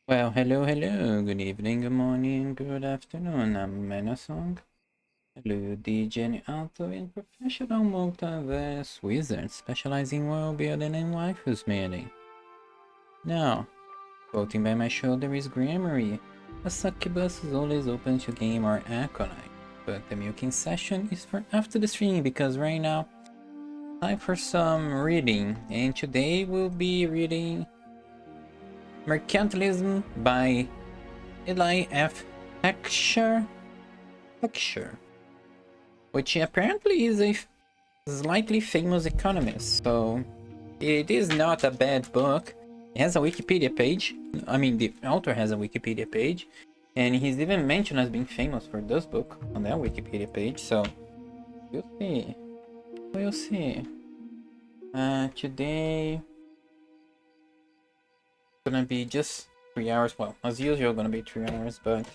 Well, hello, good evening, good morning, good afternoon. I'm Menasong. Hello, degen, author, and professional multiverse wizard specializing in world building and Waifusmith. Now, quoting by my shoulder is Grammary. A succubus is always open to game or acolyte, but the milking session is for after the stream because right now, time for some reading, and today we'll be reading Mercantilism by Eli F. Heckscher, which apparently is a slightly famous economist, so it is not a bad book. It has a Wikipedia page. I mean, the author has a Wikipedia page, and he's even mentioned as being famous for this book on that Wikipedia page, so we'll see. We'll see. Today, gonna be just 3 hours. Well, as usual, gonna be 3 hours, but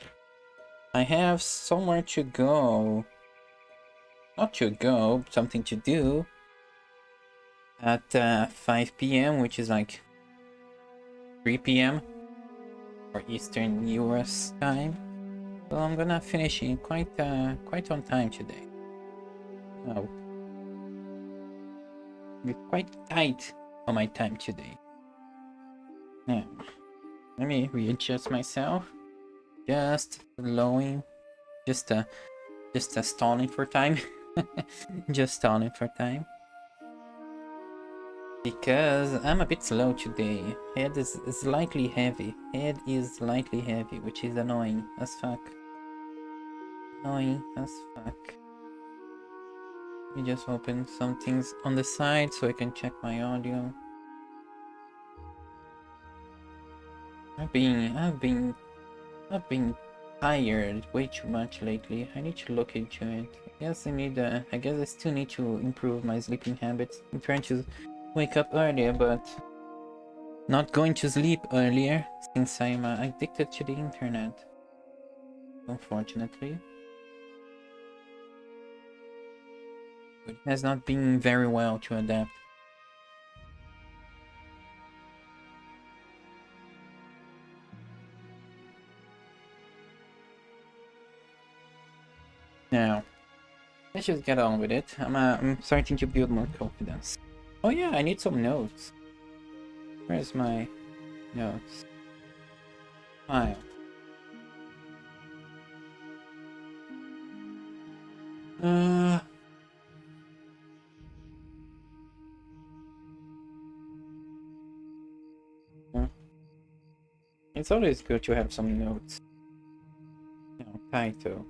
I have somewhere to go. Not to go, something to do at 5 p.m., which is like 3 p.m. for Eastern US time. So I'm gonna finish in quite on time today. Oh, be quite tight on my time today. Now, let me readjust myself. Just slowing, just stalling for time. Just stalling for time. Because I'm a bit slow today. Head is slightly heavy. Head is slightly heavy, which is annoying as fuck. Annoying as fuck. Let me just open some things on the side so I can check my audio. I've been tired way too much lately. I need to look into it. I guess I still need to improve my sleeping habits. I'm trying to wake up earlier, but not going to sleep earlier since I'm addicted to the internet. Unfortunately. It has not been very well to adapt. Now, let's just get on with it. I'm starting to build more confidence. Oh yeah, I need some notes. Where's my notes? File. It's always good to have some notes. Title.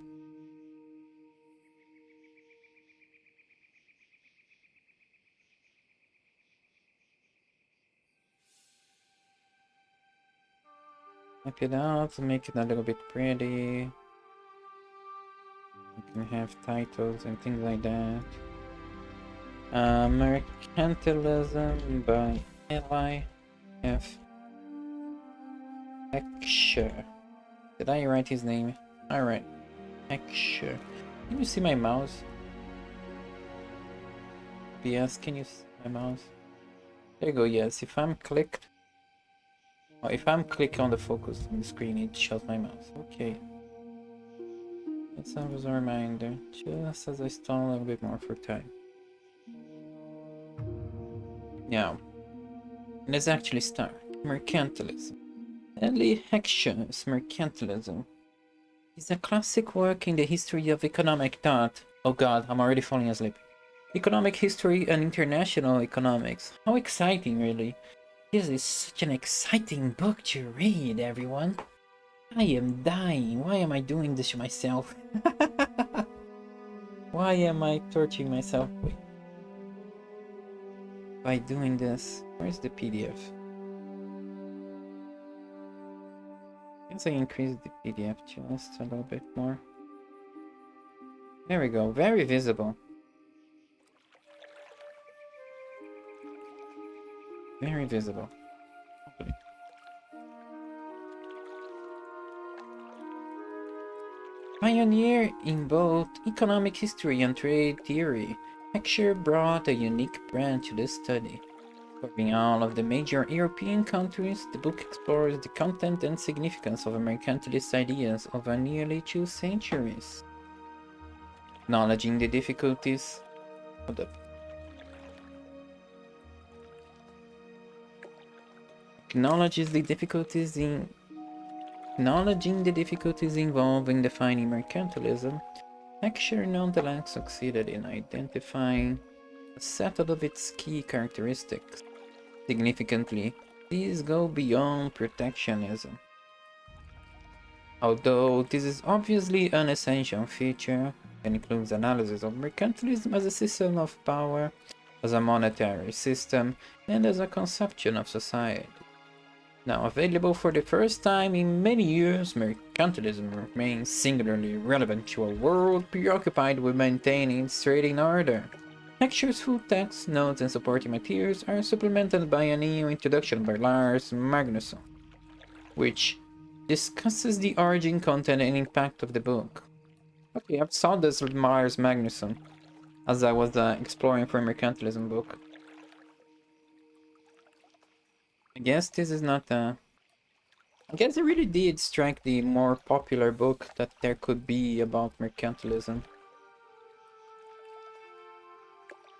Type it out, make it a little bit pretty. You can have titles and things like that. Mercantilism by Eli F. Heckscher. Did I write his name? Alright. Heckscher. Can you see my mouse? Yes, can you see my mouse? There you go, yes. If I'm clicked... Oh, if I'm clicking on the focus on the screen, it shows my mouse. Okay. That serves as a reminder, just as I stall a little bit more for time. Now, let's actually start. Mercantilism. Eli Heckscher's Mercantilism is a classic work in the history of economic thought. Oh god, I'm already falling asleep. Economic history and international economics. How exciting, really. This is such an exciting book to read, everyone. I am dying. Why am I doing this to myself? Why am I torturing myself by doing this? Where's the PDF? Guess I increase the PDF just a little bit more. There we go. Very visible. Very visible. Pioneer in both economic history and trade theory, Heckscher brought a unique brand to this study. Covering all of the major European countries, the book explores the content and significance of mercantilist ideas over nearly 2 centuries. Acknowledging the difficulties. Hold up. Acknowledging the difficulties involved in defining mercantilism, Heckscher nonetheless succeeded in identifying a set of its key characteristics. Significantly, these go beyond protectionism. Although this is obviously an essential feature and includes analysis of mercantilism as a system of power, as a monetary system, and as a conception of society. Now available for the first time in many years, mercantilism remains singularly relevant to a world preoccupied with maintaining its trading order. Heckscher's full text, notes, and supporting materials are supplemented by a new introduction by Lars Magnusson, which discusses the origin, content, and impact of the book. Okay, I saw this with Lars Magnusson as I was exploring for a mercantilism book. I guess this is not I guess it really did strike the more popular book that there could be about mercantilism.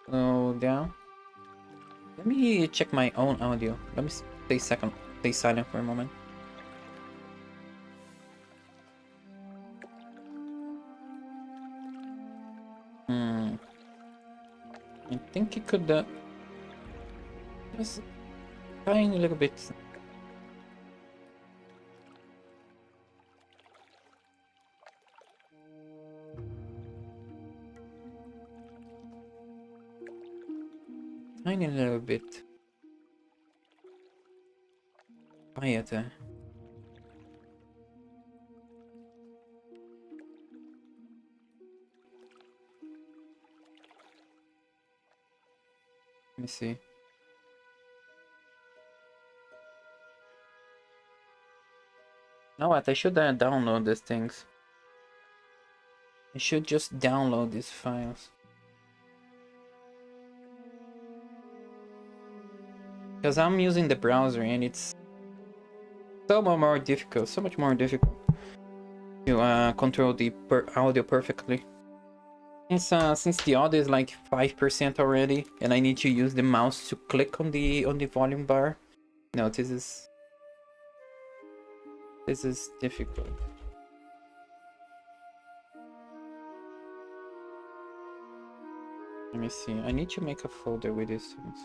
Slow down. Let me check my own audio. Let me stay silent for a moment. I think it could just tiny little bit. Tiny little bit quieter. Let me see. Now what? I should download these things. I should just download these files. Because I'm using the browser and it's so much more difficult to control the audio perfectly. Since the audio is like 5% already, and I need to use the mouse to click on the volume bar. No, this is difficult. Let me see. I need to make a folder with these things.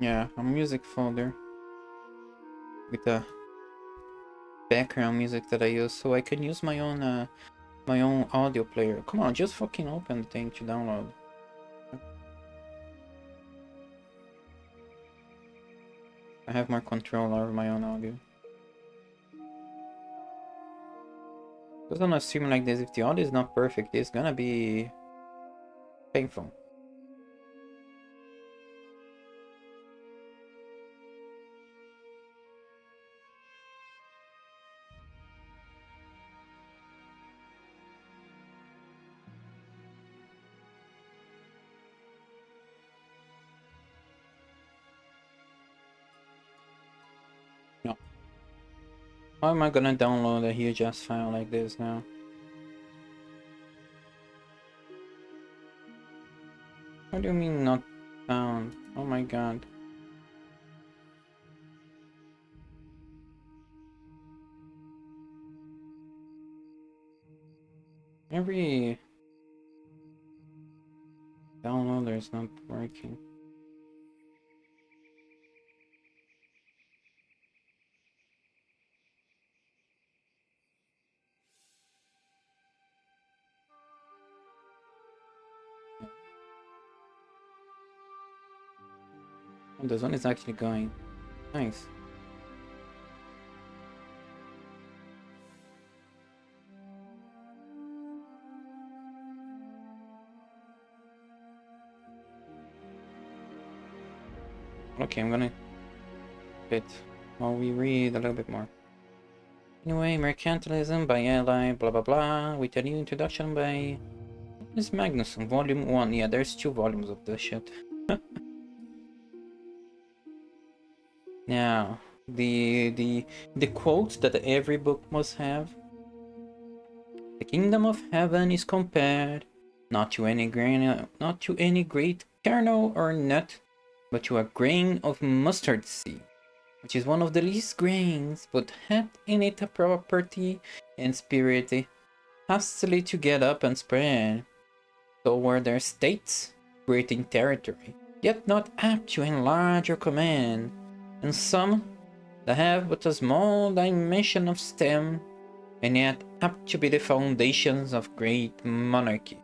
Yeah, a music folder with the background music that I use, so I can use my own audio player. Come on, just fucking open the thing to download. I have more control over my own audio. Because on a stream like this, if the audio is not perfect, it's gonna be painful. No. How am I gonna download a huge ass file like this now? What do you mean not found? Oh my god. Every downloader is not working. Oh, this one is actually going. Nice. Okay, I'm gonna bit while we read a little bit more. Anyway, Mercantilism by Eli blah blah blah with a new introduction by This Magnus, volume 1. Yeah, there's 2 volumes of this shit. Now, the quote that every book must have. The kingdom of heaven is compared not to any great kernel or nut, but to a grain of mustard seed, which is one of the least grains, but hath in it a property and spirit hastily to get up and spread. So were their states, great in territory, yet not apt to enlarge or command, and some that have but a small dimension of stem, and yet apt to be the foundations of great monarchy.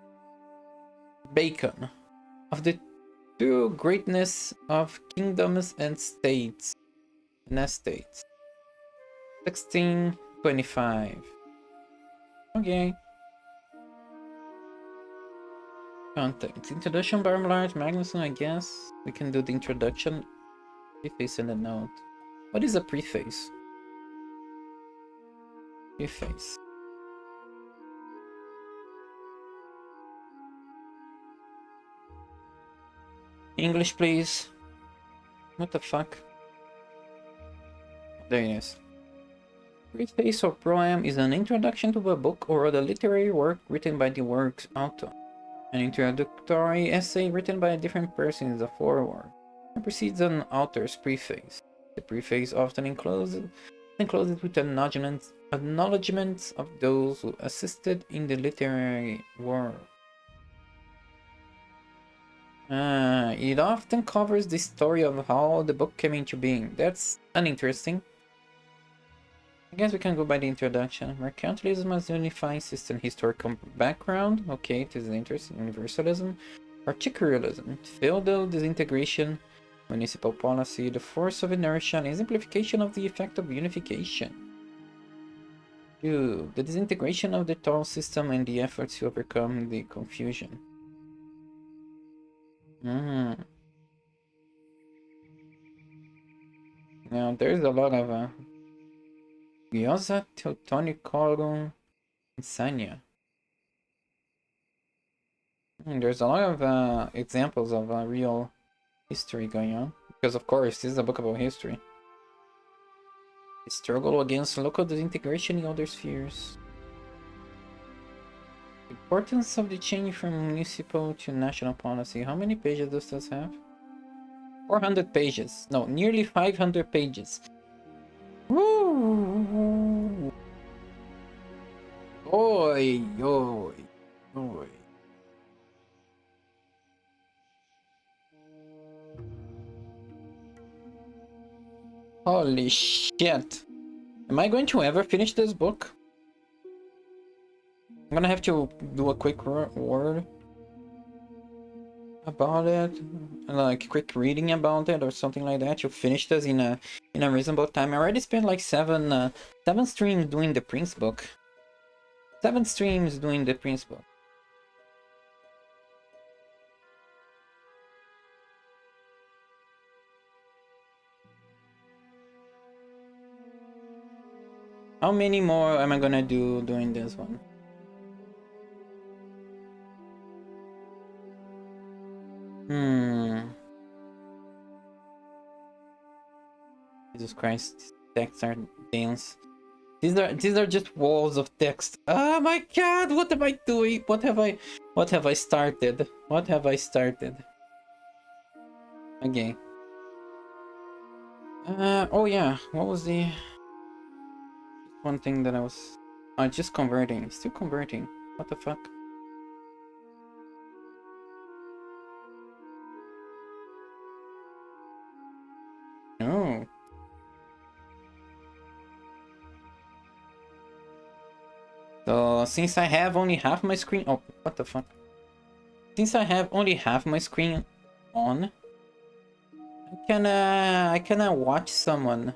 Bacon, of the true greatness of kingdoms and states, and estates. 1625. Okay. Content. Introduction by Large Magnuson, I guess. We can do the introduction. Preface and a note. What is a preface? Preface. English, please. What the fuck? There it is. Preface or proem is an introduction to a book or other literary work written by the work's author. An introductory essay written by a different person is a foreword. It precedes an author's preface. The preface often encloses with acknowledgements of those who assisted in the literary work. It often covers the story of how the book came into being. That's uninteresting. I guess we can go by the introduction. Mercantilism as a unifying system, historical background. Okay, it is interesting. Universalism. Particularism. Feudal disintegration. Municipal policy. The force of inertia and exemplification of the effect of unification. 2. The disintegration of the total system and the efforts to overcome the confusion. Now, there's a lot of Gyoza Teutonicorum Insania. There's a lot of examples of real history going on. Because, of course, this is a book about history. The struggle against local disintegration in other spheres. Importance of the change from municipal to national policy. How many pages does this have? 400 pages. No, nearly 500 pages. Woo! Oi, oi, oi. Holy shit. Am I going to ever finish this book? I'm gonna have to do a quick word about it, like quick reading about it or something like that to finish this in a reasonable time. I already spent like seven streams doing the Prince book. 7 streams doing the Prince book. How many more am I gonna do doing this one? Jesus Christ, texts are dense. These are just walls of text. Oh my god, what am I doing? What have I started? What have I started? Okay. Oh yeah, what was the one thing that I was just converting. Still converting. What the fuck? No. So since I have only half my screen, oh, what the fuck? Since I have only half my screen on, I can watch someone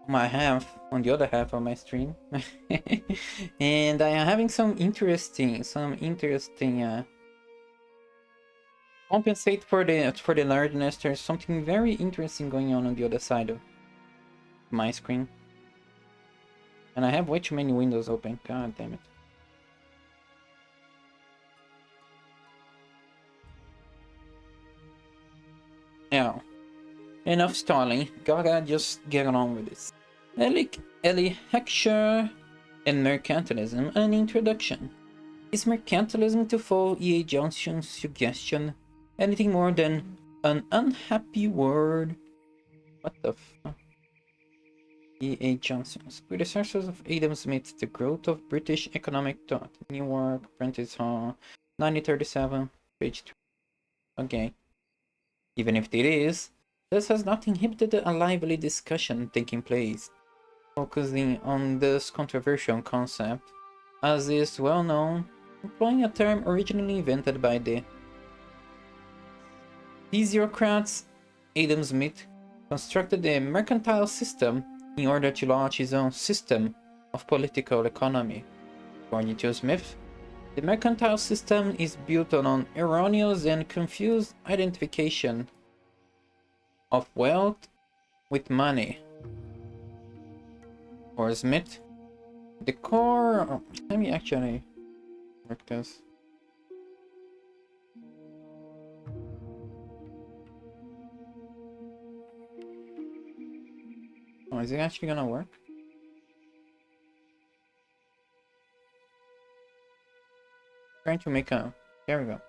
on the other half of my stream, and I am having some interesting compensate for the largeness. There's something very interesting going on the other side of my screen. And I have way too many windows open. God damn it. Now, enough stalling. Gotta just get on with this. Eli Heckscher and Mercantilism, an introduction. Is mercantilism, to follow E.A. Johnson's suggestion, anything more than an unhappy word? What the fuck? E.A. Johnson's predecessors of Adam Smith, The Growth of British Economic Thought. New York, Prentice Hall, 1937, page 3. Okay. Even if it is, this has not inhibited a lively discussion taking place, focusing on this controversial concept, as is well known, employing a term originally invented by the physiocrats. Adam Smith constructed the mercantile system in order to launch his own system of political economy. According to Smith, the mercantile system is built on an erroneous and confused identification of wealth with money. For Smith, the core... Oh, let me actually work this. Oh, is it actually gonna work? Trying to make a... There we go.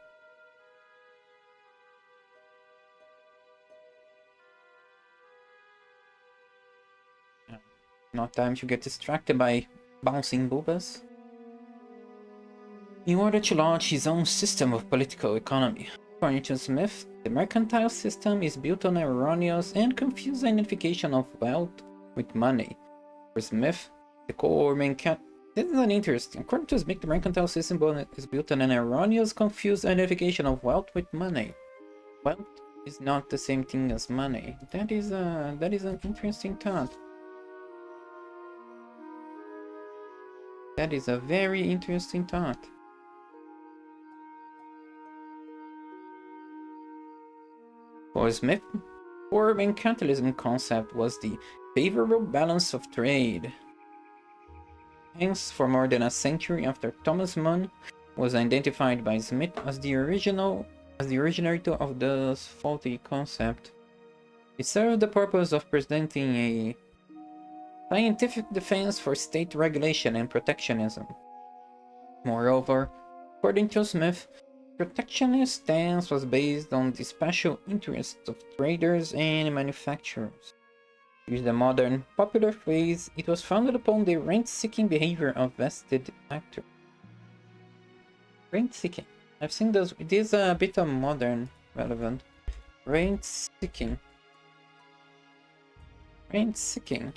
Not time to get distracted by bouncing boobas. In order to launch his own system of political economy. According to Smith, the mercantile system is built on erroneous and confused identification of wealth with money. For Smith, the core this is an interesting. According to Smith, the mercantile system is built on an erroneous, confused identification of wealth with money. Wealth is not the same thing as money. That is an interesting thought. That is a very interesting thought. For Smith, core mercantilism concept was the favorable balance of trade. Hence, for more than a century after Thomas Mann was identified by Smith as the originator of this faulty concept, it served the purpose of presenting a scientific defense for state regulation and protectionism. Moreover, according to Smith, protectionist stance was based on the special interests of traders and manufacturers. To use the modern, popular phrase, it was founded upon the rent-seeking behavior of vested actors. Rent-seeking. I've seen those. It is a bit of modern relevant. Rent-seeking. Rent-seeking.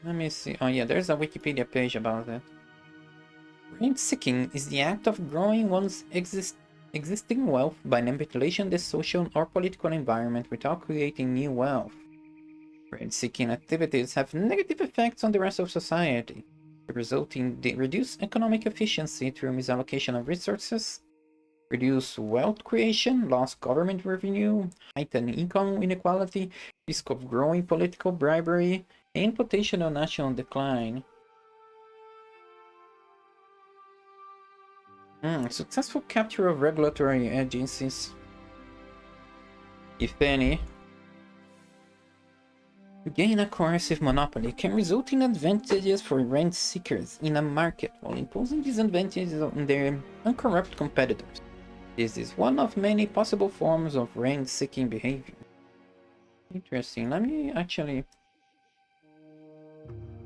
Let me see. Oh yeah, there's a Wikipedia page about that. Rent-seeking is the act of growing one's existing wealth by manipulating the social or political environment without creating new wealth. Rent-seeking activities have negative effects on the rest of society, resulting in reduced economic efficiency through misallocation of resources, reduced wealth creation, lost government revenue, heightened income inequality, risk of growing political bribery, and potential national decline. Successful capture of regulatory agencies, if any, to gain a coercive monopoly can result in advantages for rent seekers in a market while imposing disadvantages on their uncorrupt competitors. This is one of many possible forms of rent-seeking behavior. Interesting. Let me actually...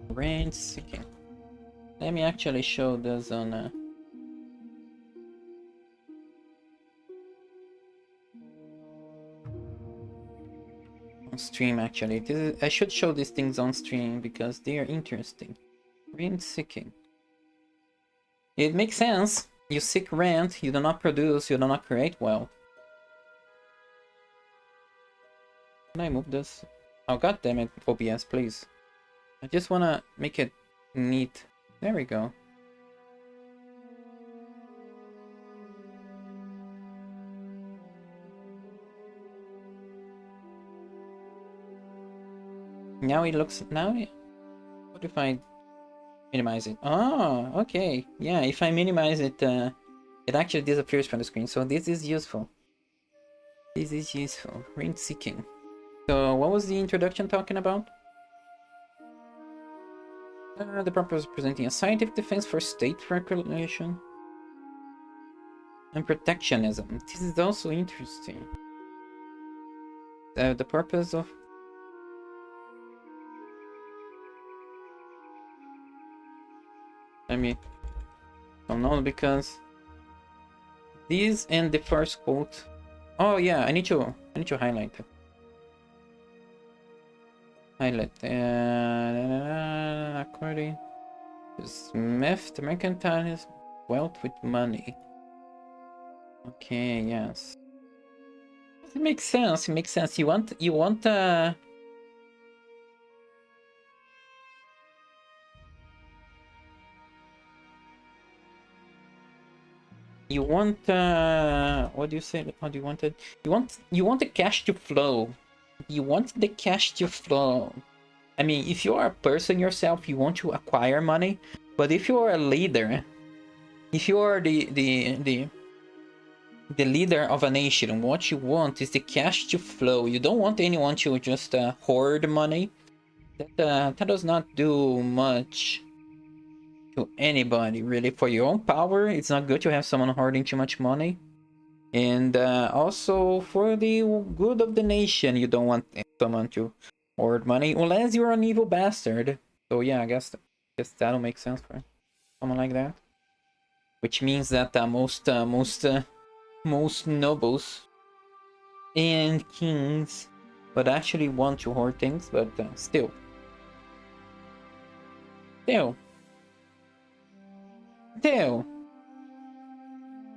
Rent-seeking. Let me actually show this on... on stream, actually. I should show these things on stream because they are interesting. Rent-seeking. It makes sense. You seek rent, you do not produce, you do not create wealth. Can I move this? Oh, god damn it, OBS, please. I just wanna make it neat. There we go. Now it looks... What if I minimize it? Oh, okay. Yeah, if I minimize it, it It actually disappears from the screen, so this is useful. This is useful. Rent seeking. So what was the introduction talking about? The purpose of presenting a scientific defense for state regulation and protectionism. This is also interesting. The purpose of... I mean, I don't know, because these and the first quote. Oh yeah, I need to highlight it. Highlight. According to Smith, the mercantilism wealth with money. Okay, yes. It makes sense. It makes sense. You want you want what do you say? How do you want it? You want the cash to flow. You want the cash to flow. I mean, if you are a person yourself, you want to acquire money. But if you are a leader, if you are the leader of a nation, what you want is the cash to flow. You don't want anyone to just hoard money. That does not do much to anybody, really. For your own power, it's not good to have someone hoarding too much money. And also for the good of the nation, you don't want someone to hoard money, unless you're an evil bastard. So yeah, I guess that'll make sense for someone like that. Which means that most nobles and kings would actually want to hoard things, but still.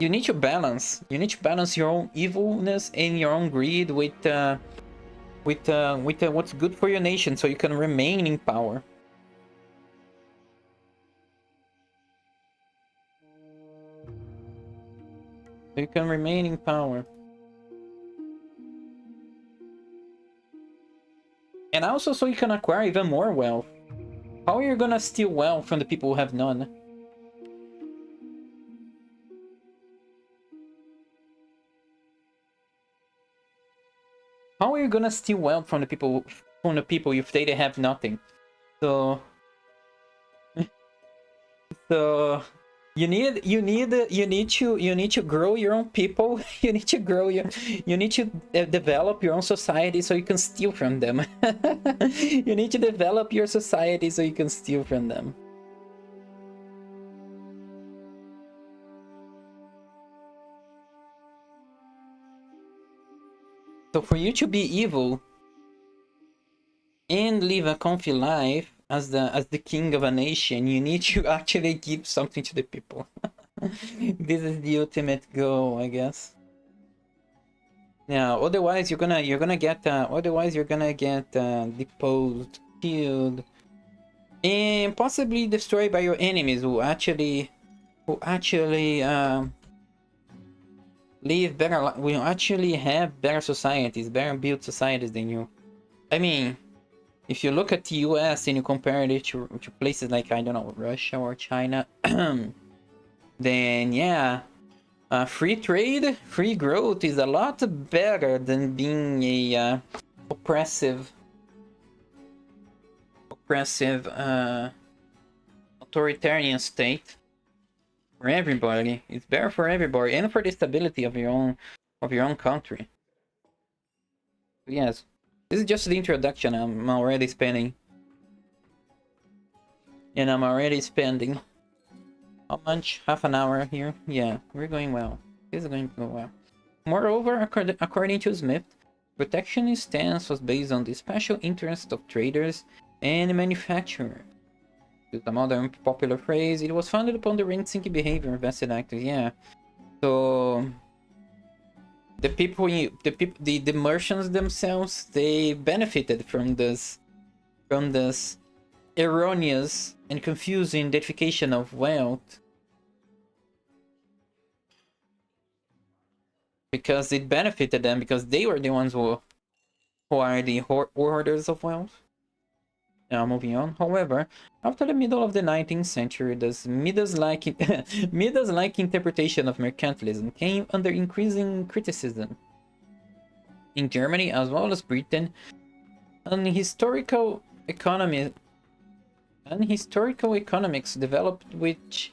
You need to balance. You need to balance your own evilness and your own greed with what's good for your nation, so you can remain in power. So you can remain in power. And also so you can acquire even more wealth. How are you gonna steal wealth from the people who have none? How are you gonna steal wealth from the people if they have nothing? So you need to grow your own people. You need to develop your own society so you can steal from them. You need to develop your society so you can steal from them. So for you to be evil and live a comfy life as the king of a nation, you need to actually give something to the people. This is the ultimate goal, I guess. Yeah, otherwise you're gonna get deposed, killed, and possibly destroyed by your enemies who actually live better, will actually have better societies, better built societies than you. I mean, if you look at the US and you compare it to places like, I don't know, Russia or China, then yeah, free trade, free growth is a lot better than being a oppressive authoritarian state. For everybody, it's better for everybody, and for the stability of your own country. Yes, this is just the introduction. I'm already spending, and I'm already spending how much? Half an hour here. Yeah, we're going well. This is going to go well. Moreover, according to Smith, protectionist stance was based on the special interest of traders and manufacturers. With a modern popular phrase, it was founded upon the rent-seeking behavior of vested actors. Yeah, so the merchants themselves, they benefited from this erroneous and confusing identification of wealth, because it benefited them, because they were the ones who are the hoarders of wealth. Now, moving on. However, after the middle of the 19th century, this Midas-like Midas-like interpretation of mercantilism came under increasing criticism. In Germany, as well as Britain, unhistorical economics developed, which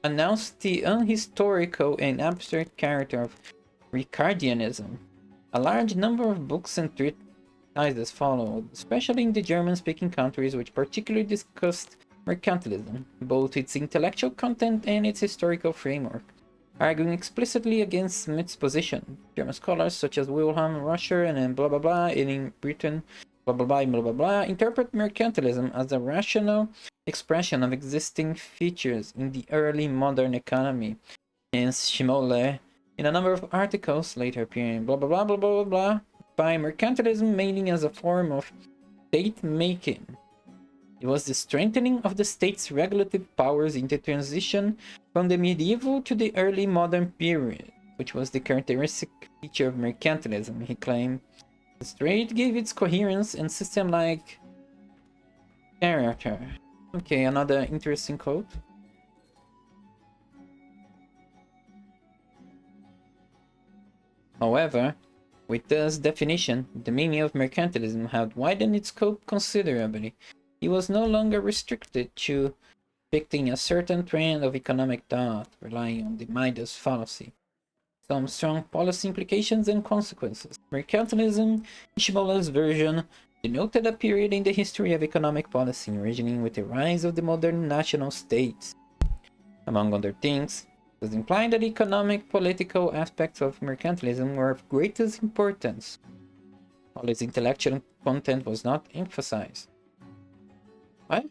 announced the unhistorical and abstract character of Ricardianism. A large number of books and treatises followed, especially in the German-speaking countries, which particularly discussed mercantilism, both its intellectual content and its historical framework, arguing explicitly against Smith's position. German scholars such as Wilhelm Roscher and blah blah blah, and in Britain, blah blah blah, blah blah blah, interpret mercantilism as a rational expression of existing features in the early modern economy. Hence, Schmoller, in a number of articles later appearing blah blah blah blah blah blah, by mercantilism mainly as a form of state-making. It was the strengthening of the state's regulative powers in the transition from the medieval to the early modern period, which was the characteristic feature of mercantilism, he claimed. The trade gave its coherence and system-like character. Okay, another interesting quote. However, with this definition, the meaning of mercantilism had widened its scope considerably. It was no longer restricted to depicting a certain trend of economic thought, relying on the Midas fallacy. Some strong policy implications and consequences. Mercantilism, in Schmoller's version, denoted a period in the history of economic policy originating with the rise of the modern national states. Among other things, it was implied that economic political aspects of mercantilism were of greatest importance, while its intellectual content was not emphasized. What?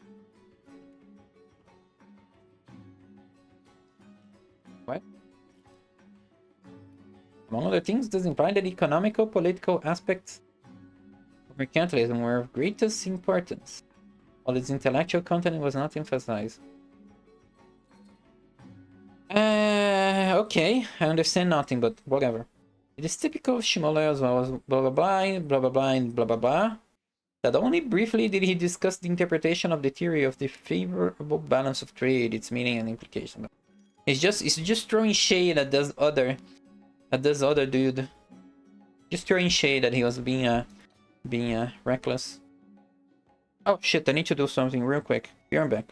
What? Among other things, this implied that economical political aspects of mercantilism were of greatest importance, while its intellectual content was not emphasized. Okay, I understand nothing, but whatever. It is typical of Schmoller as well as blah blah blah, blah blah blah, and blah blah blah, that only briefly did he discuss the interpretation of the theory of the favorable balance of trade, its meaning and implication. It's just throwing shade at this other dude. Just throwing shade that he was being reckless. Oh shit, I need to do something real quick. Be right back.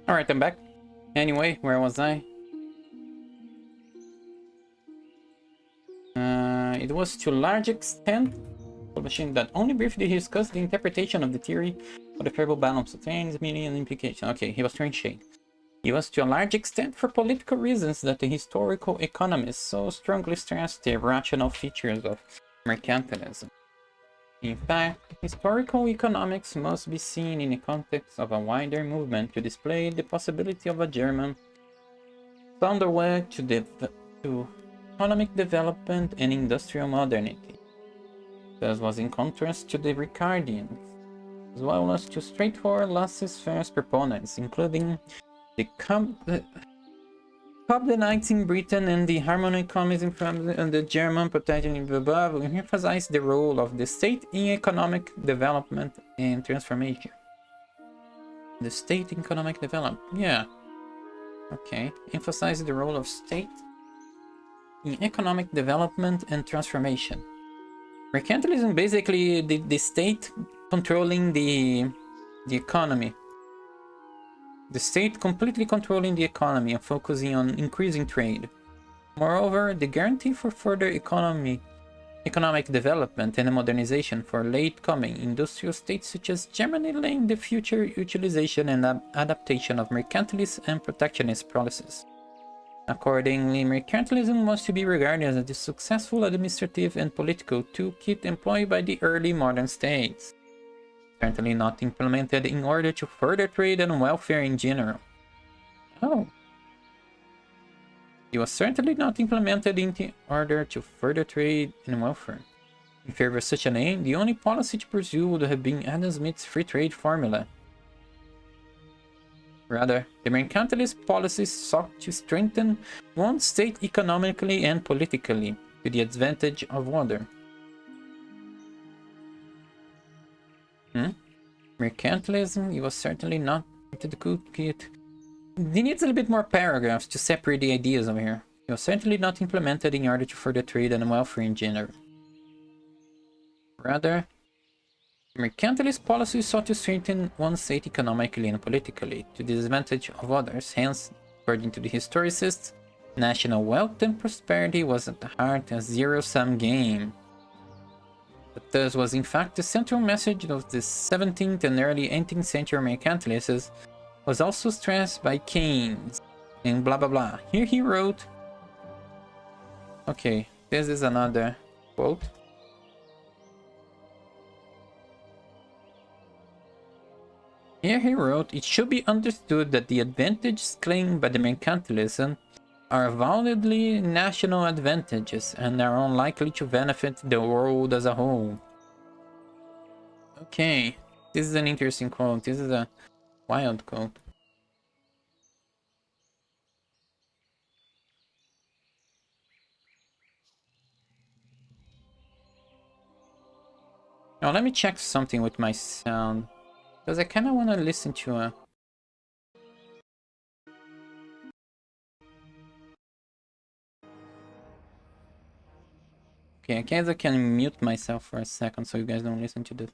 Alright, I'm back. Anyway, where was I? It was to a large extent publishing that only briefly discussed the interpretation of the theory of the favorable balance of things, meaning and implication. Okay, he was throwing shade. It was to a large extent for political reasons that the historical economists so strongly stressed the rational features of mercantilism. In fact, historical economics must be seen in the context of a wider movement to display the possibility of a German underway to economic development and industrial modernity. This was in contrast to the Ricardians, as well as to straightforward laissez-faire proponents, including the Cobbenites in Britain and the harmonicomism from the German protectionism above emphasized the role of the state in economic development and transformation. The state in economic development, yeah. Okay, emphasized the role of state in economic development and transformation. Mercantilism basically the state controlling the economy. The state completely controlling the economy and focusing on increasing trade. Moreover, the guarantee for further economic development and modernization for late-coming industrial states such as Germany, laying the future utilization and adaptation of mercantilist and protectionist policies. Accordingly, mercantilism was to be regarded as a successful administrative and political toolkit employed by the early modern states, certainly not implemented in order to further trade and welfare in general. Oh. It was certainly not implemented in order to further trade and welfare. In favor of such an aim, the only policy to pursue would have been Adam Smith's free trade formula. Rather, the mercantilist policies sought to strengthen one state economically and politically, to the advantage of other. Mercantilism, it was certainly not into the toolkit. It needs a little bit more paragraphs to separate the ideas over here. It was certainly not implemented in order to further trade and welfare in general. Rather, mercantilist policies sought to strengthen one state economically and politically, to the disadvantage of others. Hence, according to the historicists, national wealth and prosperity was at the heart a zero-sum game. But this was in fact the central message of the 17th and early 18th century mercantilists, was also stressed by Keynes, and blah blah blah. Here he wrote... Okay, this is another quote. Here he wrote, "It should be understood that the advantages claimed by the mercantilism are validly national advantages and are unlikely to benefit the world as a whole." Okay, this is an interesting quote. This is a wild quote. Now let me check something with my sound, because I kind of want to listen to a... Okay, I guess I can mute myself for a second so you guys don't listen to this.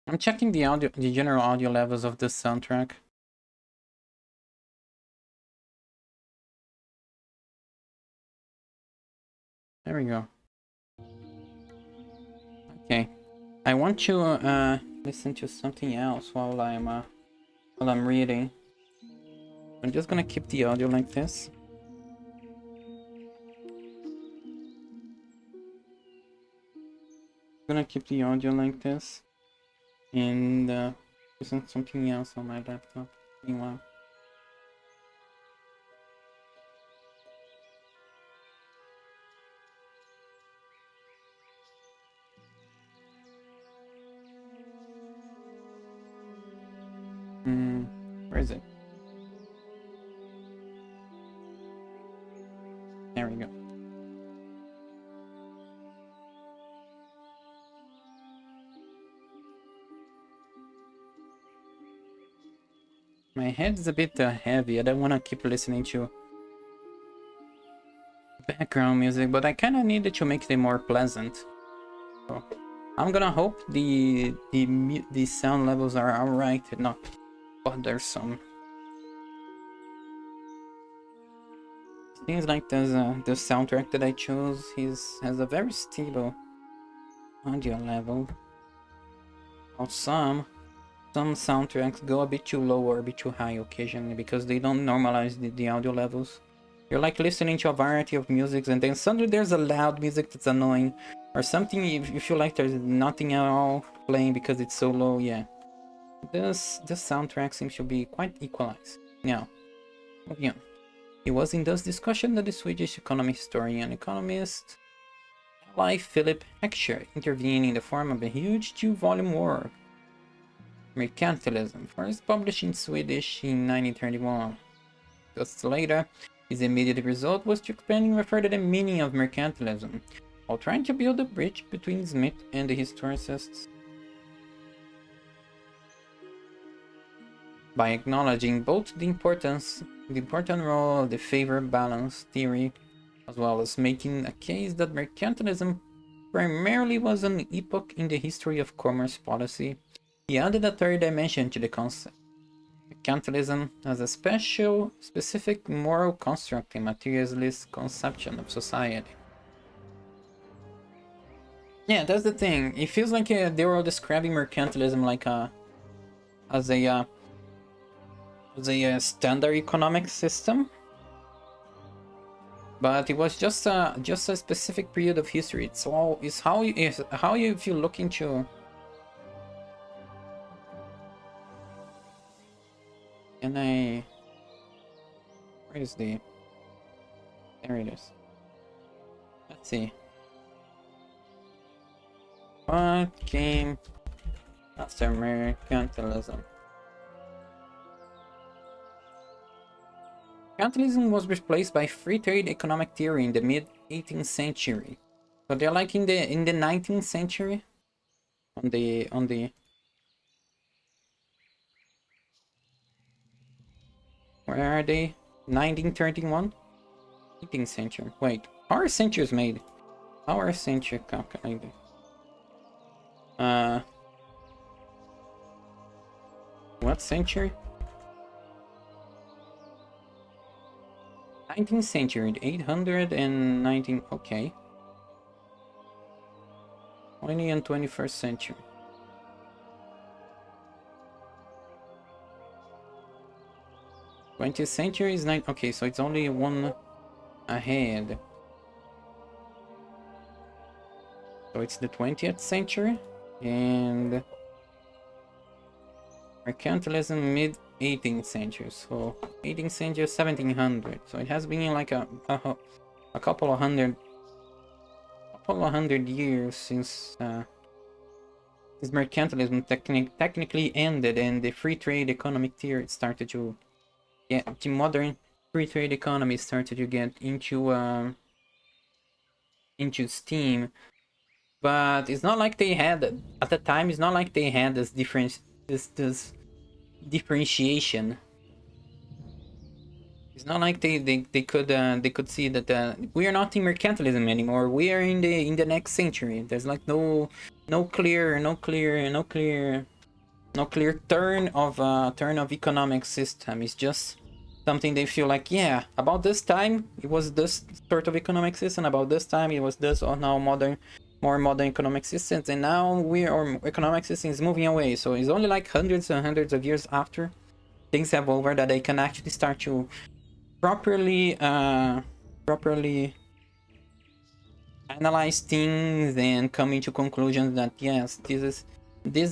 I'm checking the audio, the general audio levels of this soundtrack. There we go. Okay, I want to listen to something else while I'm reading. I'm just gonna keep the audio like this. I'm gonna keep the audio like this, and listen to something else on my laptop. Meanwhile. Where is it? There we go. My head is a bit heavy. I don't want to keep listening to background music, but I kind of needed to make it more pleasant. So I'm gonna hope the sound levels are alright and not bothersome. Seems like the soundtrack that I chose has a very stable audio level. While some soundtracks go a bit too low or a bit too high occasionally because they don't normalize the audio levels. You're like listening to a variety of musics and then suddenly there's a loud music that's annoying, or something you feel like there's nothing at all playing because it's so low. Yeah, this soundtrack seems to be quite equalized. Now, moving on. It was in this discussion that the Swedish economy historian and economist Eli Philip Heckscher intervened in the form of a huge 2-volume work, Mercantilism, first published in Swedish in 1931. Just later, his immediate result was to expand even further the meaning of mercantilism, while trying to build a bridge between Smith and the historicists. By acknowledging both the important role of the favor balance theory, as well as making a case that mercantilism primarily was an epoch in the history of commerce policy, he added a third dimension to the concept. Mercantilism as a specific moral construct and materialist conception of society. Yeah, that's the thing. It feels like they were describing mercantilism like as a standard economic system, but it was just a specific period of history. It's how you if you look into. And where is the? There it is. Let's see. What came after mercantilism? Mercantilism was replaced by free trade economic theory in the mid-18th century. So they're like in the 19th century. On the where are they? 1931? 18th century. Wait, how are centuries made? How are centuries calculated? What century? 19th century, 819, okay. 20th and 21st century. '20th century is 9, okay, so it's only one ahead. So it's the 20th century, and mercantilism mid-18th century, so 18th century, 1700. So it has been like a couple of hundred years since mercantilism technically ended, and the free trade economic theory started to the modern free trade economy started to get into steam. But it's not like they had at the time. It's not like they had this differentiation. It's not like they could see that we are not in mercantilism anymore. We are in the next century. There's like no clear turn of economic system. It's just something they feel like, yeah, about this time it was this sort of economic system. About this time it was this, or now more modern economic systems, and now our economic system is moving away. So it's only like hundreds and hundreds of years after things have over that they can actually start to properly analyze things and come into conclusions that yes, this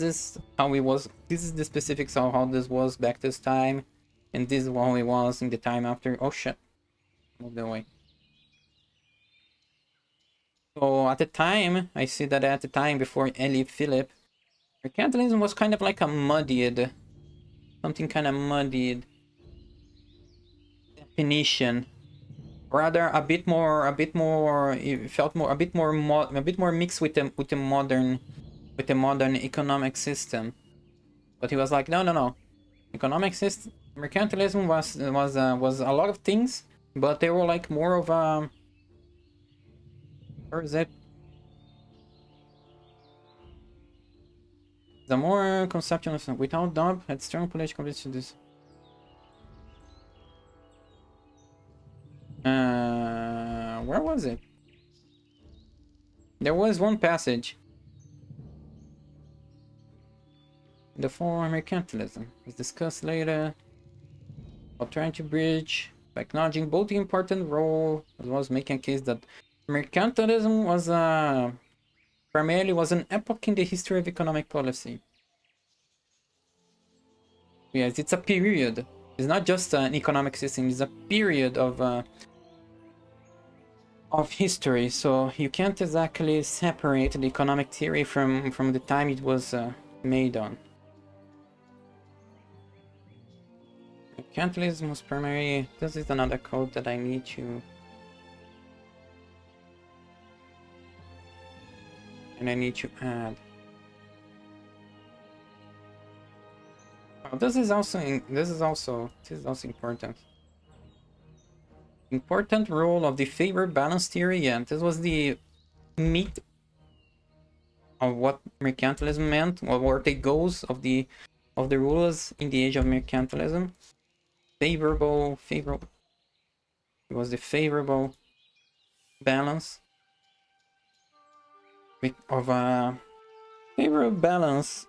is how it was. This is the specifics of how this was back this time, and this is how it was in the time after. Oh shit, move away. So at the time, I see that at the time before Eli Philip, mercantilism was kind of like a muddied, something kind of muddied definition. Rather, a bit more. It felt a bit more mixed with the modern economic system. But he was like, no. Economic system, mercantilism was a lot of things, but they were like more of a. Where is it? The more conception of without doubt had strong political this. Where was it? There was one passage. The form of mercantilism is discussed later. While trying to bridge by acknowledging both the important role as well as making a case that mercantilism was primarily was an epoch in the history of economic policy. Yes, it's a period. It's not just an economic system. It's a period of of history, so you can't exactly separate the economic theory from the time it was made on. Mercantilism was primarily... This is another code that I need to... And I need to add. Oh, this is also important. Important role of the favor balance theory. Yeah, this was the meat of what mercantilism meant, what were the goals of the rulers in the age of mercantilism. Favorable. It was the favorable balance of a favorable balance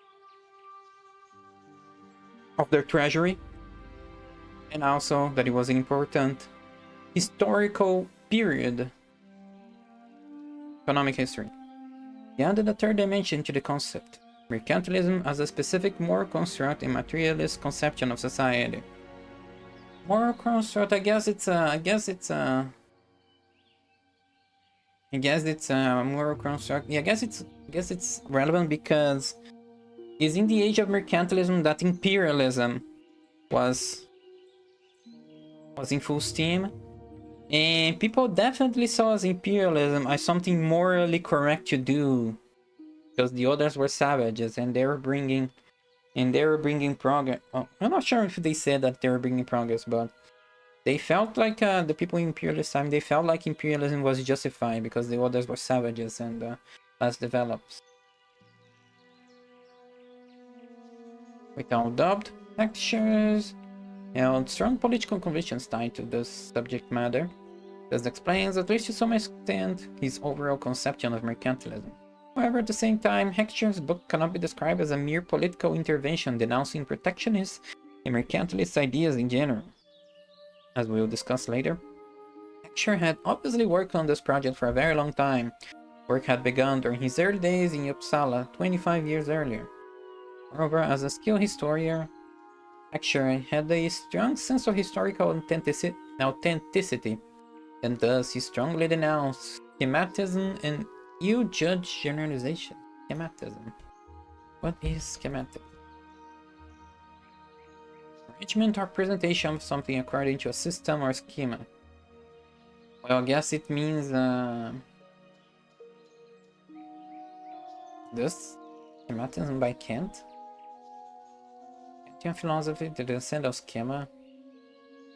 of their treasury, and also that it was an important historical period, economic history. He added a third dimension to the concept, mercantilism as a specific moral construct and materialist conception of society. Moral construct, I guess it's a moral construct. Yeah, I guess it's relevant because it's in the age of mercantilism that imperialism was in full steam, and people definitely saw as imperialism as something morally correct to do, because the others were savages and they were bringing progress. Well, I'm not sure if they said that they were bringing progress, but they felt like the people in imperialist time, they felt like imperialism was justified because the others were savages and less developed. Without doubt, Heckscher's held strong political convictions tied to this subject matter. This explains, at least to some extent, his overall conception of mercantilism. However, at the same time, Heckscher's book cannot be described as a mere political intervention denouncing protectionist and mercantilist ideas in general. As we will discuss later, Heckscher had obviously worked on this project for a very long time. Work had begun during his early days in Uppsala 25 years earlier. Moreover, as a skilled historian, Heckscher had a strong sense of historical authenticity, and thus he strongly denounced schematism and ill-judged generalization. Schematism. What is schematic? Arrangement or presentation of something according to a system or schema. Well, I guess it means this schematism by Kant. Kantian philosophy, the descent of schema,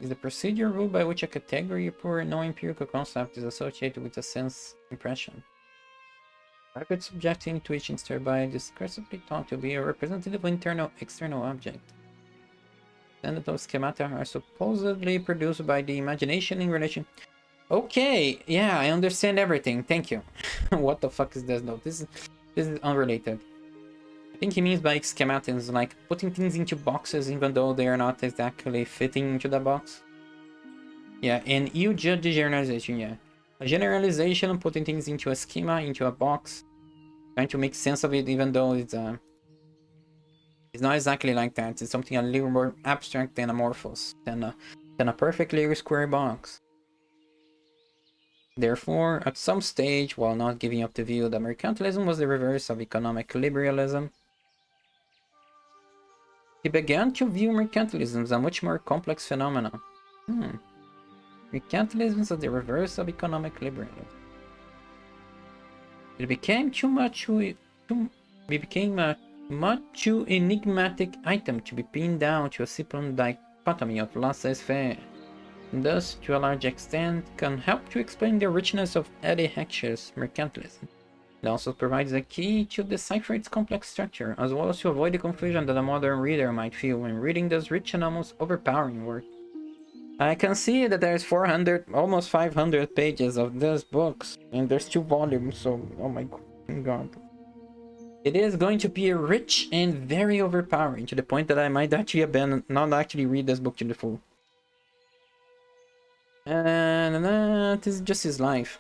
is the procedure rule by which a category of poor no-empirical concept is associated with a sense impression. Private subjective intuitions thereby discursively thought to be a representative of external object. Standard of schemata are supposedly produced by the imagination in relation. Okay, yeah, I understand everything. Thank you. What the fuck is this though? This is unrelated. I think he means by schematics, like putting things into boxes even though they are not exactly fitting into the box. Yeah, and you judge the generalization, yeah. A generalization, putting things into a schema, into a box, trying to make sense of it even though it's not exactly like that. It's something a little more abstract and amorphous than a perfectly square box. Therefore, at some stage, while not giving up the view that mercantilism was the reverse of economic liberalism, he began to view mercantilism as a much more complex phenomenon. Mercantilism is the reverse of economic liberalism. It became a much too enigmatic item to be pinned down to a simple dichotomy of laissez-faire, and thus, to a large extent, can help to explain the richness of Eli Heckscher's mercantilism. It also provides a key to decipher its complex structure, as well as to avoid the confusion that a modern reader might feel when reading this rich and almost overpowering work. I can see that there's 400, almost 500 pages of this books, and there's 2 volumes, so oh my god. It is going to be rich and very overpowering, to the point that I might actually not actually read this book to the full. And that is just his life.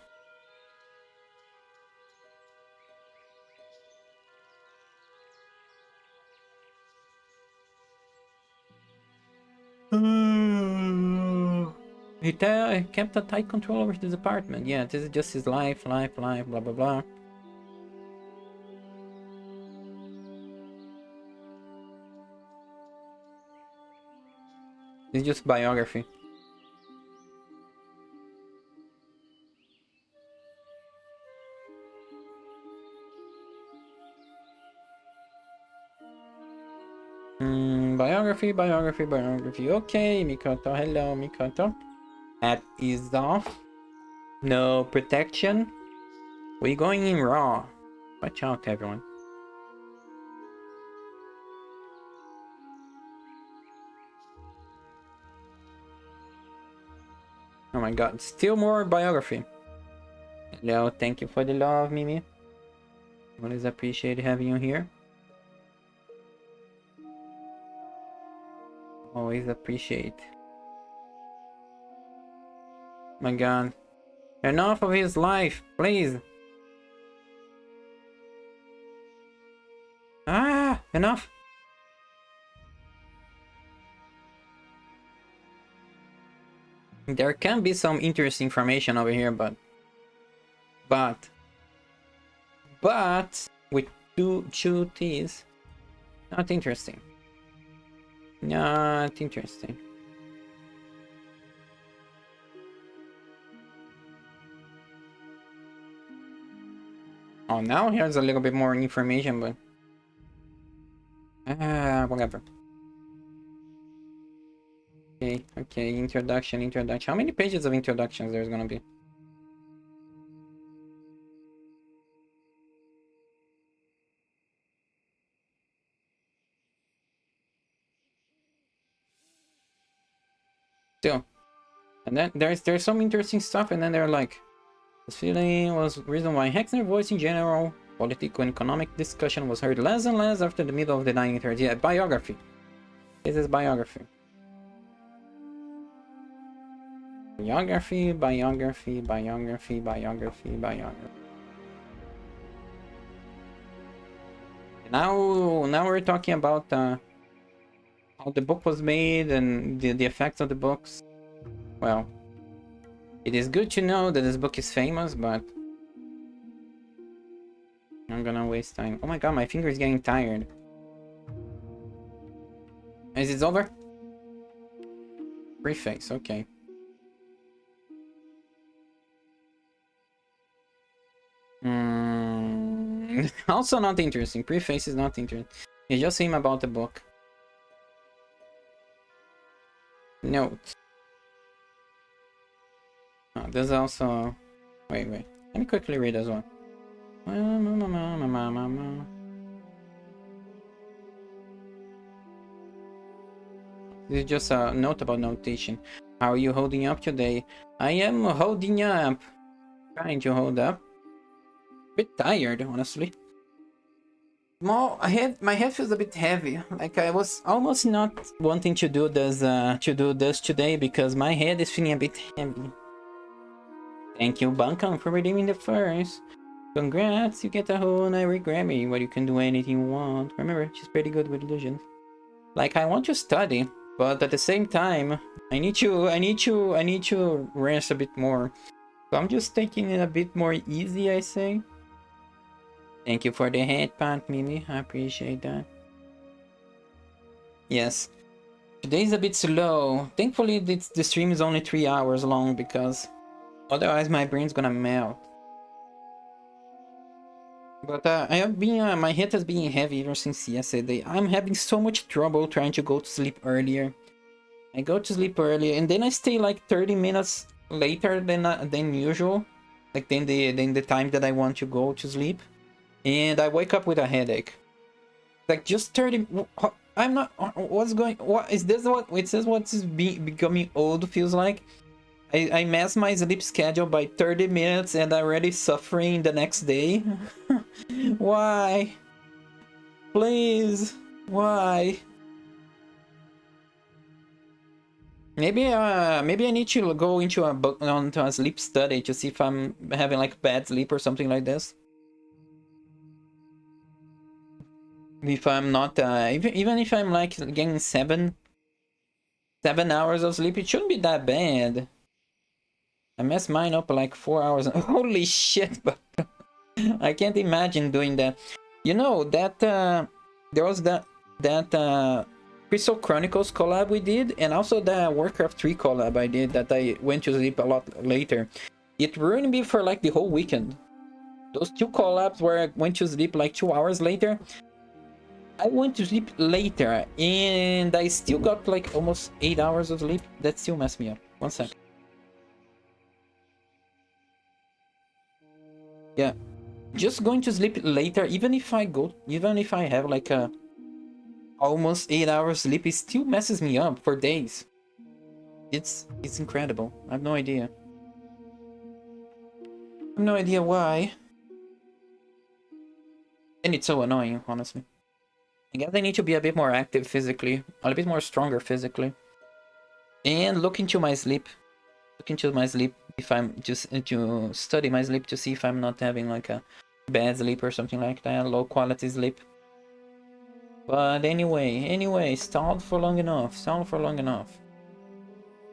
He kept a tight control over his apartment. Yeah, this is just his life, blah blah blah. It's just biography. Biography. Okay, Mikoto. Hello, Mikoto. Hat is off. No protection. We're going in raw. Watch out, everyone. Oh my god, still more biography. Hello, thank you for the love, Mimi. Always appreciate having you here. Always appreciate. My god. Enough of his life, please. Ah, enough. There can be some interesting information over here, but with two T's, not interesting. Not interesting. Oh, now here's a little bit more information, but whatever. Okay, introduction. How many pages of introductions there's gonna be? Still. And then there's some interesting stuff, and then they're like, this feeling was reason why Heckscher voice in general, political and economic discussion was heard less and less after the middle of the 1930s. Yeah, biography. This is biography. Biography. Now we're talking about how the book was made and the effects of the books. Well, it is good to know that this book is famous, but I'm gonna waste time. Oh my god, my finger is getting tired. Is it over? Preface, okay. Also not interesting. Preface is not interesting. It's just him about the book. Note. Oh, there's also... Wait. Let me quickly read as well. This is just a note about notation. How are you holding up today? I am holding up. Trying to hold up. Bit tired, honestly. My head feels a bit heavy. Like I was almost not wanting to do this today because my head is feeling a bit heavy. Thank you, Bunkum, for redeeming the first. Congrats, you get a whole honorary Grammy where you can do anything you want. Remember, she's pretty good with illusions. Like I want to study, but at the same time, I need to rest a bit more. So I'm just taking it a bit more easy, I say. Thank you for the head pat, Mimi. I appreciate that. Yes. Today's a bit slow. Thankfully, the stream is only 3 hours long because otherwise my brain's gonna melt. But I have been, my head has been heavy ever since yesterday. I'm having so much trouble trying to go to sleep earlier. I go to sleep earlier and then I stay like 30 minutes later than usual. Like than the time that I want to go to sleep. And I wake up with a headache. Like just 30. I'm not. What's going? What is this? What it says? What's becoming old feels like? I mess my sleep schedule by 30 minutes and I'm already suffering the next day. Why? Please, why? Maybe I need to go into a sleep study to see if I'm having like bad sleep or something like this. If I'm not, even if I'm like getting 7 hours of sleep, it shouldn't be that bad. I messed mine up like 4 hours. Holy shit, but I can't imagine doing that. You know, that there was that Crystal Chronicles collab we did, and also the Warcraft 3 collab I did that I went to sleep a lot later. It ruined me for like the whole weekend. Those two collabs where I went to sleep like 2 hours later, I went to sleep later, and I still got like almost 8 hours of sleep. That still messed me up. 1 second. Yeah, just going to sleep later, even if I have like a almost 8 hours sleep, it still messes me up for days. It's incredible. I have no idea. I have no idea why. And it's so annoying, honestly. I guess I need to be a bit more active physically, a bit more stronger physically. And look into my sleep. Look into my sleep if I'm just to study my sleep to see if I'm not having like a bad sleep or something like that, low quality sleep. But anyway, stalled for long enough.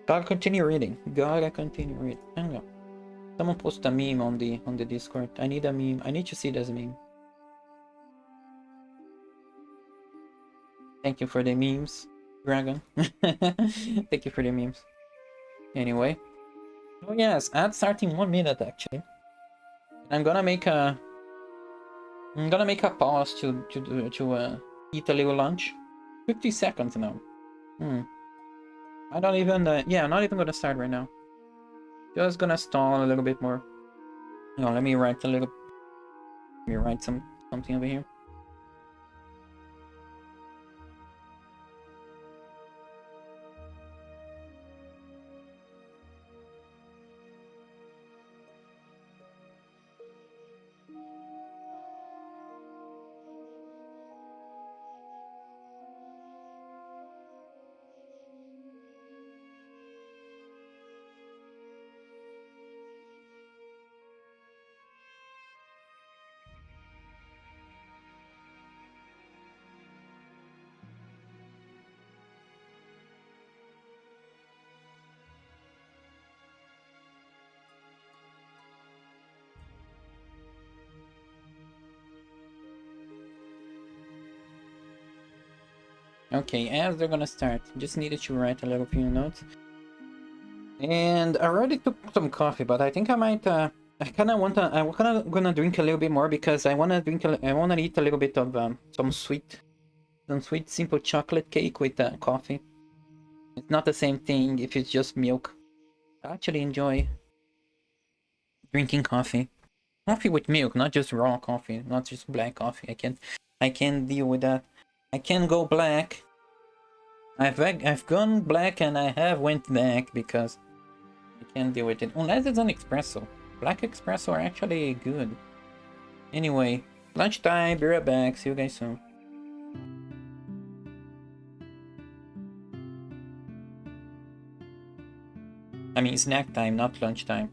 Gotta continue reading. Hang on. Someone post a meme on the Discord. I need a meme. I need to see this meme. Thank you for the memes, Dragon. Thank you for the memes. Anyway. Oh yes, ad starting 1 minute actually. I'm gonna make a pause to eat a little lunch. 50 seconds now. I don't even yeah, I'm not even gonna start right now. Just gonna stall a little bit more. Hang on, let me write something over here. Okay, as they're gonna start, just needed to write a little few notes. And I already took some coffee, but I think I might I'm kinda gonna drink a little bit more because I wanna eat a little bit of some sweet simple chocolate cake with coffee. It's not the same thing if it's just milk. I actually enjoy drinking coffee. Coffee with milk, not just raw coffee, not just black coffee. I can't deal with that. I can't go black. I've gone black and I have went black because I can't deal with it. Unless it's an espresso. Black espresso are actually good. Anyway, lunchtime, be right back. See you guys soon. I mean snack time, not lunchtime.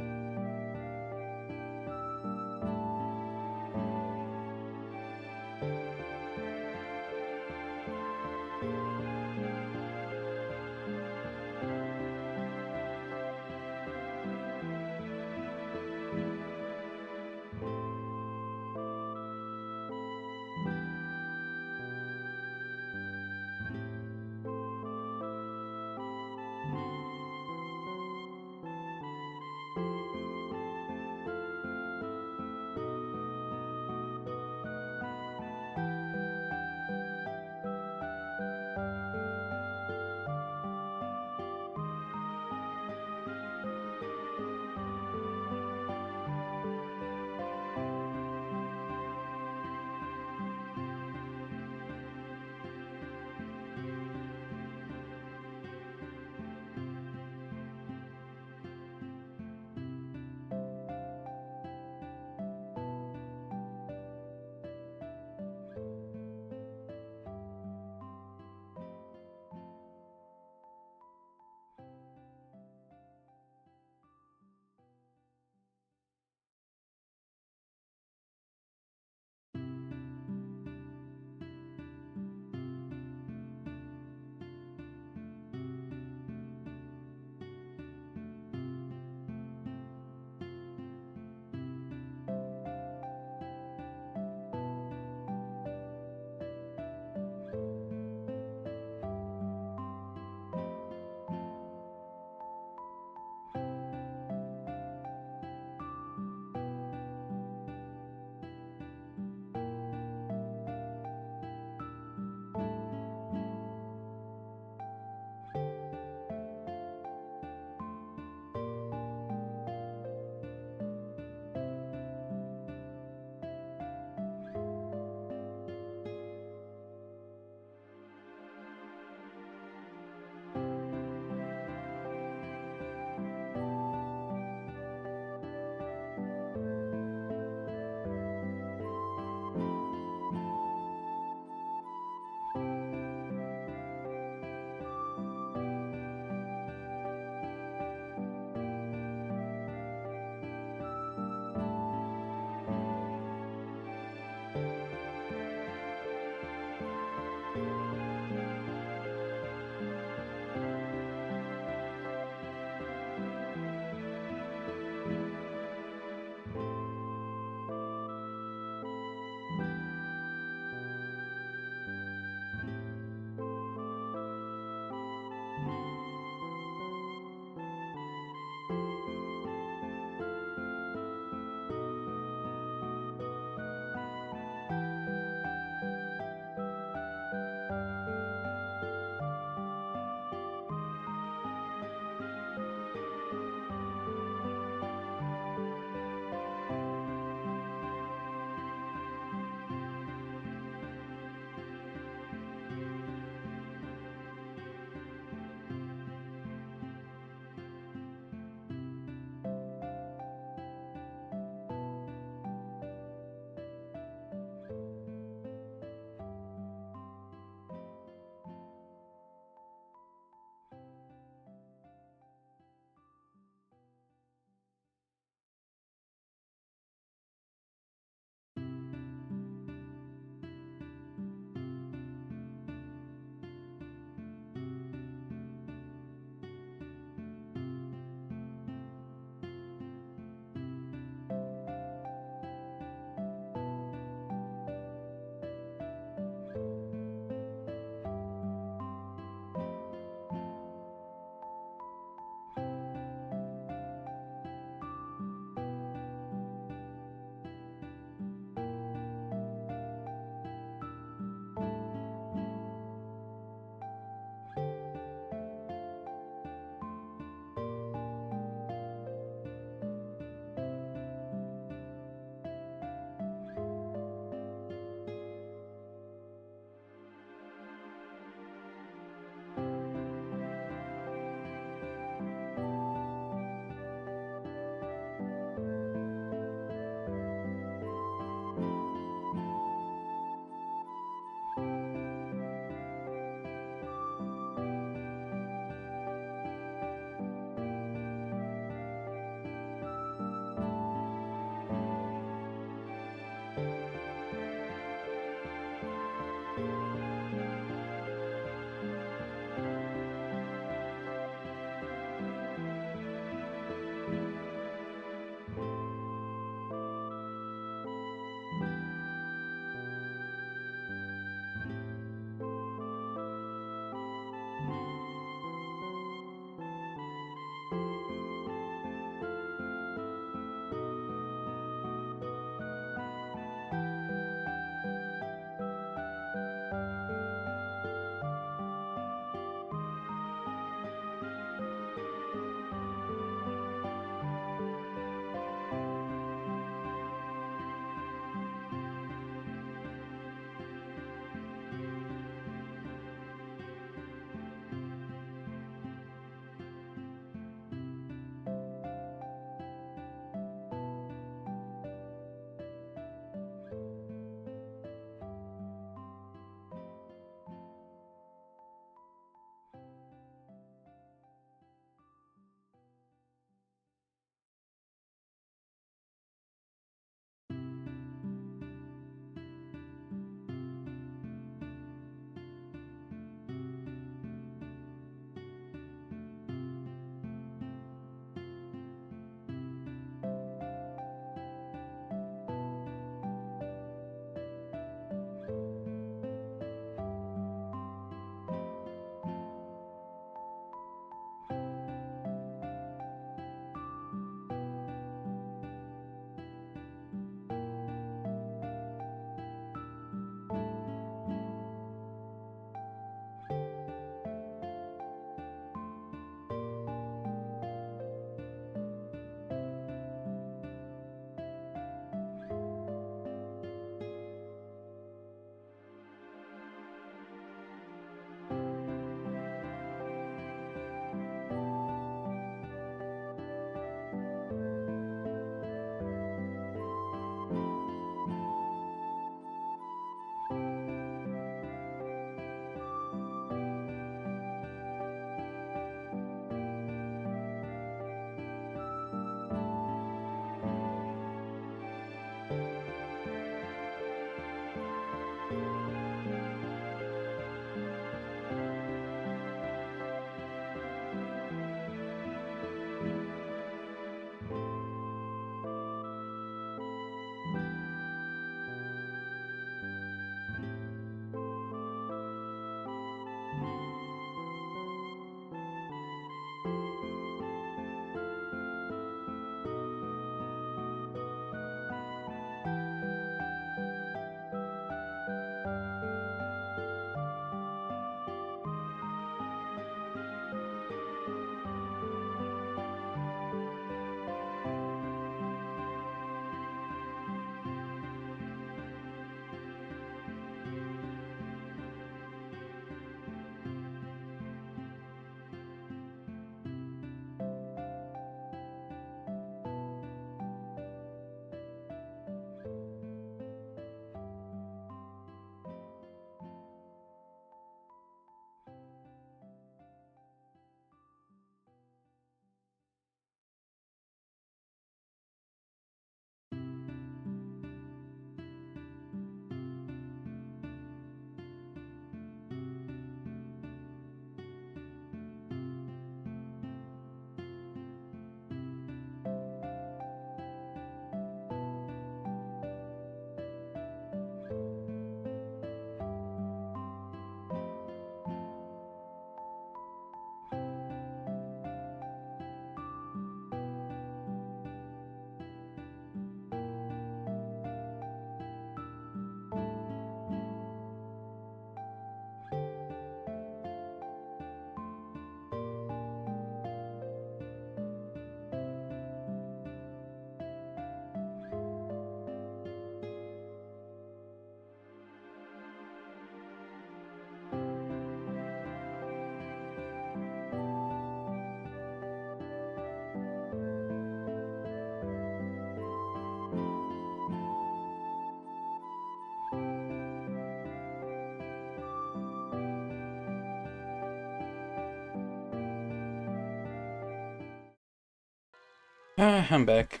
I'm back.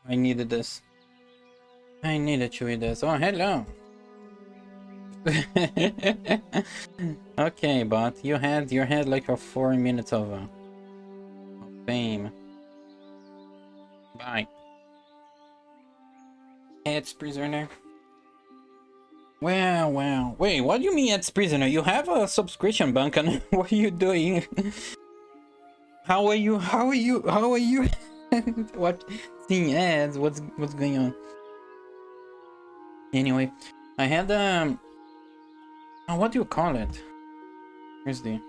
I needed this. I needed to read this. Oh, hello. Okay, but you had like a 4 minutes of fame. Bye. It's prisoner. Well. Wait, what do you mean it's prisoner? You have a subscription bank and what are you doing? How are you? What? Seeing ads? What's going on? Anyway, I had oh, what do you call it? Here's the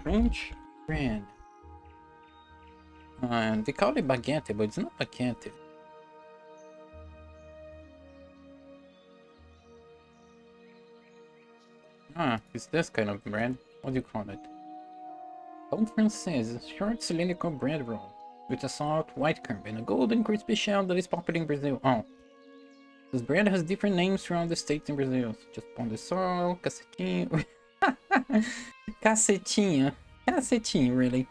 French bread. They call it baguette, but it's not baguette. It's this kind of bread. What do you call it? Pão francês, short cylindrical bread roll with a soft white curd and a golden crispy shell that is popular in Brazil. Oh, this bread has different names throughout the states in Brazil. Just pão de sol, cacetinho. Cacetinho, really.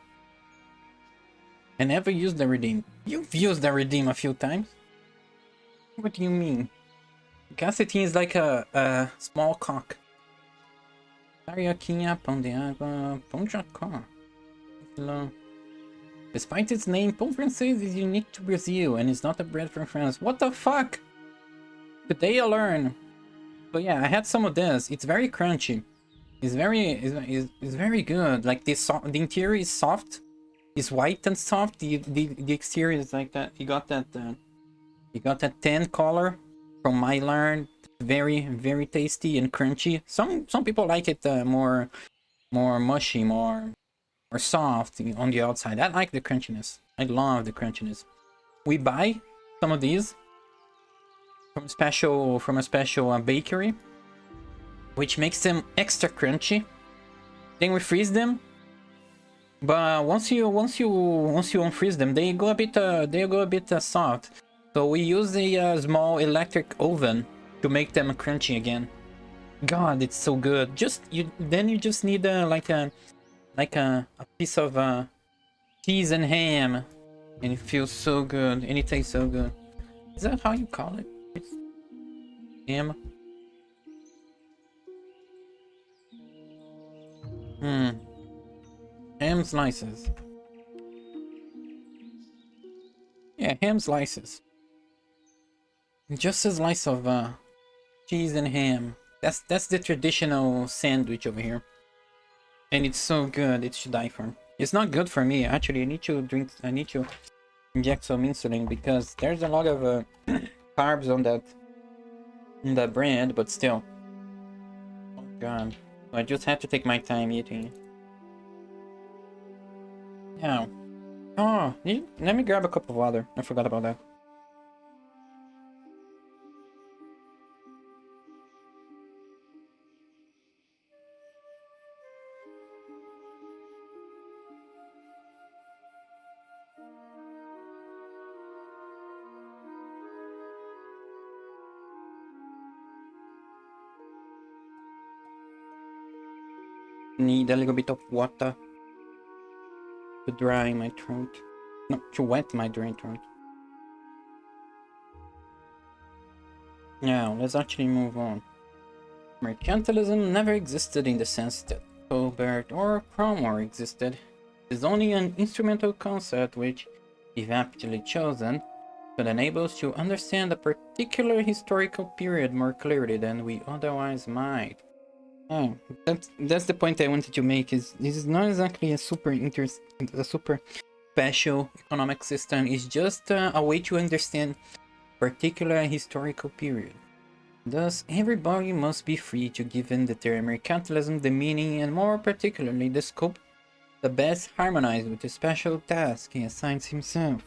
I never used the redeem. You've used the redeem a few times. What do you mean? Cacetinho is like a small cock. Carioquinha, pão de água, pão de jacó. Despite its name, pão francês is unique to Brazil and is not a bread from France. What the fuck? Today I learn. But yeah, I had some of this. It's very crunchy. It's very good. Like the interior is soft. It's white and soft. The exterior is like that. You got that tan color from my learn. Very tasty and crunchy. Some people like it more mushy, more soft on the outside. I like the crunchiness. I love the crunchiness. We buy some of these from a special bakery, which makes them extra crunchy. Then we freeze them. But once you unfreeze them, they go a bit soft. So we use a small electric oven to make them crunchy again. God, it's so good. Then you just need like a piece of cheese and ham, and it feels so good and it tastes so good. Is that how you call it? It's ham. Ham slices. Yeah, ham slices. Just a slice of cheese and ham. That's the traditional sandwich over here, and it's so good. It should die for. It's not good for me actually. I need to inject some insulin because there's a lot of carbs on that bread, but still. Oh god, I just have to take my time eating. Yeah. Oh, let me grab a cup of water. I forgot about that. Need a little bit of water to dry my throat. No, to wet my dry throat. Now, let's actually move on. Mercantilism never existed in the sense that Colbert or Cromwell existed. It is only an instrumental concept which, if aptly chosen, could enable us to understand a particular historical period more clearly than we otherwise might. Oh, that's the point I wanted to make. Is this is not exactly a super special economic system. It's just a way to understand particular historical period. Thus, everybody must be free to give in the term mercantilism the meaning and more particularly the scope that best harmonized with the special task he assigns himself.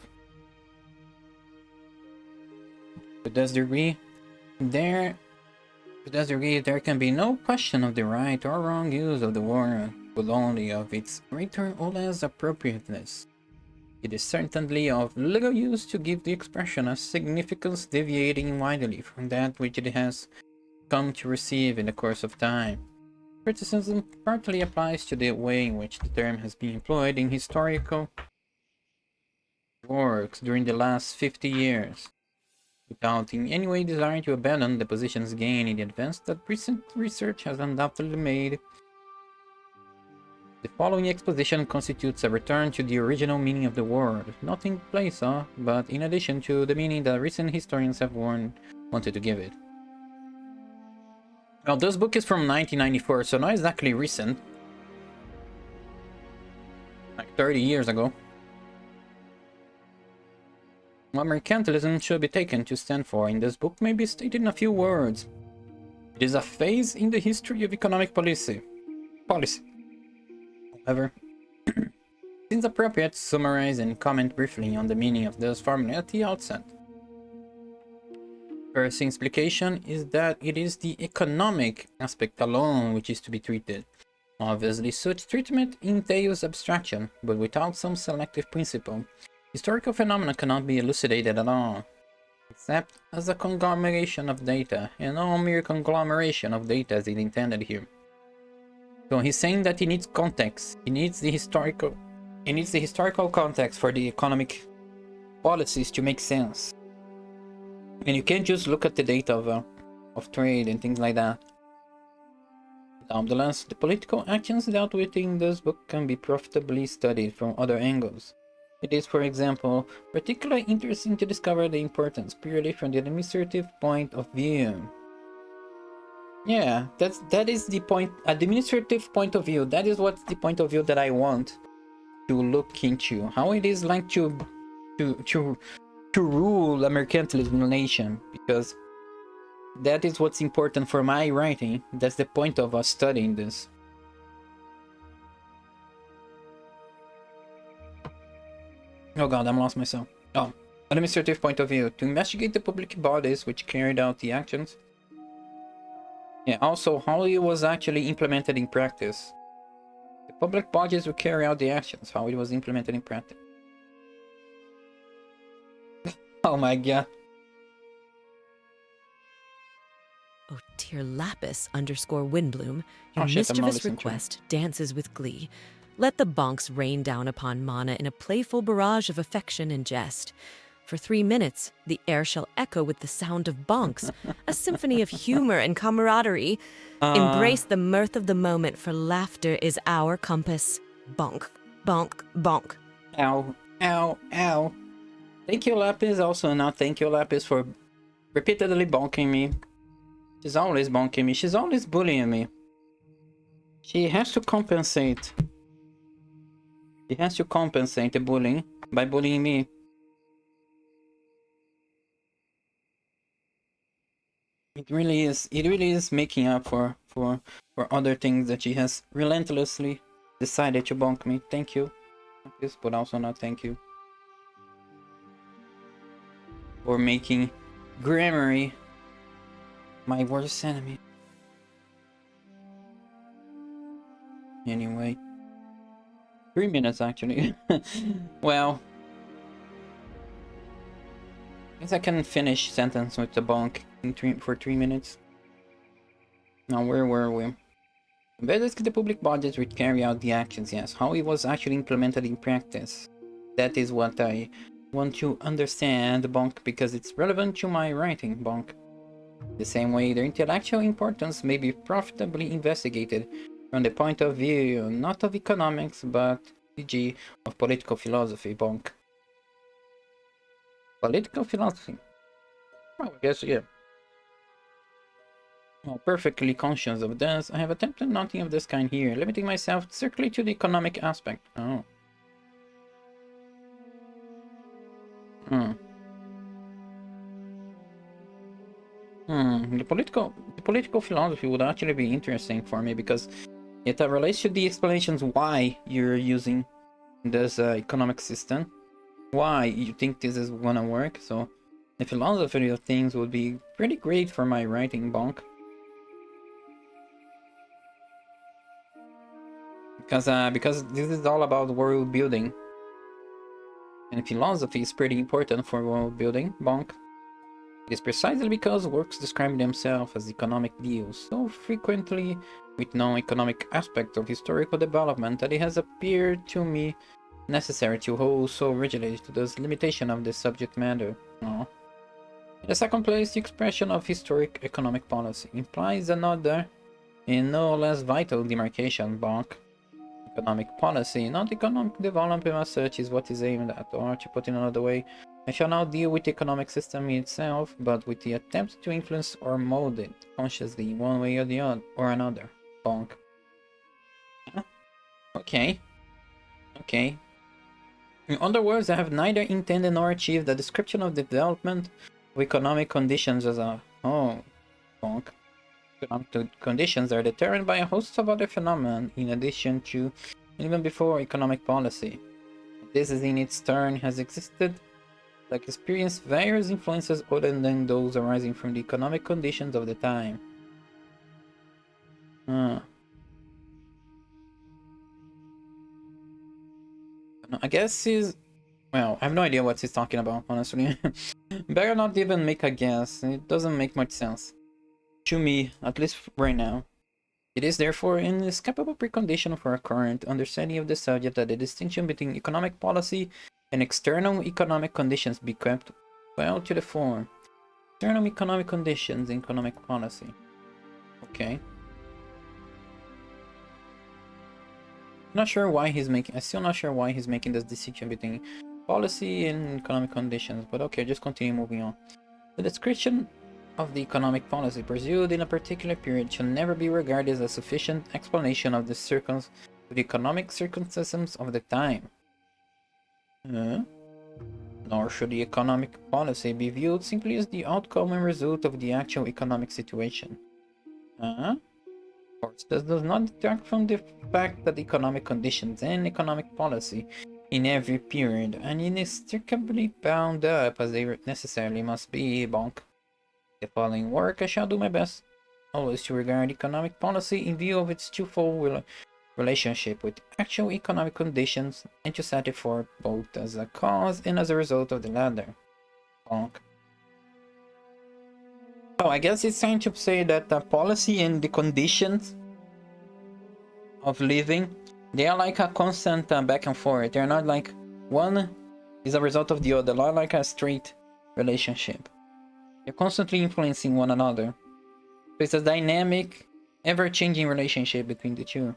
To this degree, there can be no question of the right or wrong use of the word, but only of its greater or less appropriateness. It is certainly of little use to give the expression a significance deviating widely from that which it has come to receive in the course of time. criticism partly applies to the way in which the term has been employed in historical works during the last 50 years, without in any way desiring to abandon the positions gained in the advance that recent research has undoubtedly made. The following exposition constitutes a return to the original meaning of the word, not in place of, but in addition to the meaning that recent historians have wanted to give it. Now, this book is from 1994, so not exactly recent. Like 30 years ago. What mercantilism should be taken to stand for in this book may be stated in a few words. It is a phase in the history of economic policy. However, it seems appropriate to summarize and comment briefly on the meaning of this formula at the outset. First implication is that it is the economic aspect alone which is to be treated. Obviously, such treatment entails abstraction, but without some selective principle, historical phenomena cannot be elucidated at all, except as a conglomeration of data, and no mere conglomeration of data is intended here. So he's saying that he needs context. He needs the historical context for the economic policies to make sense. And you can't just look at the data of trade and things like that. Nonetheless, the political actions dealt with in this book can be profitably studied from other angles. It is, for example, particularly interesting to discover the importance purely from the administrative point of view. Yeah, that is the point. Administrative point of view. That is what's the point of view that I want to look into. How it is like to rule a mercantilism nation, because that is what's important for my writing. That's the point of us studying this. Oh god, I'm lost myself. Oh, administrative point of view. To investigate the public bodies which carried out the actions. Yeah, also how it was actually implemented in practice. The public bodies will carry out the actions, how it was implemented in practice. Oh my god. Oh, dear Lapis _Windbloom, your Oh, shit, mischievous request dances with glee. Let the bonks rain down upon Mana in a playful barrage of affection and jest. For 3 minutes, the air shall echo with the sound of bonks, a symphony of humor and camaraderie. Embrace the mirth of the moment, for laughter is our compass. Bonk, bonk, bonk. Ow, ow, ow. Thank you, Lapis. Also, not thank you, Lapis, for repeatedly bonking me. She's always bonking me. She's always bullying me. She has to compensate. She has to compensate the bullying by bullying me. It really is making up for other things that she has relentlessly decided to bonk me. Thank you. But also not thank you. For making Grammary my worst enemy. Anyway. 3 minutes actually. Well. I guess I can finish sentence with the bonk for 3 minutes. Now where were we? Basically the public bodies would carry out the actions, yes. How it was actually implemented in practice. That is what I want to understand, bonk, because it's relevant to my writing, bonk. The same way their intellectual importance may be profitably investigated from the point of view not of economics but, e.g., of political philosophy, bonk. Political philosophy? Well, I guess, yeah. While perfectly conscious of this, I have attempted nothing of this kind here, limiting myself strictly to the economic aspect. Oh. The political philosophy would actually be interesting for me because it relates to the explanations why you're using this economic system, why you think this is gonna work. So the philosophy of things would be pretty great for my writing, bonk. Because this is all about world building, and philosophy is pretty important for world building, bonk. It is precisely because works describe themselves as economic deals so frequently with no economic aspect of historical development that it has appeared to me necessary to hold so rigidly to the limitation of the subject matter. In the second place, the expression of historic economic policy implies another and no less vital demarcation, Bonk. Economic policy, not economic development as such, is what is aimed at, or to put it another way, I shall not deal with the economic system itself, but with the attempt to influence or mold it consciously one way or the other, or another. Bonk. Okay. Okay. In other words, I have neither intended nor achieved a description of the development of economic conditions as a whole. Bonk. Economic conditions are determined by a host of other phenomena in addition to, and even before, economic policy. This is in its turn has existed, like experienced various influences other than those arising from the economic conditions of the time. I guess he's... Well, I have no idea what he's talking about, honestly. Better not even make a guess, it doesn't make much sense. To me, at least right now. It is therefore an inescapable precondition for a current understanding of the subject that the distinction between economic policy and external economic conditions be kept well to the fore. External economic conditions and economic policy. Okay. I'm still not sure why he's making this distinction between policy and economic conditions, but okay, just continue moving on. The description of the economic policy pursued in a particular period should never be regarded as a sufficient explanation of the economic circumstances of the time. Nor should the economic policy be viewed simply as the outcome and result of the actual economic situation. Of course, this does not detract from the fact that economic conditions and economic policy in every period are inextricably bound up as they necessarily must be, bonk. The following work I shall do my best always to regard economic policy in view of its twofold relationship with actual economic conditions and to set it forth both as a cause and as a result of the latter. Bonk. Oh, I guess it's trying to say that the policy and the conditions of living, they are like a constant back and forth. They're not like one is a result of the other, not like a straight relationship. They're constantly influencing one another. So it's a dynamic, ever-changing relationship between the two.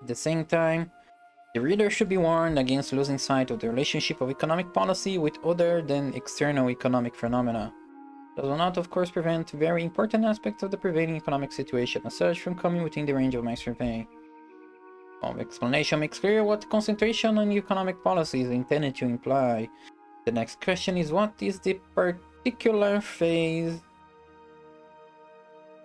At the same time, the reader should be warned against losing sight of the relationship of economic policy with other than external economic phenomena. This will not, of course, prevent very important aspects of the prevailing economic situation as such from coming within the range of my survey. The explanation makes clear what concentration on economic policy is intended to imply. The next question is, what is the particular phase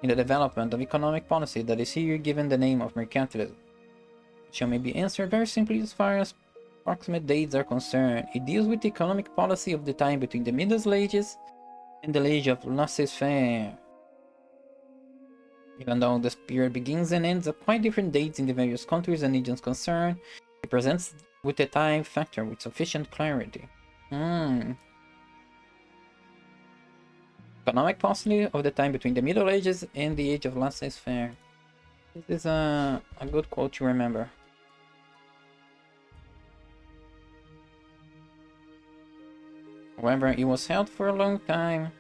in the development of economic policy that is here given the name of mercantilism? The question may be answered very simply as far as approximate dates are concerned. It deals with the economic policy of the time between the Middle Ages and the age of laissez-faire. Even though this period begins and ends at quite different dates in the various countries and regions concerned, it presents with the time factor with sufficient clarity. Economic policy of the time between the Middle Ages and the age of laissez-faire. This is a good quote to remember. However, it was held for a long time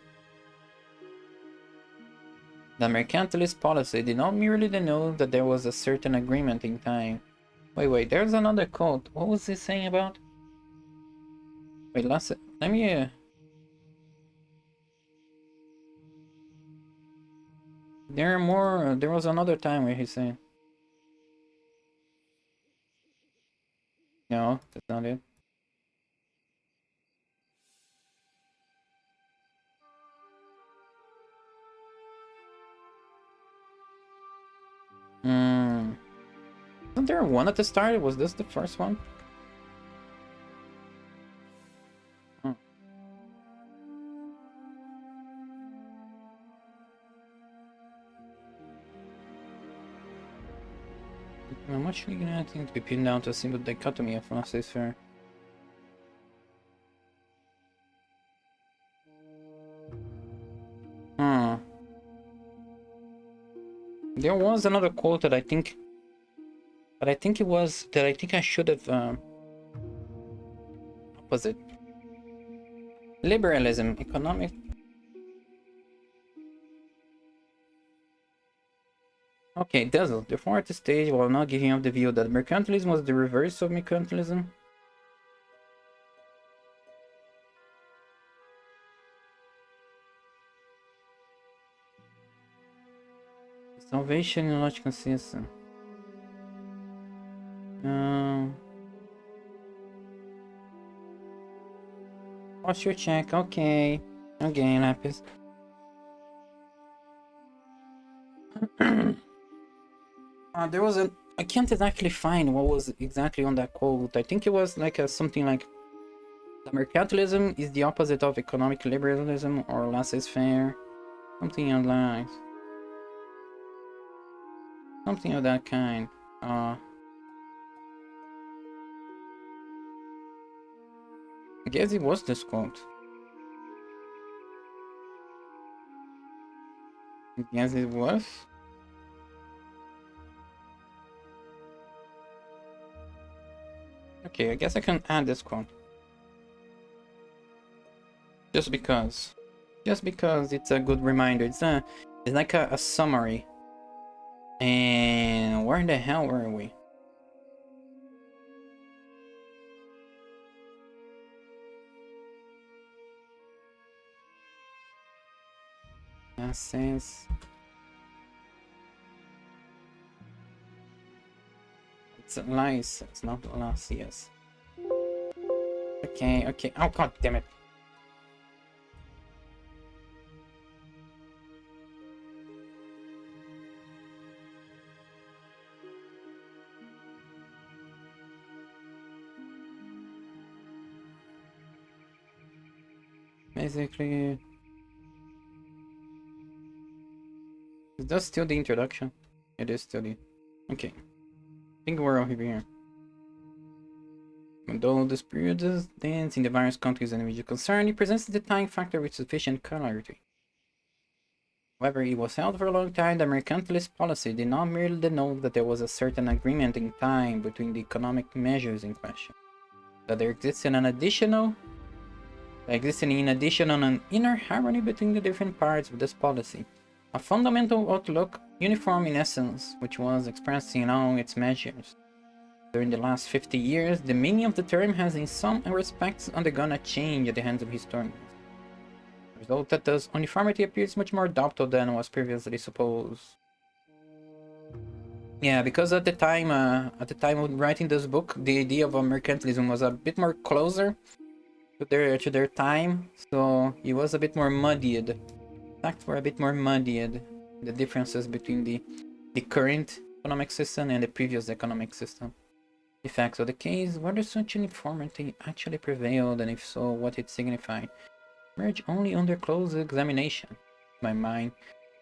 that mercantilist policy did not merely denote that there was a certain agreement in time. Wait, there's another quote. What was he saying about? Wait, let me... There was another time where he said... No, that's not it. Wasn't there one at the start? Was this the first one? I'm actually gonna think to be pinned down to a simple dichotomy of laissez-faire. There was another quote that I think it was that I think I should have what was it? Liberalism, economic. Okay, Dazzle. Therefore, at this stage, while not giving up the view that mercantilism was the reverse of mercantilism, salvation in logical system. Posture check. Okay, okay, Lapis. There was a. I can't exactly find what was exactly on that quote. I think it was like something like, mercantilism is the opposite of economic liberalism or laissez-faire. Something of that. Something of that kind. I guess it was this quote. I guess it was. Okay, I guess I can add this quote. Just because. Just because it's a good reminder. It's like a summary. And where the hell were we? That says it's lies, it's not lassius. Okay, okay. Oh god damn it. Basically, is that still the introduction? It is still the. Okay. I think we're over here. Although this period is dense in the various countries and regions concerned, it presents the time factor with sufficient clarity. However, it was held for a long time that mercantilist policy did not merely denote that there was a certain agreement in time between the economic measures in question, that there existed in addition an inner harmony between the different parts of this policy, a fundamental outlook uniform in essence, which was expressed in all its measures. During the last 50 years, the meaning of the term has in some respects undergone a change at the hands of historians. The result that thus uniformity appears much more doubtful than was previously supposed. Yeah, because at the time of writing this book, the idea of mercantilism was a bit more closer to their time, so it was a bit more muddied. Facts were a bit more muddied. The differences between the current economic system and the previous economic system. The facts of the case, whether such uniformity actually prevailed, and if so, what it signified, emerge only under close examination. In my mind,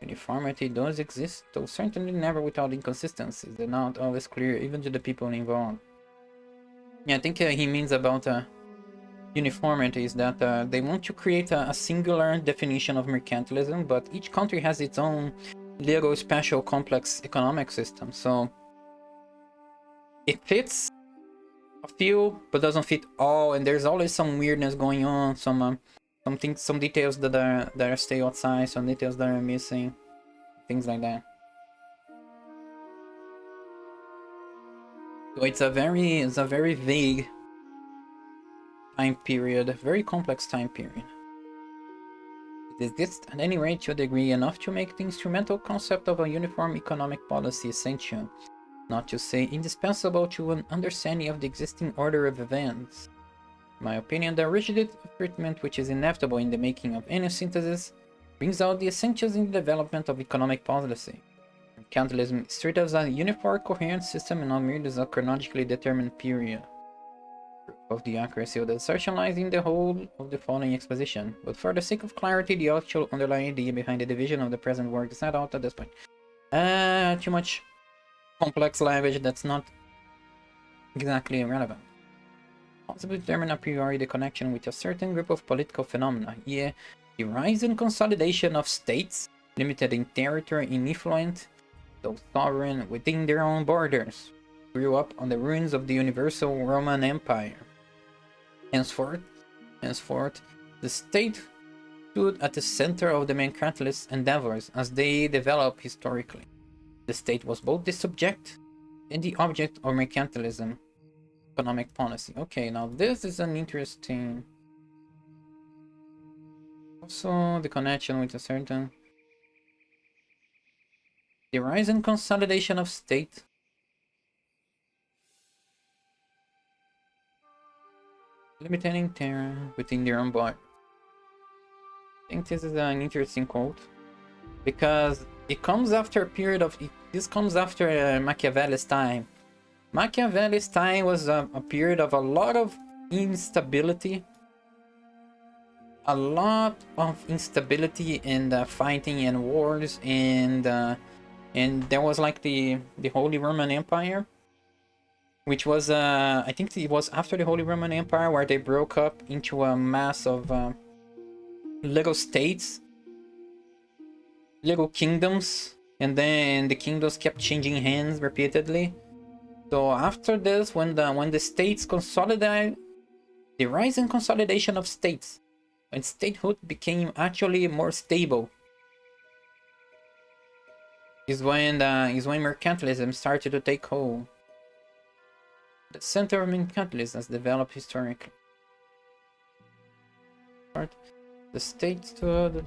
uniformity does exist, though certainly never without inconsistencies. They're not always clear, even to the people involved. Yeah, I think he means about uniformity is that they want to create a singular definition of mercantilism, but each country has its own legal, special, complex economic system. So it fits a few, but doesn't fit all, and there's always some weirdness going on, some details that are stay outside, some details that are missing, things like that. So it's a very vague time period, very complex time period. It exists at any rate to a degree enough to make the instrumental concept of a uniform economic policy essential, not to say indispensable, to an understanding of the existing order of events. In my opinion, the rigid treatment which is inevitable in the making of any synthesis brings out the essentials in the development of economic policy. Mercantilism is treated as a uniform, coherent system and not merely as a chronologically determined period. Proof of the accuracy of the assertion lies in the whole of the following exposition, but for the sake of clarity, the actual underlying idea behind the division of the present work is set out at this point. Too much complex language that's not exactly relevant. Possibly determine a priori the connection with a certain group of political phenomena, yeah, the rise and consolidation of states, limited in territory and influence, though sovereign within their own borders, grew up on the ruins of the universal Roman Empire. Henceforth, the state stood at the center of the mercantilist endeavors as they developed historically. The state was both the subject and the object of mercantilism economic policy. Okay, now this is an interesting... Also, the connection with a certain... The rise and consolidation of state. Limiting terror within their own body. I think this is an interesting quote. Because it comes after a period of... This comes after Machiavelli's time. Machiavelli's time was a period of a lot of instability. A lot of instability and fighting and wars, and there was like the Holy Roman Empire, which was I think it was after the Holy Roman Empire where they broke up into a mass of little states, little kingdoms, and then the kingdoms kept changing hands repeatedly. So after this, when the states consolidated, the rise and consolidation of states, when statehood became actually more stable, is when mercantilism started to take hold. The center of mercantilism has developed historically. The state stood.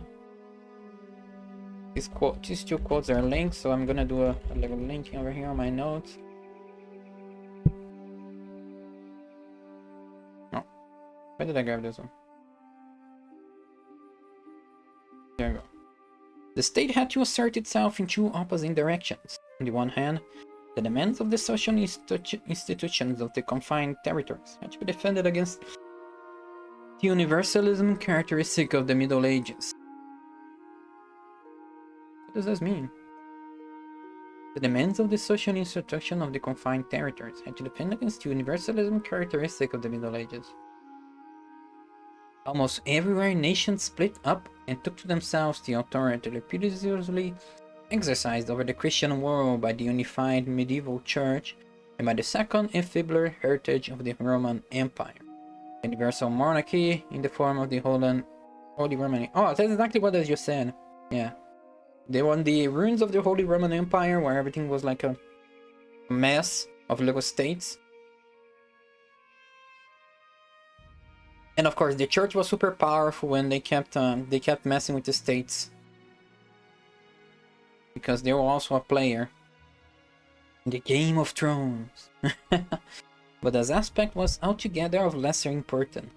These two quotes are linked, so I'm gonna do a little linking over here on my notes. Oh, where did I grab this one? There we go. The state had to assert itself in two opposing directions. On the one hand, the demands of the social institutions of the confined territories had to be defended against the universalism characteristic of the Middle Ages. What does this mean? The demands of the social institution of the confined territories had to defend against the universalism characteristic of the Middle Ages. Almost everywhere nations split up and took to themselves the authority repeatedly exercised over the Christian world by the unified medieval church and by the second and feebler heritage of the Roman Empire. Universal monarchy in the form of the Holy Roman... Oh, that's exactly what I just said. Yeah. They were on the ruins of the Holy Roman Empire where everything was like a mess of little states. And of course, the church was super powerful when they kept messing with the states, because they were also a player in the Game of Thrones. But this aspect was altogether of lesser importance.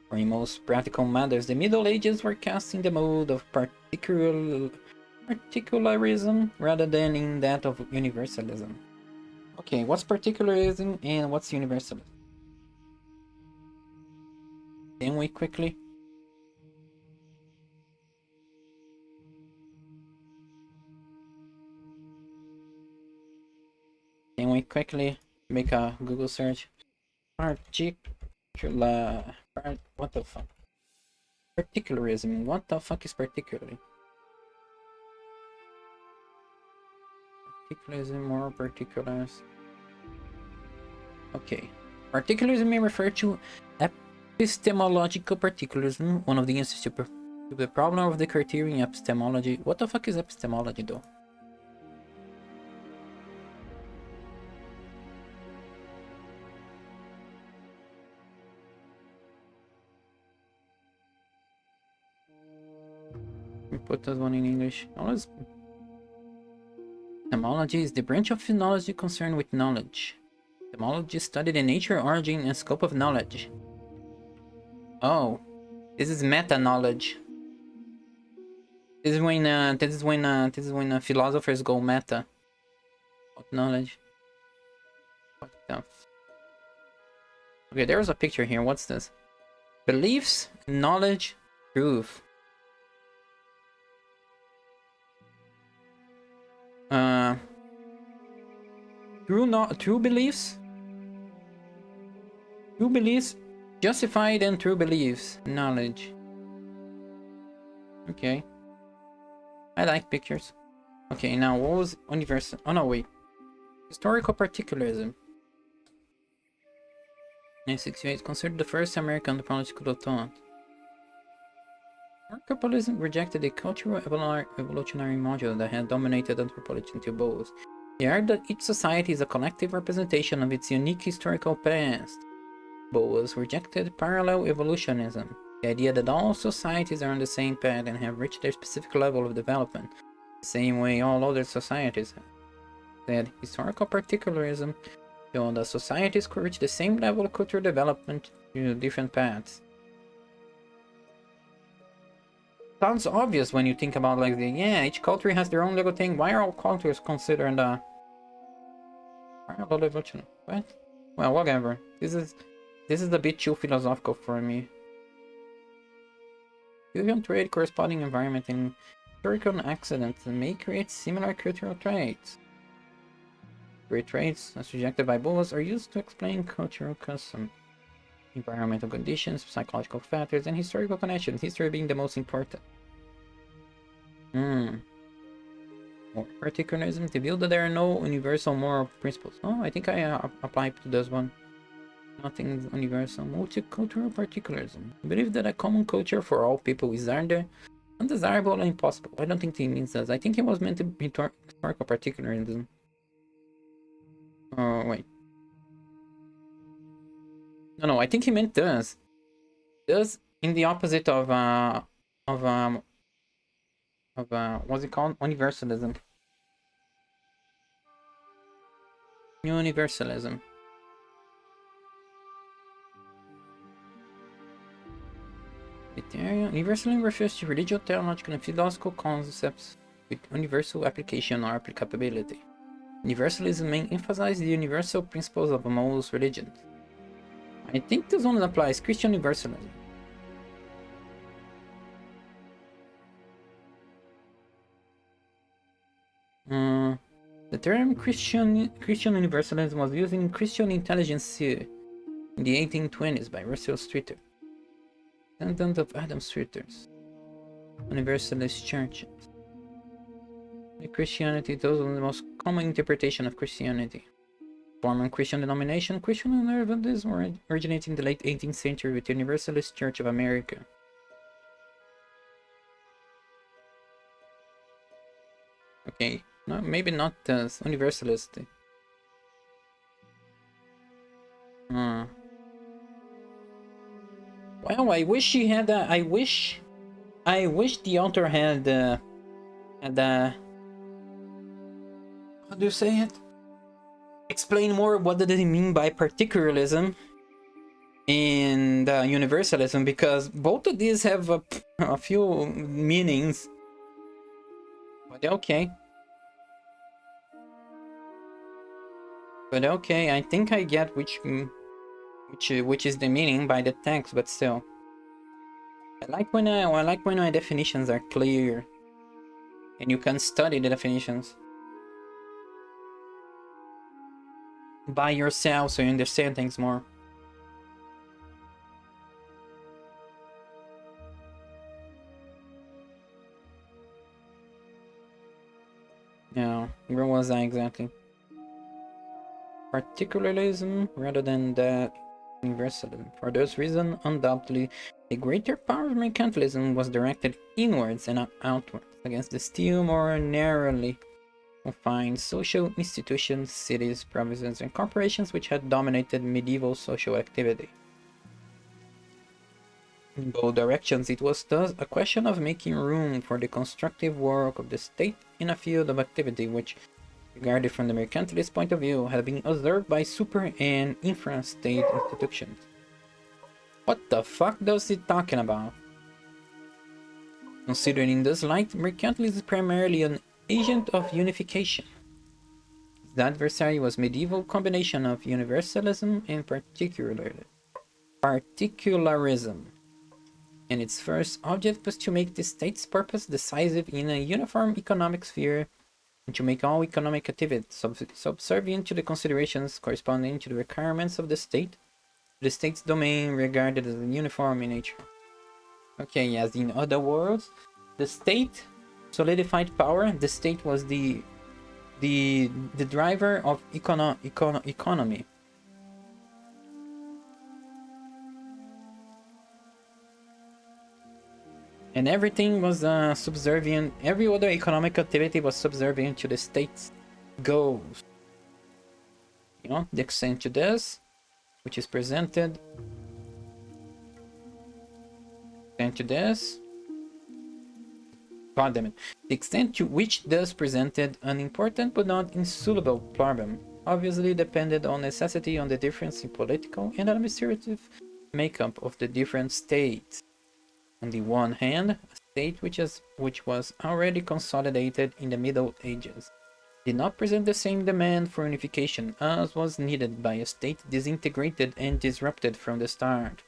For in most practical matters, the Middle Ages were cast in the mode of particularism rather than in that of universalism. Okay, what's particularism and what's universalism? Can we quickly? Can we quickly make a Google search? What the fuck? Particularism. What the fuck is particularly? Particularism or particulars? Okay. Particularism may refer to epistemological particularism, one of the answers to the problem of the criterion epistemology. What the fuck is epistemology though? We put this one in English. Epistemology is the branch of philosophy concerned with knowledge. Epistemology studies the nature, origin, and scope of knowledge. Oh, this is meta knowledge. This is when philosophers go meta. What knowledge? What the? Okay, there's a picture here. What's this? Beliefs, knowledge, truth. True beliefs. True beliefs. Justified and true beliefs. Knowledge. Okay. I like pictures. Okay, now what was universal? Oh no, wait. Historical particularism. 1968, considered the first American political thought. Mercantilism rejected the cultural evolutionary module that had dominated anthropology until Bowles. He argued that each society is a collective representation of its unique historical past. Bowles rejected parallel evolutionism, the idea that all societies are on the same path and have reached their specific level of development, the same way all other societies have. Said historical particularism showed that societies could reach the same level of cultural development through different paths. Sounds obvious when you think about like each culture has their own little thing. Why are all cultures considered parallel evolution? What? Well, whatever. This is a bit too philosophical for me. Fusion trade corresponding environment and historical accidents may create similar cultural traits. Great traits, as rejected by Bowles, are used to explain cultural custom, environmental conditions, psychological factors, and historical connections, history being the most important. More particularism, the view that there are no universal moral principles. Oh, I think I applied to this one. Nothing universal. Multicultural particularism. I believe that a common culture for all people is either undesirable or impossible. I don't think he means that. I think it was meant to be historical particularism. Oh, wait. No, I think he meant does. Does in the opposite of what's it called? Universalism. Universalism. Universalism refers to religious, theological, and philosophical concepts with universal application or applicability. Universalism may emphasize the universal principles of most religions. I think this one applies Christian universalism. The term Christian universalism was used in Christian intelligence in the 1820s by Russell Streeter, descendant of Adam Streeter's Universalist churches. Christianity, those are the most common interpretation of Christianity. Former Christian denomination, Christian universalism originated in the late 18th century with the Universalist Church of America. Okay, no, maybe not as universalist. Well, I wish she had. I wish the author had. How do you say it? Explain more. What did it mean by particularism and universalism? Because both of these have a few meanings. But okay. I think I get which is the meaning by the text, but still. I like when my definitions are clear and you can study the definitions by yourself so you understand things more. Yeah, where was I exactly? Particularism rather than that universalism. For this reason, undoubtedly, the greater power of mercantilism was directed inwards and not outwards, against the still more narrowly confined social institutions, cities, provinces, and corporations which had dominated medieval social activity. In both directions, it was thus a question of making room for the constructive work of the state in a field of activity which, regarded from the mercantilist point of view, had been observed by super and infra-state institutions. What the fuck does it talking about? Considering in this light, mercantilism is primarily an agent of unification. Its adversary was medieval combination of universalism and particularism, and its first object was to make the state's purpose decisive in a uniform economic sphere and to make all economic activity subservient to the considerations corresponding to the requirements of the state's domain regarded as uniform in nature. Okay, yes, in other words, the state solidified power, the state was the driver of economy. And everything was subservient, every other economic activity was subservient to the state's goals. You know, the extent to this, which is presented, extent to this, God damn it. The extent to which this presented an important but not insoluble problem obviously depended on necessity on the difference in political and administrative makeup of the different states. On the one hand, a state which was already consolidated in the Middle Ages did not present the same demand for unification as was needed by a state disintegrated and disrupted from the start.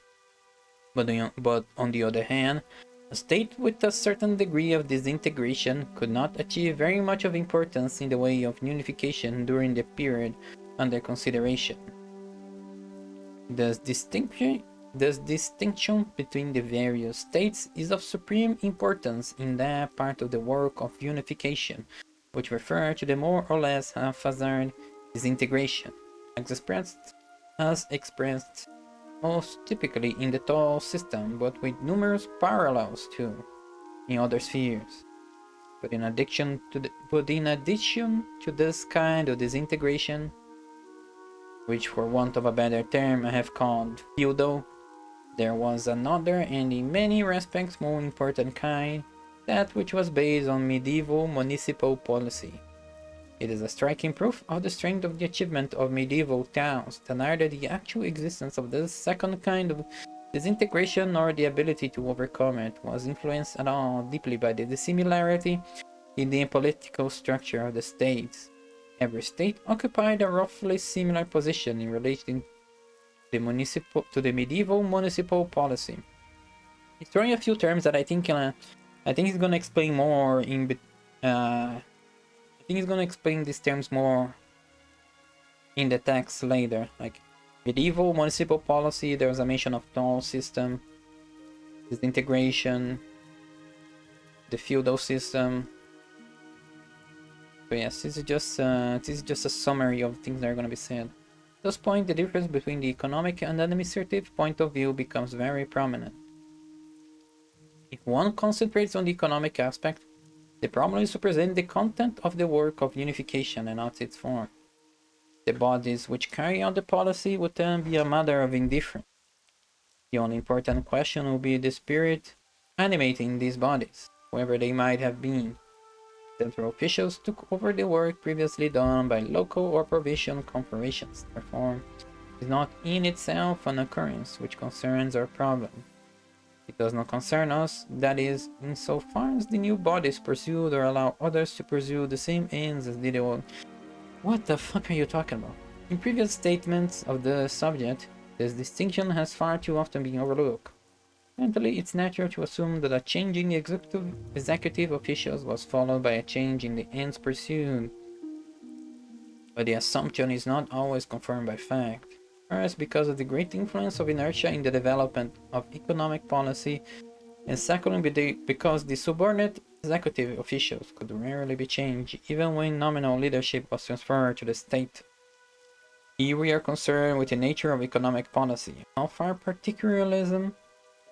But on the other hand, a state with a certain degree of disintegration could not achieve very much of importance in the way of unification during the period under consideration. This distinction between the various states is of supreme importance in that part of the work of unification which refer to the more or less haphazard disintegration, as expressed most typically in the tall system, but with numerous parallels too in other spheres. But in addition to this kind of disintegration, which for want of a better term I have called feudal, there was another and in many respects more important kind, that which was based on medieval municipal policy. It is a striking proof of the strength of the achievement of medieval towns that neither the actual existence of this second kind of disintegration nor the ability to overcome it was influenced at all deeply by the dissimilarity in the political structure of the states. Every state occupied a roughly similar position in relation to the medieval municipal policy. He's throwing a few terms that I think he's gonna explain more I think he's gonna explain these terms more in the text later. Like medieval municipal policy, there was a mention of toll system, disintegration, the feudal system. But yes, this is just a summary of things that are gonna be said. At this point, the difference between the economic and administrative point of view becomes very prominent. If one concentrates on the economic aspect, the problem is to present the content of the work of unification and not its form. The bodies which carry out the policy would then be a matter of indifference. The only important question will be the spirit animating these bodies, whoever they might have been. Central officials took over the work previously done by local or provincial corporations. Therefore, it is not in itself an occurrence which concerns our problem. It does not concern us, that is, insofar as the new bodies pursued or allow others to pursue the same ends as did the old. What the fuck are you talking about? In previous statements of the subject, this distinction has far too often been overlooked. Mentally, it's natural to assume that a change in the executive officials was followed by a change in the ends pursued. But the assumption is not always confirmed by fact. First, because of the great influence of inertia in the development of economic policy, and secondly, because the subordinate executive officials could rarely be changed, even when nominal leadership was transferred to the state. Here we are concerned with the nature of economic policy, how far particularism,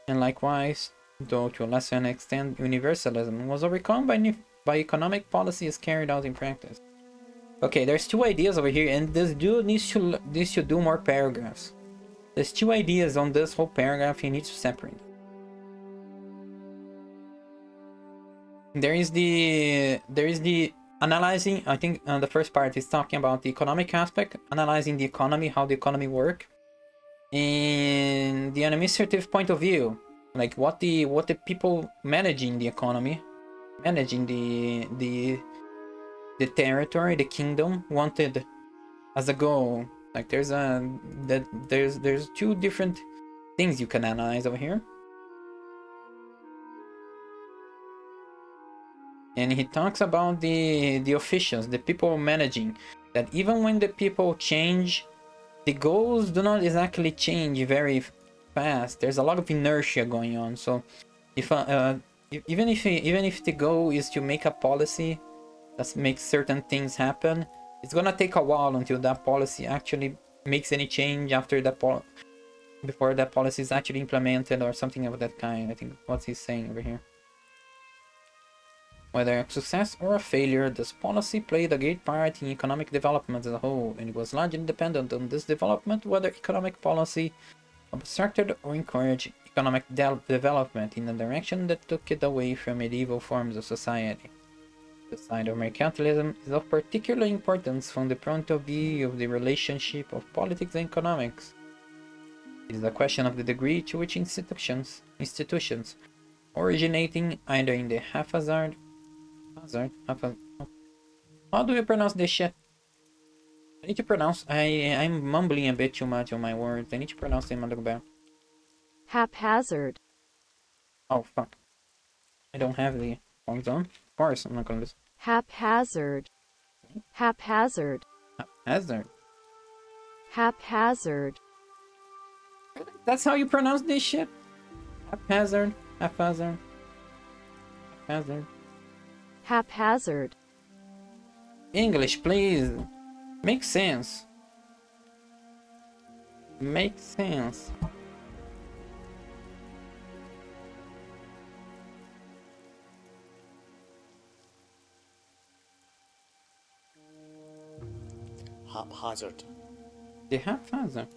and likewise, though to a lesser extent universalism, was overcome by economic policy as carried out in practice. Okay, there's two ideas over here, and this dude needs to do more paragraphs. There's two ideas on this whole paragraph he needs to separate. There is the analyzing. I think the first part is talking about the economic aspect, analyzing the economy, how the economy work, and the administrative point of view, like what the people managing the economy, managing the territory, the kingdom wanted as a goal. Like there's two different things you can analyze over here. And he talks about the officials, the people managing, that even when the people change, the goals do not exactly change very fast. There's a lot of inertia going on. So if Even if the goal is to make a policy that makes certain things happen, it's gonna take a while until that policy actually makes any change after that before that policy is actually implemented or something of that kind. I think what he's saying over here. Whether a success or a failure, this policy played a great part in economic development as a whole, and it was largely dependent on this development whether economic policy obstructed or encouraged economic development in a direction that took it away from medieval forms of society. The side of mercantilism is of particular importance from the point of view of the relationship of politics and economics. It is a question of the degree to which institutions, originating either in the how do you pronounce this shit? I need to pronounce, I'm mumbling a bit too much on my words. I need to pronounce them a little better. Haphazard. Oh, fuck. I don't have the forms on. Of course, I'm not gonna listen. Haphazard. Haphazard. Haphazard. Haphazard. That's how you pronounce this shit? Haphazard. Haphazard. Haphazard. Haphazard. English, please. Makes sense. Makes sense. Haphazard. The haphazard.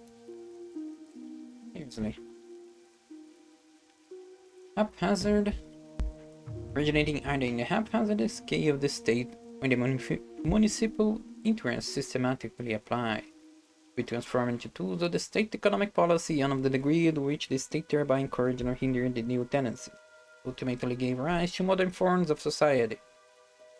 Seriously. Haphazard. Originating either in the haphazard scale of the state or the municipal interests systematically apply. We transform into tools of the state economic policy and of the degree to which the state thereby encouraged or hindered the new tendencies, ultimately gave rise to modern forms of society.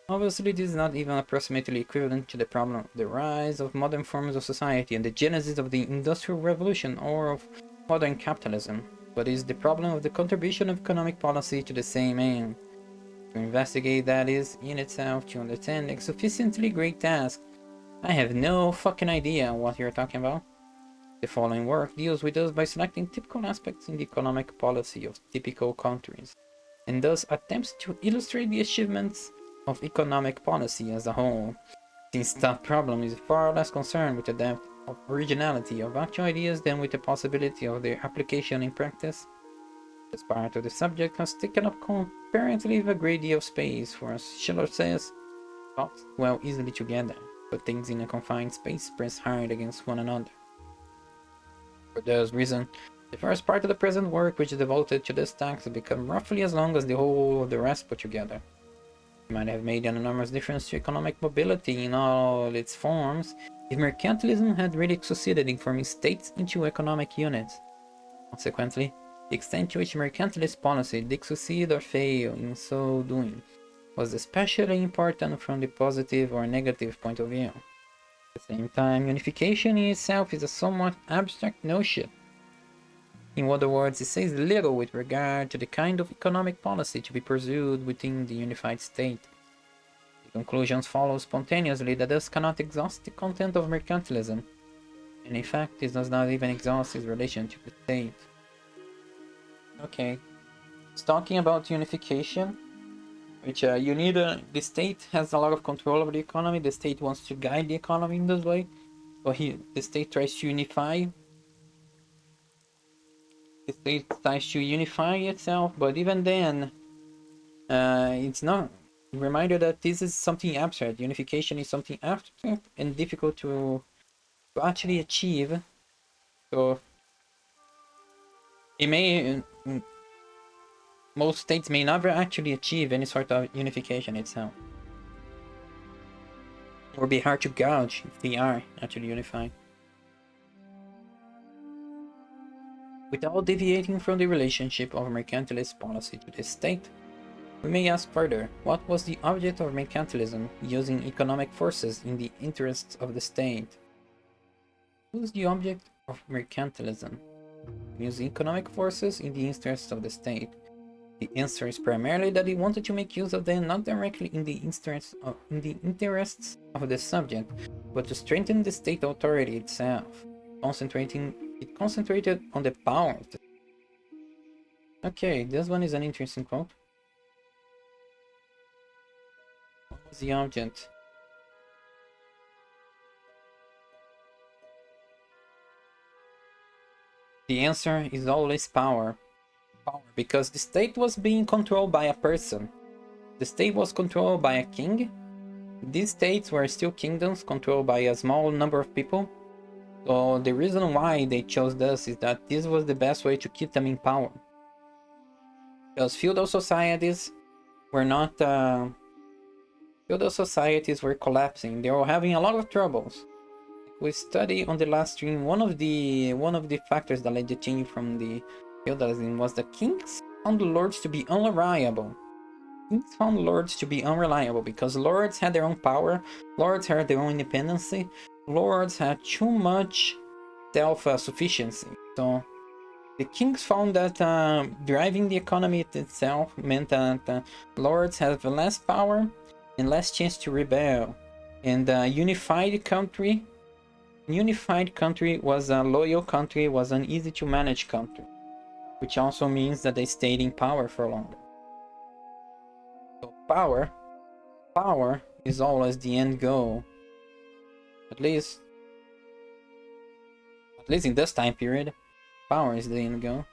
Obviously, this is not even approximately equivalent to the problem of the rise of modern forms of society and the genesis of the Industrial Revolution or of modern capitalism, but is the problem of the contribution of economic policy to the same aim. To investigate that is, in itself, to undertake a sufficiently great task. I have no fucking idea what you're talking about. The following work deals with us by selecting typical aspects in the economic policy of typical countries, and thus attempts to illustrate the achievements of economic policy as a whole, since that problem is far less concerned with the depth of originality of actual ideas than with the possibility of their application in practice. This part of the subject has taken up comparatively a great deal of space, for as Schiller says, thoughts dwell easily together, but things in a confined space press hard against one another. For this reason, the first part of the present work, which is devoted to this task, has become roughly as long as the whole of the rest put together. It might have made an enormous difference to economic mobility in all its forms if mercantilism had really succeeded in forming states into economic units. Consequently, the extent to which mercantilist policy did succeed or fail in so doing was especially important from the positive or negative point of view. At the same time, unification in itself is a somewhat abstract notion. In other words, it says little with regard to the kind of economic policy to be pursued within the unified state. The conclusions follow spontaneously that this cannot exhaust the content of mercantilism, and in fact, this does not even exhaust its relation to the state. Okay, it's talking about unification, which you need the state has a lot of control over the economy. The state wants to guide the economy in this way, so the state tries to unify. The state tries to unify itself, but even then, it's not. Reminder that this is something abstract. Unification is something abstract and difficult to actually achieve. So it may. Most states may never actually achieve any sort of unification itself. Or be hard to gauge if they are actually unified. Without deviating from the relationship of mercantilist policy to the state, we may ask further, what was the object of mercantilism using economic forces in the interests of the state? What was the object of mercantilism using economic forces in the interests of the state? The answer is primarily that he wanted to make use of them not directly in the interests of the subject, but to strengthen the state authority itself, it concentrated on the power of the. Okay, this one is an interesting quote. The object. The answer is always power. Power, because the state was being controlled by a person. The state was controlled by a king. These states were still kingdoms controlled by a small number of people. So the reason why they chose this is that this was the best way to keep them in power. Because feudal societies were not feudal societies were collapsing. They were having a lot of troubles. We studied on the last stream one of the factors that led the change from the feudalism was the kings found the lords to be unreliable. Kings found lords to be unreliable because lords had their own power, lords had their own independency, lords had too much self-sufficiency. So the kings found that driving the economy itself meant that lords have less power and less chance to rebel. And a unified country was a loyal country, was an easy to manage country, which also means that they stayed in power for longer. So power is always the end goal. At least in this time period, power is the end goal.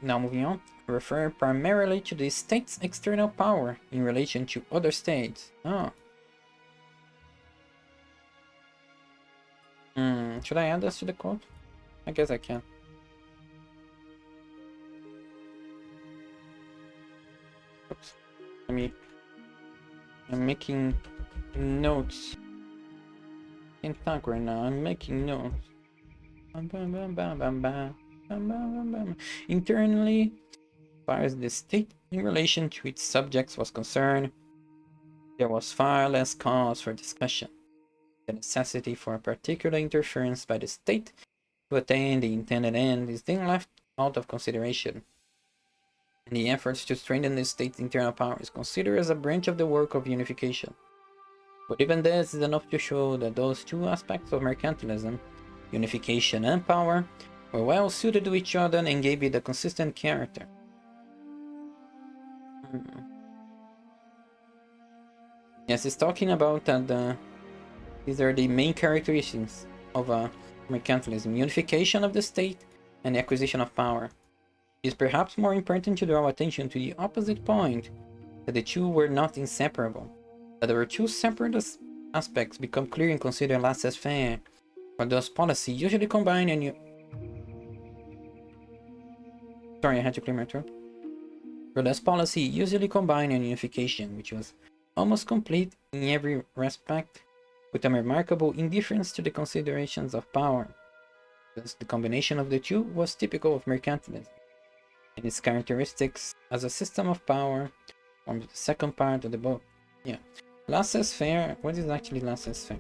Now moving on, I refer primarily to the state's external power in relation to other states. Oh. Should I add this to the quote? I guess I can. Oops. I'm making notes. Can't talk right now. I'm making notes. Internally, as far as the state in relation to its subjects was concerned, there was far less cause for discussion. The necessity for a particular interference by the state to attain the intended end is then left out of consideration, and the efforts to strengthen the state's internal power is considered as a branch of the work of unification. But even this is enough to show that those two aspects of mercantilism, unification and power, were well suited to each other and gave it a consistent character. Yes, it's talking about that these are the main characteristics of mercantilism: unification of the state and the acquisition of power. It is perhaps more important to draw attention to the opposite point, that the two were not inseparable, that there were two separate aspects become clear in considering laissez-faire, for thus policy usually combine and Sorry, I had to clear my throat. For thus policy usually combined in unification, which was almost complete in every respect, with a remarkable indifference to the considerations of power. Thus, the combination of the two was typical of mercantilism, and its characteristics as a system of power forms the second part of the book. Yeah. Laissez-faire, what is actually laissez-faire?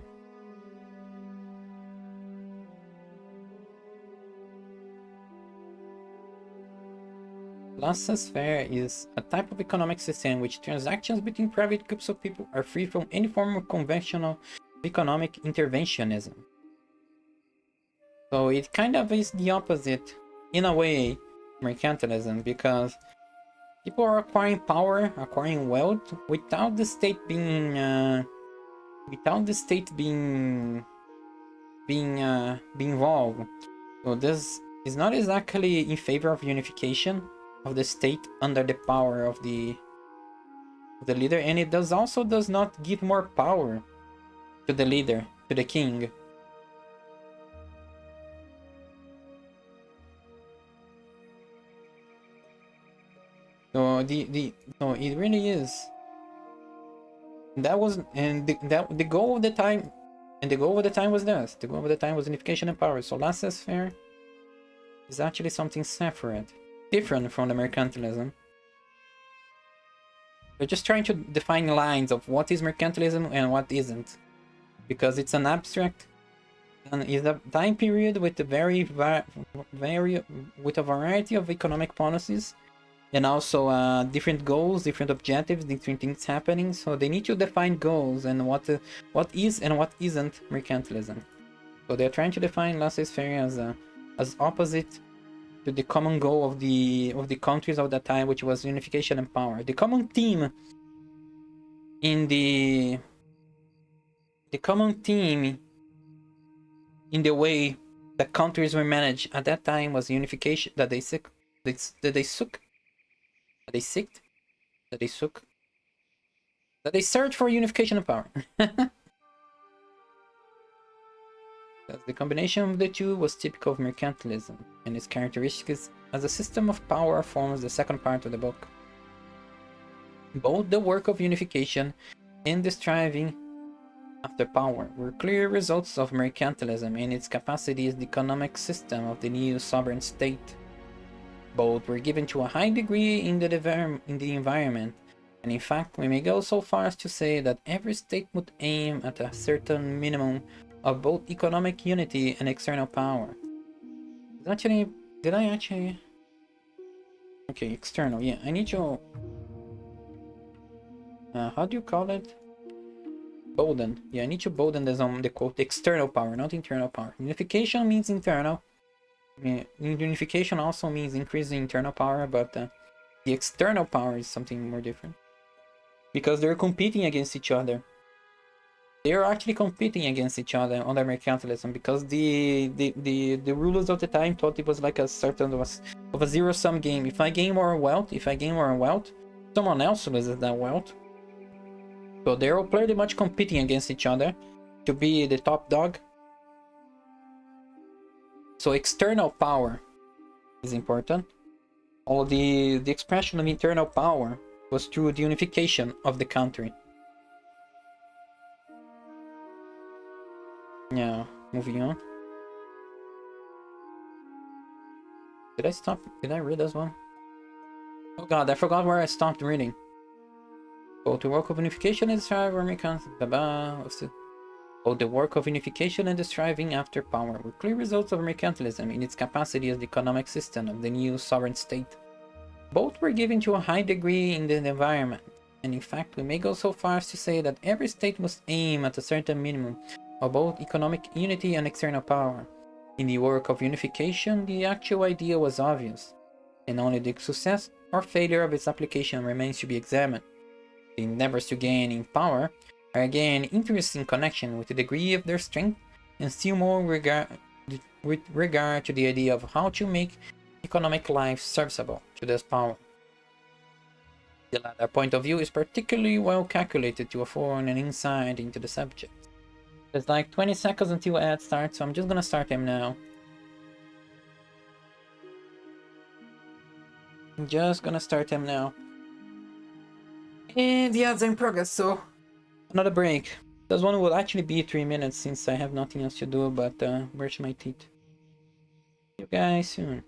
Laissez-faire is a type of economic system in which transactions between private groups of people are free from any form of conventional economic interventionism. So it kind of is the opposite, in a way, mercantilism, because people are acquiring power, acquiring wealth, without the state being involved. So this is not exactly in favor of unification of the state under the power of the leader, and it does not give more power to the leader, to the king. So it really is. That was, and the goal of the time, was this. The goal of the time was unification and power. So laissez-faire is actually something separate, different from the mercantilism. We're just trying to define lines of what is mercantilism and what isn't, because it's an abstract and is a time period with a with a variety of economic policies, and also different goals, different objectives, different things happening. So they need to define goals and what is and what isn't mercantilism. So they're trying to define laissez-faire as opposite to the common goal of the countries of that time, which was unification and power. The common theme in the common theme in the way that countries were managed at that time was unification. That they seek, that they seek, that they seeked, that they seek, that they searched for unification of power. The combination of the two was typical of mercantilism, and its characteristics as a system of power forms the second part of the book. Both the work of unification and the striving after power were clear results of mercantilism and its capacity as the economic system of the new sovereign state. Both were given to a high degree in the environment, and in fact we may go so far as to say that every state would aim at a certain minimum of both economic unity and external power. Did I actually... Okay, external, yeah, I need to... how do you call it? Bolden. Yeah, I need to bolden this on the quote external power, not internal power. Unification means internal. I mean, unification also means increasing internal power, but the external power is something more different. Because they're competing against each other. They're actually competing against each other under mercantilism because the rulers of the time thought it was like a certain of a zero-sum game. If I gain more wealth, someone else loses that wealth. So they're all pretty much competing against each other to be the top dog. So external power is important. All the expression of internal power was through the unification of the country. Now, moving on. Did I stop? Did I read this one? Oh god, I forgot where I stopped reading. Both the work of unification and the striving after power were clear results of mercantilism in its capacity as the economic system of the new sovereign state. Both were given to a high degree in the environment, and in fact we may go so far as to say that every state must aim at a certain minimum of both economic unity and external power. In the work of unification, the actual idea was obvious, and only the success or failure of its application remains to be examined. The endeavors to gain in power are again interesting in connection with the degree of their strength, and still more with regard to the idea of how to make economic life serviceable to this power. The latter point of view is particularly well calculated to afford an insight into the subject. There's like 20 seconds until ad starts, so I'm just gonna start them now. I'm just gonna start them now. And the ads are in progress, so another break. This one will actually be 3 minutes since I have nothing else to do but brush my teeth. See you guys soon.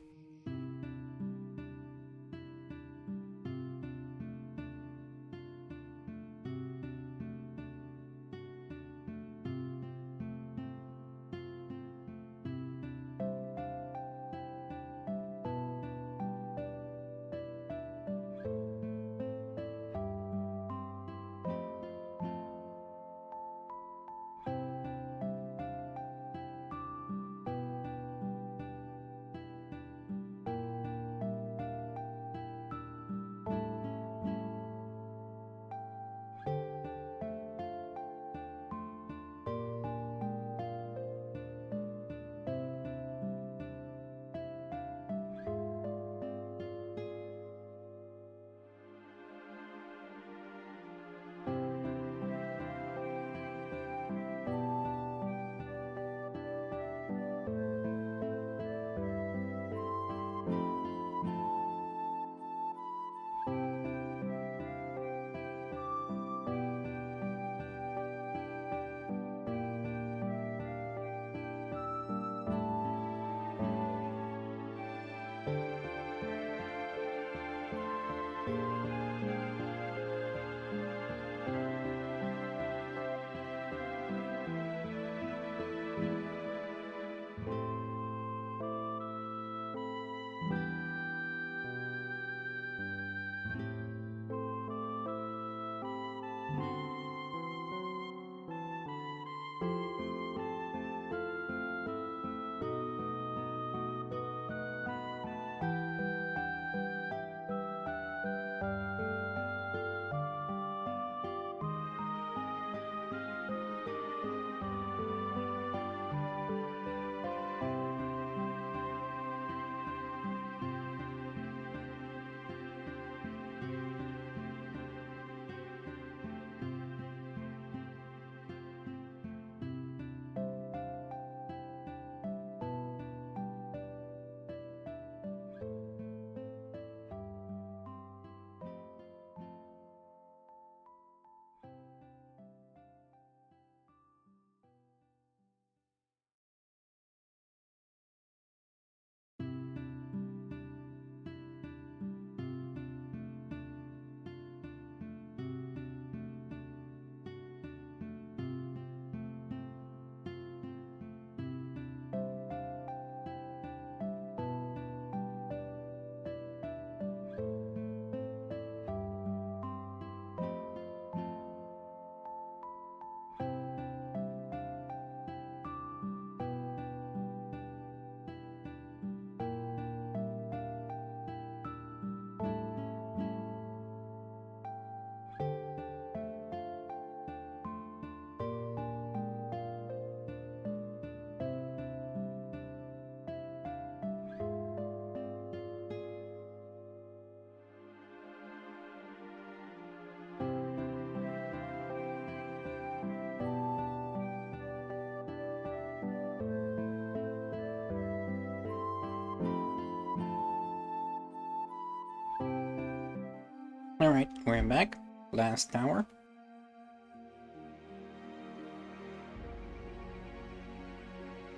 Alright, we're back. Last tower.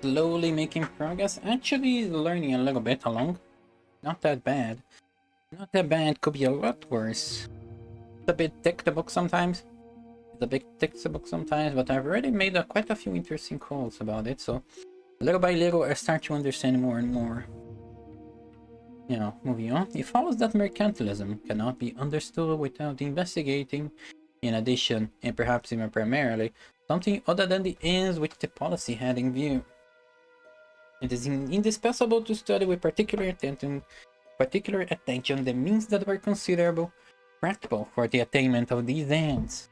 Slowly making progress. Actually learning a little bit along. Not that bad. Not that bad, could be a lot worse. It's a bit thick the book sometimes. It's a bit thick the book sometimes, but I've already made quite a few interesting calls about it, so little by little I start to understand more and more. You know, moving on, it follows that mercantilism cannot be understood without investigating, in addition, and perhaps even primarily, something other than the ends which the policy had in view. It is indispensable to study with particular attention the means that were considerable practical for the attainment of these ends.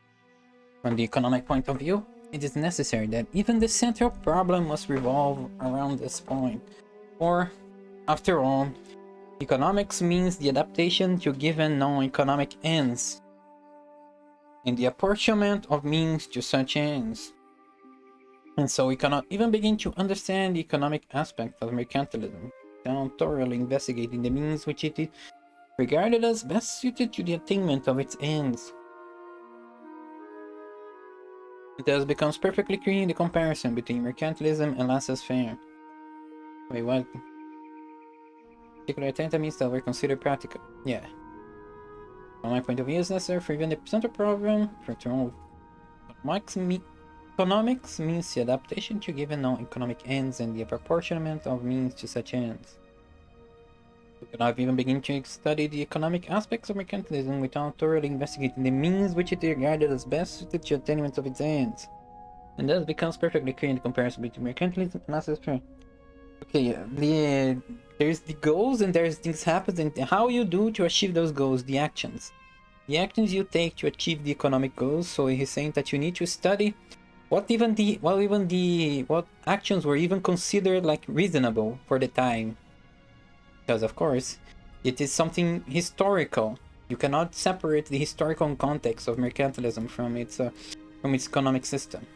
From the economic point of view, it is necessary that even the central problem must revolve around this point, for, after all, economics means the adaptation to given non-economic ends, and the apportionment of means to such ends. And so we cannot even begin to understand the economic aspect of mercantilism without thoroughly investigating the means which it is regarded as best suited to the attainment of its ends. It thus becomes perfectly clear in the comparison between mercantilism and laissez-faire. Wait, what? Particular attention means that were considered practical. Yeah. From my point of view, it's necessary for even the central problem for term economics means the adaptation to given non-economic ends and the apportionment of means to such ends. We cannot even begin to study the economic aspects of mercantilism without thoroughly investigating the means which it regarded as best suited to attainment of its ends. And thus becomes perfectly clear in the comparison between mercantilism and laissez-faire. Okay, there's the goals and there's things happen and how you do to achieve those goals, the actions. The actions you take to achieve the economic goals, so he's saying that you need to study what actions were even considered like reasonable for the time. Because of course, it is something historical. You cannot separate the historical context of mercantilism from its economic system.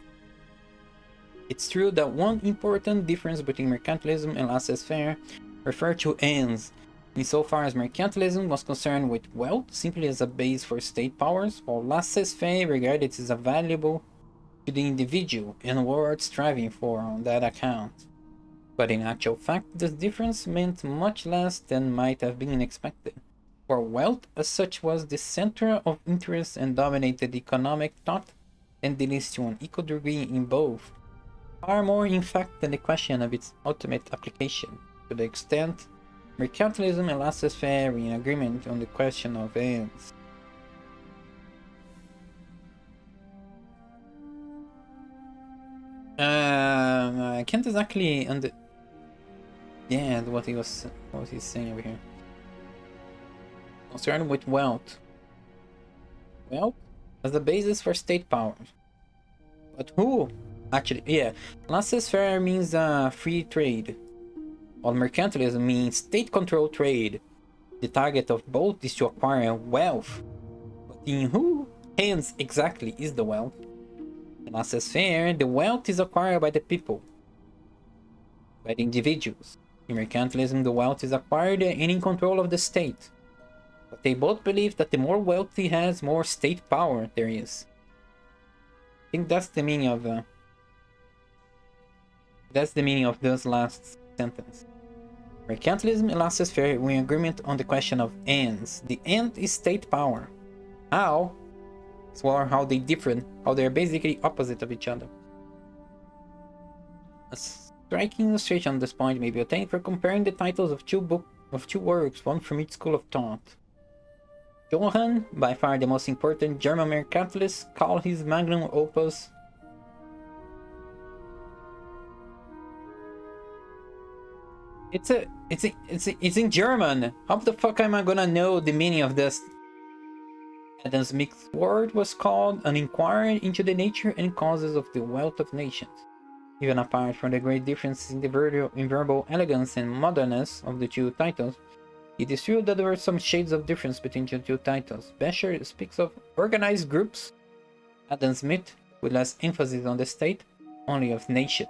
It's true that one important difference between mercantilism and laissez-faire refer to ends, insofar as mercantilism was concerned with wealth simply as a base for state powers, while laissez-faire regarded it as valuable to the individual and worth striving for on that account. But in actual fact, this difference meant much less than might have been expected, for wealth as such was the center of interest and dominated economic thought, and deals to an equal degree in both. Far more in fact than the question of its ultimate application, to the extent mercantilism and laissez-faire in agreement on the question of ends. I can't exactly what he's saying over here. Concerned with wealth. Wealth as the basis for state powers. But who? Actually, yeah. Laissez-faire means free trade, while mercantilism means state-controlled trade. The target of both is to acquire wealth. But in whose hands exactly is the wealth? In laissez-faire, the wealth is acquired by the people, by the individuals. In mercantilism, the wealth is acquired and in control of the state. But they both believe that the more wealth he has, more state power there is. I think that's the meaning of this last sentence. Mercantilism and laissez-faire were in agreement on the question of ends. The end is state power. How? So how they differ, how they're basically opposite of each other. A striking illustration on this point may be obtained for comparing the titles of two works, one from each school of thought. Johann, by far the most important German mercantilist, called his magnum opus It's in German. How the fuck am I gonna know the meaning of this? Adam Smith's work was called An Inquiry into the Nature and Causes of the Wealth of Nations. Even apart from the great differences in the verbal elegance and modernness of the two titles, it is true that there are some shades of difference between the two titles. Heckscher speaks of organized groups, Adam Smith, with less emphasis on the state, only of nation.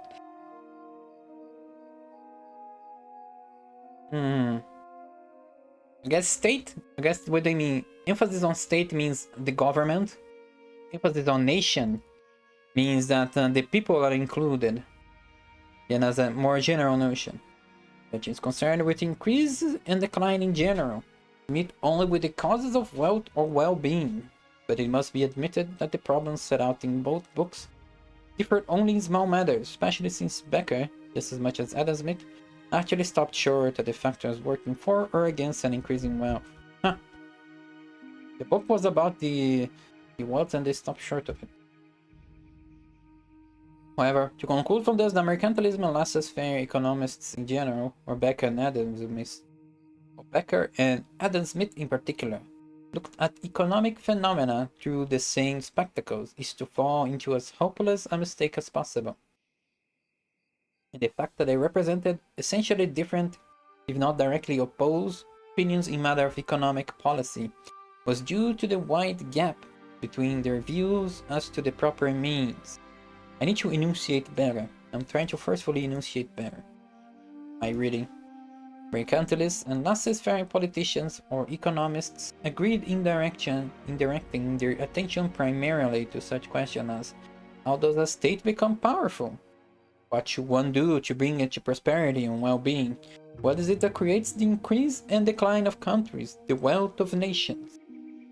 I guess state? I guess what they mean. emphasis on state means the government. Emphasis on nation means that the people are included, and as a more general notion, which is concerned with increase and decline in general, meet only with the causes of wealth or well-being. But it must be admitted that the problems set out in both books differed only in small matters, especially since Becker, just as much as Adam Smith, actually stopped short at the factors working for or against an increase in wealth. Huh. The book was about the wealth and they stopped short of it. However, to conclude from this, the mercantilism and laissez-faire economists in general, or Becker and Adam Smith in particular, looked at economic phenomena through the same spectacles, is to fall into as hopeless a mistake as possible. And the fact that they represented essentially different, if not directly opposed, opinions in matter of economic policy was due to the wide gap between their views as to the proper means. I need to enunciate better. I'm trying to forcefully enunciate better. My reading. Mercantilists and laissez-faire politicians or economists agreed in directing their attention primarily to such questions as how does a state become powerful? What should one do to bring it to prosperity and well-being? What is it that creates the increase and decline of countries, the wealth of nations?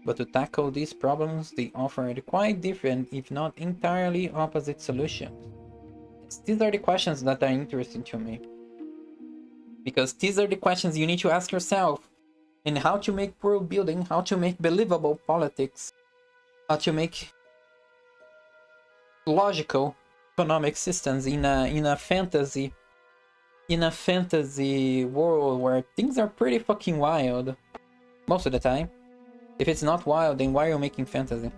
But to tackle these problems, they offered quite different, if not entirely opposite solutions. These are the questions that are interesting to me. Because these are the questions you need to ask yourself in how to make world building, how to make believable politics, how to make logical economic systems in a fantasy world where things are pretty fucking wild most of the time. If it's not wild, then why are you making fantasy?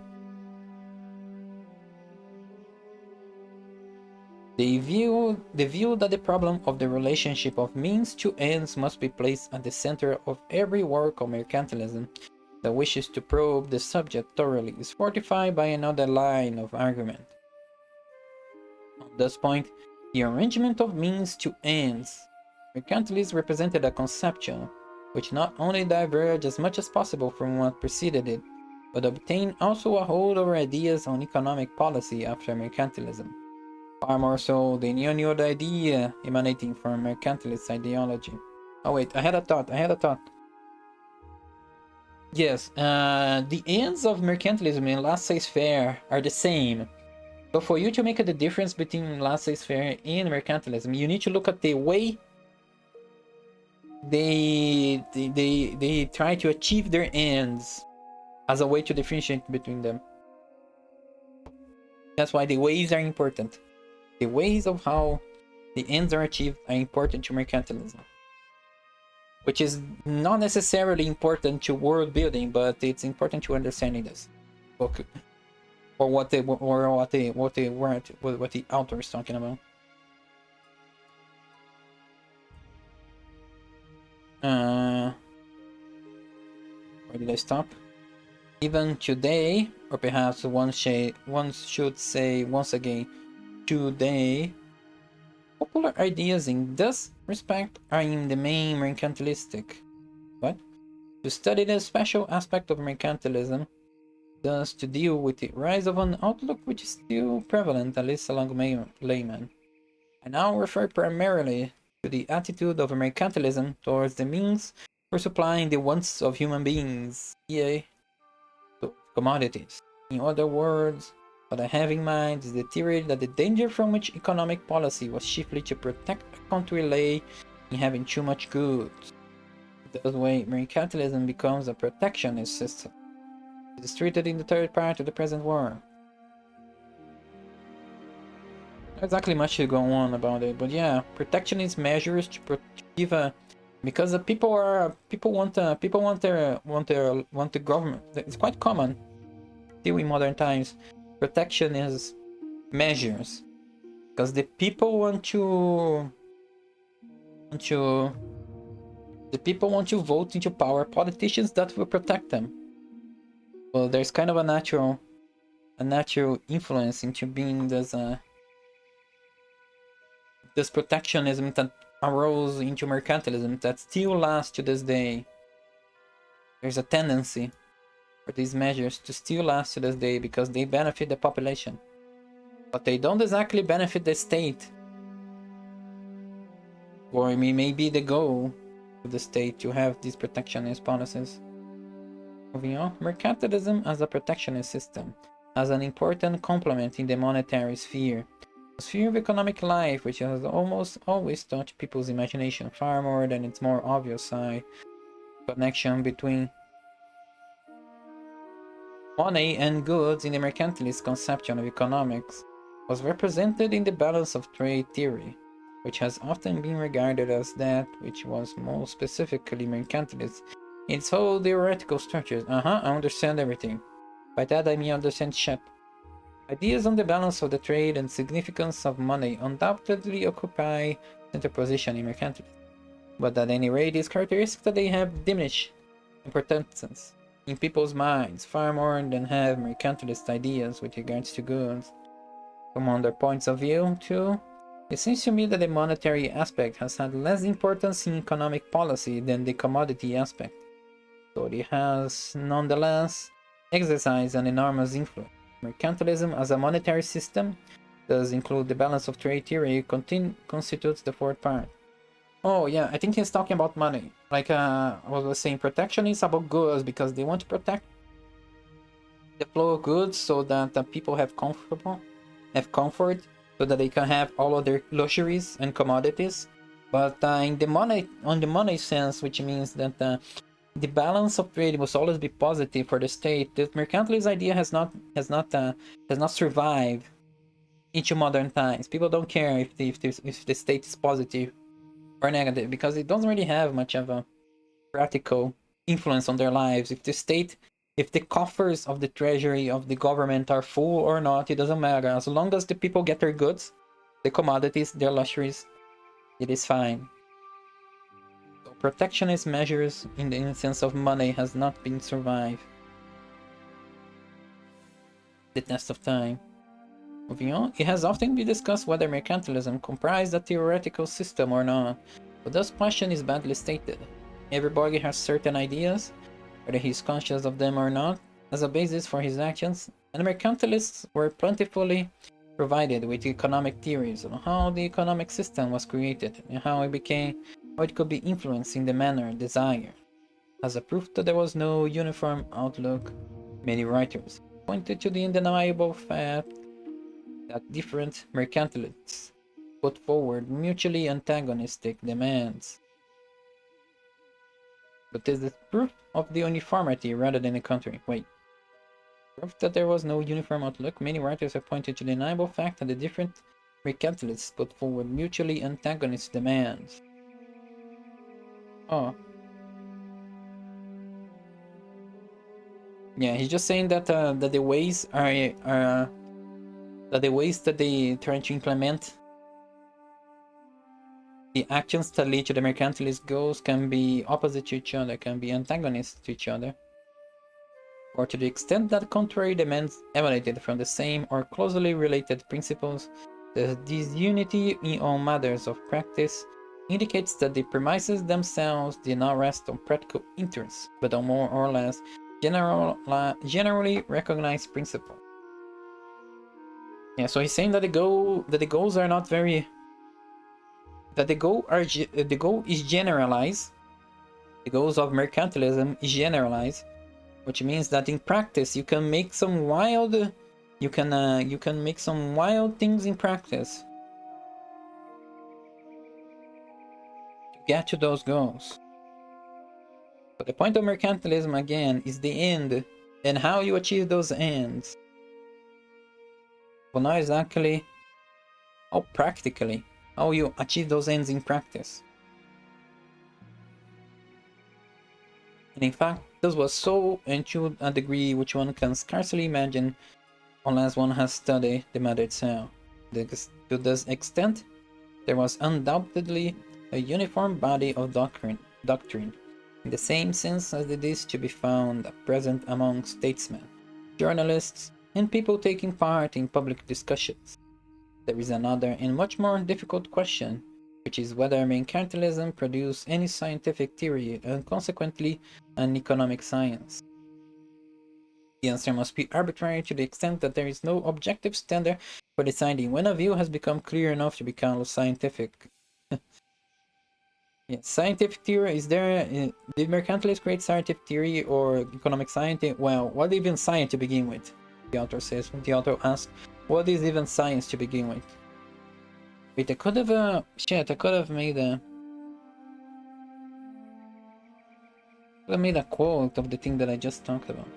They view that the problem of the relationship of means to ends must be placed at the center of every work of mercantilism that wishes to probe the subject thoroughly is fortified by another line of argument. On this point, the arrangement of means to ends, mercantilism represented a conception which not only diverged as much as possible from what preceded it, but obtained also a hold over ideas on economic policy after mercantilism, far more so than any other idea emanating from mercantilist ideology. Oh wait, I had a thought. Yes, the ends of mercantilism and laissez-faire are the same. But for you to make the difference between laissez-faire and mercantilism, you need to look at the way they try to achieve their ends as a way to differentiate between them. That's why the ways are important. The ways of how the ends are achieved are important to mercantilism, which is not necessarily important to world building, but it's important to understanding this book or what the author is talking about. Where did I stop? Even today, or perhaps one should say once again, today, popular ideas in this respect are in the main mercantilistic. What? To study the special aspect of mercantilism, thus to deal with the rise of an outlook which is still prevalent, at least among laymen. I now refer primarily to the attitude of mercantilism towards the means for supplying the wants of human beings, yea, to commodities. In other words, what I have in mind is the theory that the danger from which economic policy was chiefly to protect a country lay in having too much goods. This way, mercantilism becomes a protectionist system. It is treated in the third part of the present war. Not exactly much to go on about it, but yeah, protectionist measures to give a because the people want the government. It's quite common still in modern times. Protectionist measures because the people want to vote into power politicians that will protect them. Well, there's kind of a natural influence into being this protectionism that arose into mercantilism that still lasts to this day. There's a tendency for these measures to still last to this day because they benefit the population. But they don't exactly benefit the state. Or it may be the goal of the state to have these protectionist policies. Moving on, mercantilism as a protectionist system has an important complement in the monetary sphere. A sphere of economic life which has almost always touched people's imagination far more than its more obvious side. Connection between money and goods in the mercantilist conception of economics was represented in the balance of trade theory, which has often been regarded as that which was most specifically mercantilist in its whole theoretical structures. I understand everything. By that I mean understand shit. Ideas on the balance of the trade and significance of money undoubtedly occupy center position in mercantilism, but at any rate, it's characteristic that they have diminished importance in people's minds far more than have mercantilist ideas with regards to goods. From other points of view, too, it seems to me that the monetary aspect has had less importance in economic policy than the commodity aspect, though it has nonetheless exercised an enormous influence. Mercantilism as a monetary system does include the balance of trade theory constitutes the fourth part. Oh yeah, I think he's talking about money. Like I was saying, protection is about goods because they want to protect the flow of goods so that people have comfort, so that they can have all of their luxuries and commodities. But on the money sense, which means that the balance of trade must always be positive for the state. The mercantilist idea has not survived into modern times. People don't care if the state is positive or negative because it doesn't really have much of a practical influence on their lives. If the coffers of the treasury of the government are full or not, it doesn't matter. As long as the people get their goods, the commodities, their luxuries, it is fine. So protectionist measures in the sense of money has not been survived the test of time. Moving on, it has often been discussed whether mercantilism comprised a theoretical system or not, but this question is badly stated. Everybody has certain ideas, whether he is conscious of them or not, as a basis for his actions, and mercantilists were plentifully provided with economic theories on how the economic system was created and how it could be influenced in the manner desired. As a proof that there was no uniform outlook, many writers pointed to the undeniable fact that different mercantilists put forward mutually antagonistic demands. But is this proof of the uniformity rather than the contrary? Wait. Proof that there was no uniform outlook, many writers have pointed to the undeniable fact that the different mercantilists put forward mutually antagonistic demands. Oh. Yeah, he's just saying that that the ways that the ways that they try to implement the actions that lead to the mercantilist goals can be opposite to each other, can be antagonist to each other, or to the extent that contrary demands emanated from the same or closely related principles, the disunity in all matters of practice indicates that the premises themselves did not rest on practical interests, but on more or less generally recognized principles. Yeah, so he's saying that the goals are not very that the goal is generalized. The goals of mercantilism is generalized, which means that in practice you can make some wild things in practice to get to those goals. But the point of mercantilism again is the end and how you achieve those ends. But not exactly how practically, how you achieve those ends in practice. And in fact, this was so and to a degree which one can scarcely imagine unless one has studied the matter itself. To this extent, there was undoubtedly a uniform body of doctrine, in the same sense as it is to be found at present among statesmen, journalists, and people taking part in public discussions. There is another and much more difficult question, which is whether mercantilism produced any scientific theory and consequently an economic science. The answer must be arbitrary to the extent that there is no objective standard for deciding when a view has become clear enough to become scientific. Yeah, scientific theory, is there... did mercantilists create scientific theory or economic science? Well, what even science to begin with? The author says. The author asks, what is even science to begin with? Wait, I could have... shit, I could have made a... I made a quote of the thing that I just talked about.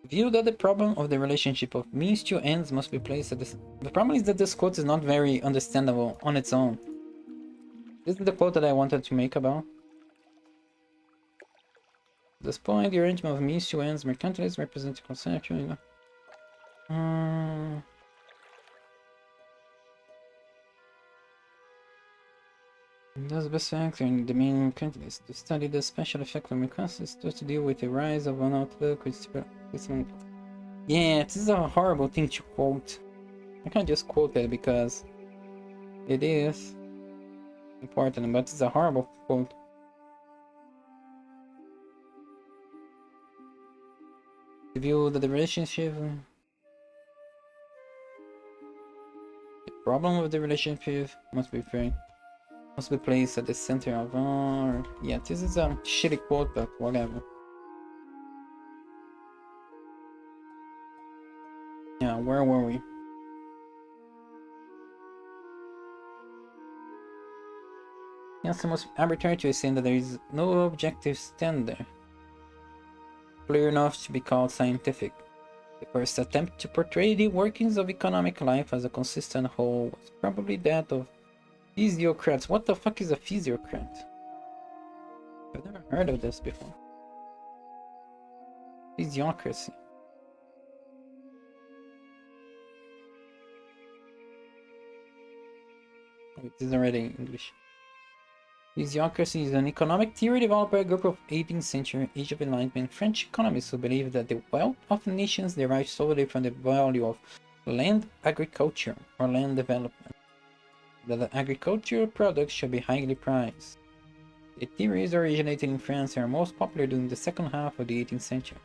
View that the problem of the relationship of means to ends must be placed at this. The problem is that this quote is not very understandable on its own. This is the quote that I wanted to make about. At this point, the arrangement of means to ends, mercantilism represents a conception. Thus, best factor in the main mercantilist to study the special effect of mercantilism to deal with the rise of one outlook which yeah, this is a horrible thing to quote. I can't just quote it because it is important, but it's a horrible quote. The view that the relationship, the problem of the relationship must be placed at the center of our... Yeah, this is a shitty quote, but whatever. Yeah, where were we? Yes, the most arbitrary to assume that there is no objective standard clear enough to be called scientific. The first attempt to portray the workings of economic life as a consistent whole was probably that of physiocrats. What the fuck is a physiocrat? I've never heard of this before. Physiocracy. Wait, this is already in English. Physiocracy is an economic theory developed by a group of 18th century Age of Enlightenment French economists who believed that the wealth of nations derives solely from the value of land agriculture or land development, that the agricultural products should be highly priced. The theories originated in France and are most popular during the second half of the 18th century.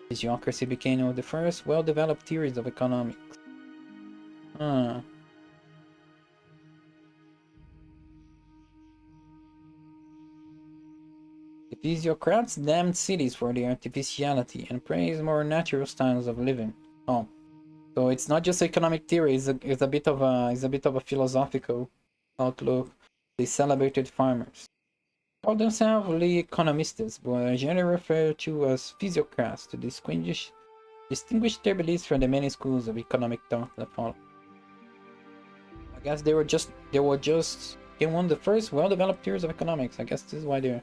Physiocracy became one of the first well-developed theories of economics. The physiocrats damned cities for their artificiality and praised more natural styles of living. Oh, so it's not just economic theory; it's a bit of a philosophical outlook. They celebrated farmers, called themselves les economistes, but are generally referred to as physiocrats to distinguish their beliefs from the many schools of economic thought that followed. I guess they were one of the first well-developed theories of economics. I guess this is why they're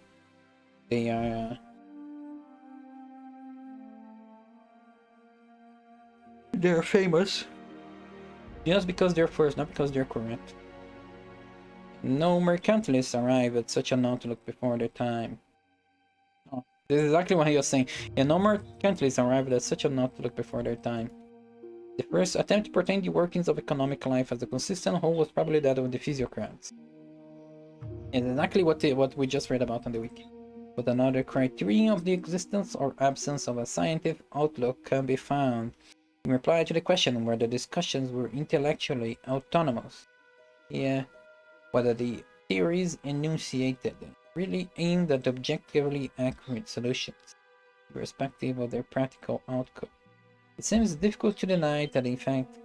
famous. Just because they're first, not because they're correct. No mercantilists arrived at such an outlook before their time. Oh, this is exactly what he was saying. Yeah, no mercantilists arrived at such an outlook before their time. The first attempt to portray the workings of economic life as a consistent whole was probably that of the physiocrats. It's exactly what we just read about on the wiki. But another criterion of the existence or absence of a scientific outlook can be found in reply to the question whether discussions were intellectually autonomous. Yeah, whether the theories enunciated really aimed at objectively accurate solutions, irrespective of their practical outcome. It seems difficult to deny that, in fact,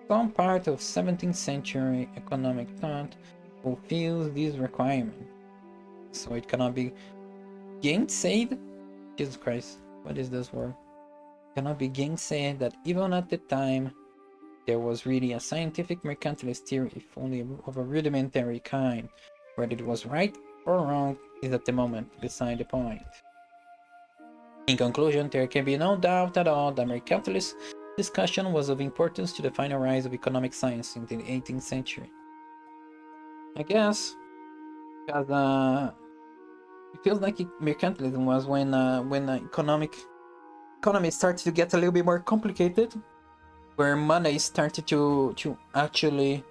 some part of 17th century economic thought fulfills these requirements, so it cannot be gainsaid. Jesus Christ, what is this word? Cannot be gainsaid that even at the time there was really a scientific mercantilist theory, if only of a rudimentary kind. Whether it was right or wrong is at the moment beside the point. In conclusion, there can be no doubt at all that mercantilist discussion was of importance to the final rise of economic science in the 18th century. I guess because it feels like mercantilism was when economic economy started to get a little bit more complicated, where money started to actually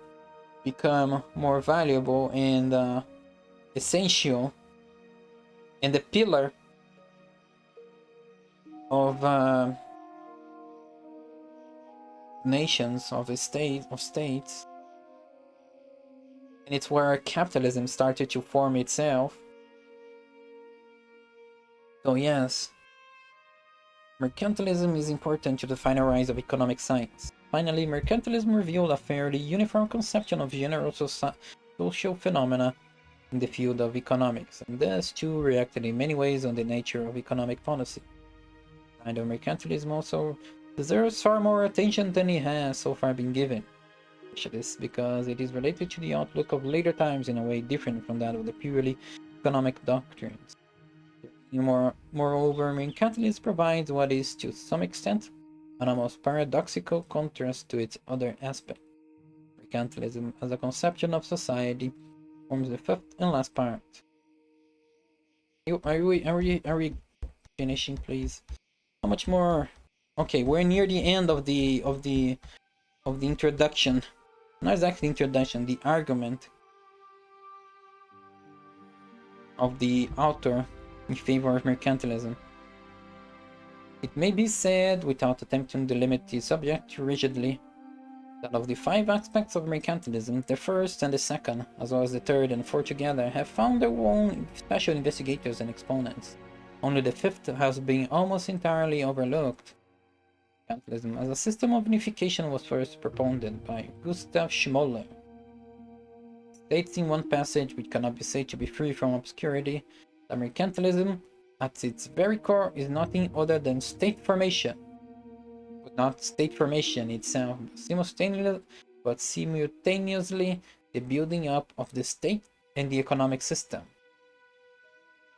become more valuable and essential, and the pillar of nations, of states, and it's where capitalism started to form itself. So yes, mercantilism is important to the final rise of economic science. Finally, mercantilism revealed a fairly uniform conception of general social phenomena in the field of economics, and thus too reacted in many ways on the nature of economic policy. The kind of mercantilism also deserves far more attention than it has so far been given, especially because it is related to the outlook of later times in a way different from that of the purely economic doctrines. Moreover, mercantilism provides what is, to some extent, an almost paradoxical contrast to its other aspect. Mercantilism, as a conception of society, forms the fifth and last part. Are we finishing, please? How much more? Okay, we're near the end of the introduction. Not exactly introduction, the argument of the author in favor of mercantilism. It may be said, without attempting to limit the subject rigidly, that of the 5 aspects of mercantilism, the first and the second, as well as the third and fourth together, have found their own special investigators and exponents. Only the fifth has been almost entirely overlooked. Mercantilism as a system of unification was first proponed by Gustav Schmoller. States in one passage, which cannot be said to be free from obscurity, that mercantilism, at its very core, is nothing other than state formation. But not state formation itself, but simultaneously the building up of the state and the economic system.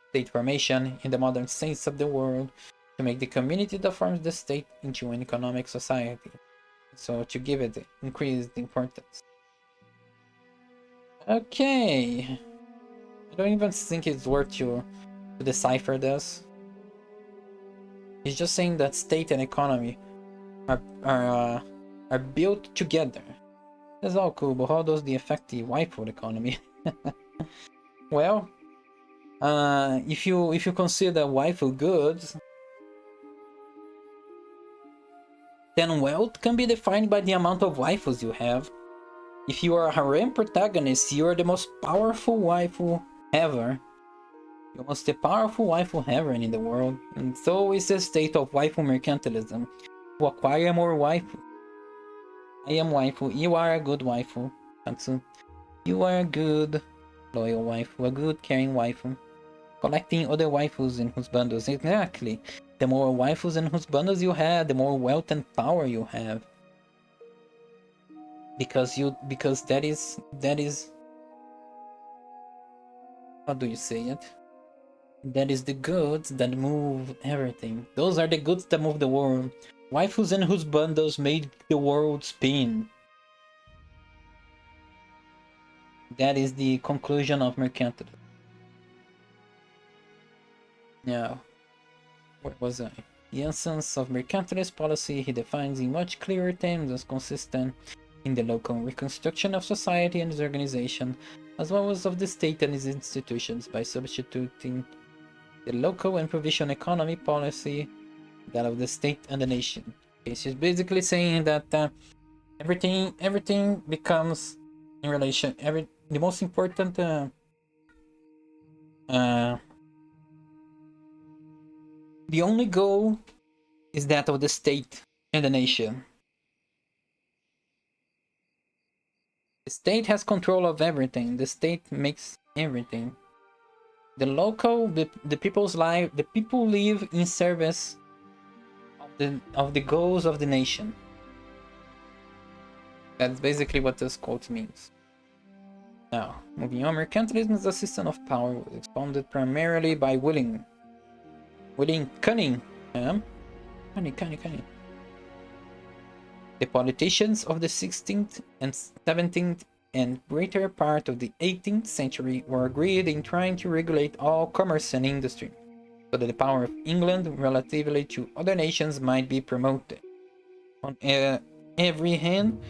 State formation, in the modern sense of the word, to make the community that forms the state into an economic society, so to give it increased importance. Okay, I don't even think it's worth to decipher this. He's just saying that state and economy are built together. That's all cool, but how does the affect the waifu economy? Well, if you consider waifu goods, then wealth can be defined by the amount of waifus you have. If you are a harem protagonist, you are the most powerful waifu ever. You're the most powerful waifu ever in the world, and so is the state of waifu mercantilism. To acquire more waifu. I am waifu, you are a good waifu, Katsu. You are a good, loyal waifu, a good, caring waifu. Collecting other waifus in whose bundles, exactly. The more waifus in whose bundles you have, the more wealth and power you have. Because that is how do you say it? That is the goods that move everything. Those are the goods that move the world. Waifus in whose bundles made the world spin. That is the conclusion of mercantilism. Now, where was I? The essence of mercantilist policy he defines in much clearer terms as consistent in the local reconstruction of society and its organization, as well as of the state and its institutions, by substituting the local and provisional economy policy that of the state and the nation. Okay, she's basically saying that everything becomes in relation. The most important the only goal is that of the state and the nation. The state has control of everything. The state makes everything. The local, the people's life, the people live in service of the goals of the nation. That's basically what this quote means. Now, moving on, mercantilism is a system of power expounded primarily by William Cunningham. Cunningham. The politicians of the 16th and 17th and greater part of the 18th century were agreed in trying to regulate all commerce and industry. so that the power of England relatively to other nations might be promoted. On every hand,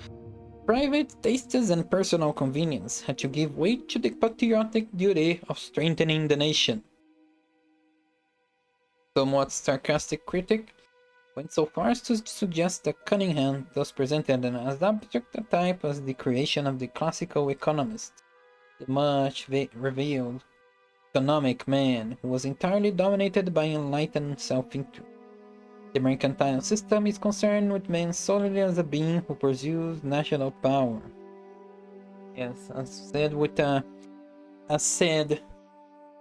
private tastes and personal convenience had to give way to the patriotic duty of strengthening the nation. Somewhat sarcastic critic went so far as to suggest that Cunningham thus presented an as abstract a type as the creation of the classical economist, the much revealed economic man who was entirely dominated by enlightened self-interest. The mercantile system is concerned with man solely as a being who pursues national power. Yes, as said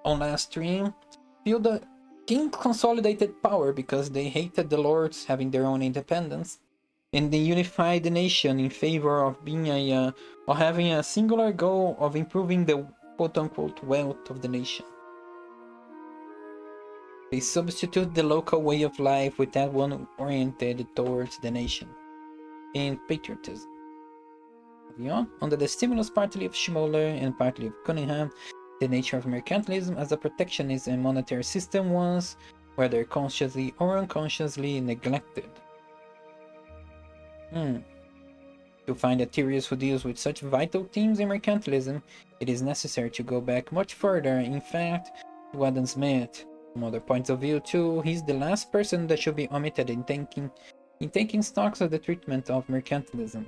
on last stream, feel the king consolidated power because they hated the lords having their own independence, and they unified the nation in favor of being or having a singular goal of improving the quote-unquote wealth of the nation. They substitute the local way of life with that one oriented towards the nation and patriotism. Moving on, under the stimulus partly of Schmoller and partly of Cunningham, the nature of mercantilism as a protectionist and monetary system was, whether consciously or unconsciously, neglected. To find a theorist who deals with such vital themes in mercantilism, it is necessary to go back much further, in fact, to Adam Smith. From other points of view too, he's the last person that should be omitted in taking stocks of the treatment of mercantilism.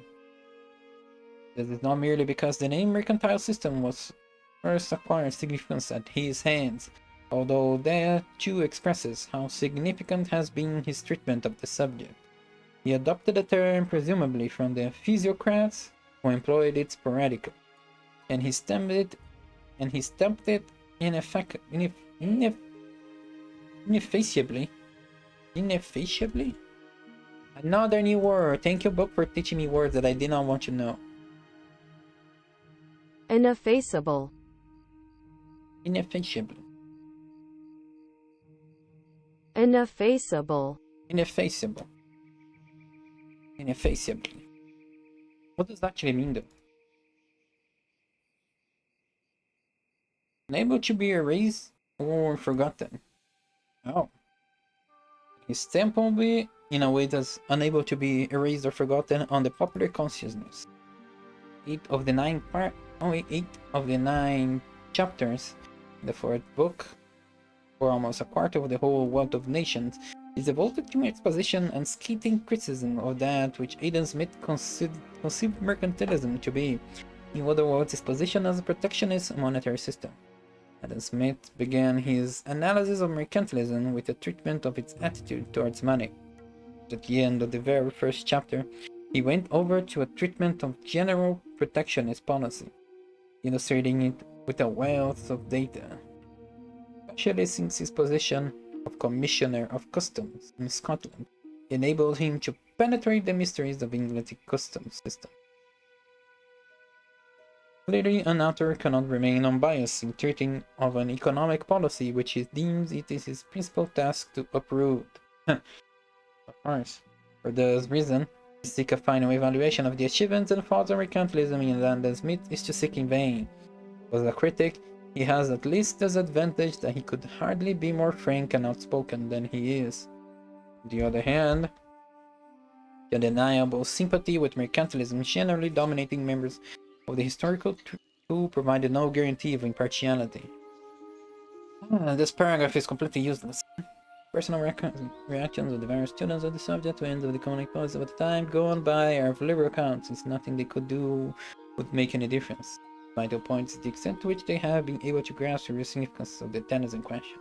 This is not merely because the name mercantile system was first acquired significance at his hands, although that too expresses how significant has been his treatment of the subject. He adopted the term presumably from the physiocrats who employed it sporadically, and he stamped it ineffaceably. Another new word. Thank you, book, for teaching me words that I did not want to know. Ineffaceable. Ineffaceably. Ineffaceable. Ineffaceable. Ineffaceably. What does that actually mean, though? Unable to be erased or forgotten. Oh. His stamp will be in a way that's unable to be erased or forgotten on the popular consciousness. 8 of the 9 chapters in the 4th book, or almost a quarter of the whole Wealth of Nations, is devoted to exposition and scathing criticism of that which Adam Smith conceived mercantilism to be, in other words, his position as a protectionist monetary system. Adam Smith began his analysis of mercantilism with a treatment of its attitude towards money. At the end of the very first chapter, he went over to a treatment of general protectionist policy, illustrating it with a wealth of data, especially since his position of Commissioner of Customs in Scotland enabled him to penetrate the mysteries of England's customs system. Clearly, an author cannot remain unbiased in treating of an economic policy which he deems it is his principal task to uproot. Of course. For this reason, to seek a final evaluation of the achievements and faults of mercantilism in Adam Smith is to seek in vain. As a critic, he has at least this advantage that he could hardly be more frank and outspoken than he is. On the other hand, the undeniable sympathy with mercantilism generally dominating members of the historical who provided no guarantee of impartiality. This paragraph is completely useless. Personal reactions of the various students of the subject to ends of the economic policy of the time gone by are of liberal account, since nothing they could do would make any difference. Vital point is the extent to which they have been able to grasp the real significance of the tenets in question.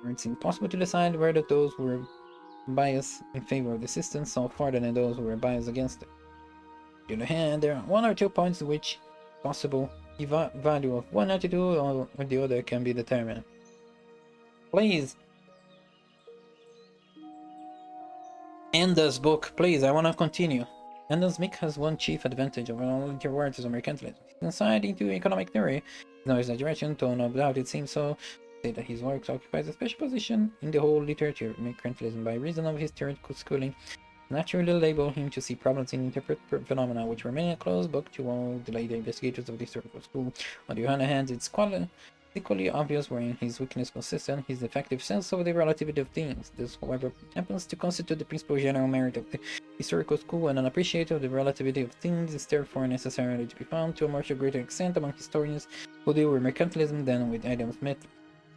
It's impossible to decide whether those who were biased in favor of the system saw farther than those who were biased against it. On the other hand, there are 1 or 2 points in which possible value of one attitude or the other can be determined. Please end this book, please. I want to continue. Adam Smith has one chief advantage over all words of mercantilism. His insight into economic theory, no exaggeration, though no doubt it seems so, say that his works occupies a special position in the whole literature of mercantilism by reason of his theoretical schooling. Naturally enable him to see problems and interpret phenomena which remain a closed book to all the later investigators of the historical school. On the other hand, its equally obvious wherein his weakness consists in his defective sense of the relativity of things. This, however, happens to constitute the principal general merit of the historical school, and an appreciation of the relativity of things is therefore necessarily to be found to a much greater extent among historians who deal with mercantilism than with Smith.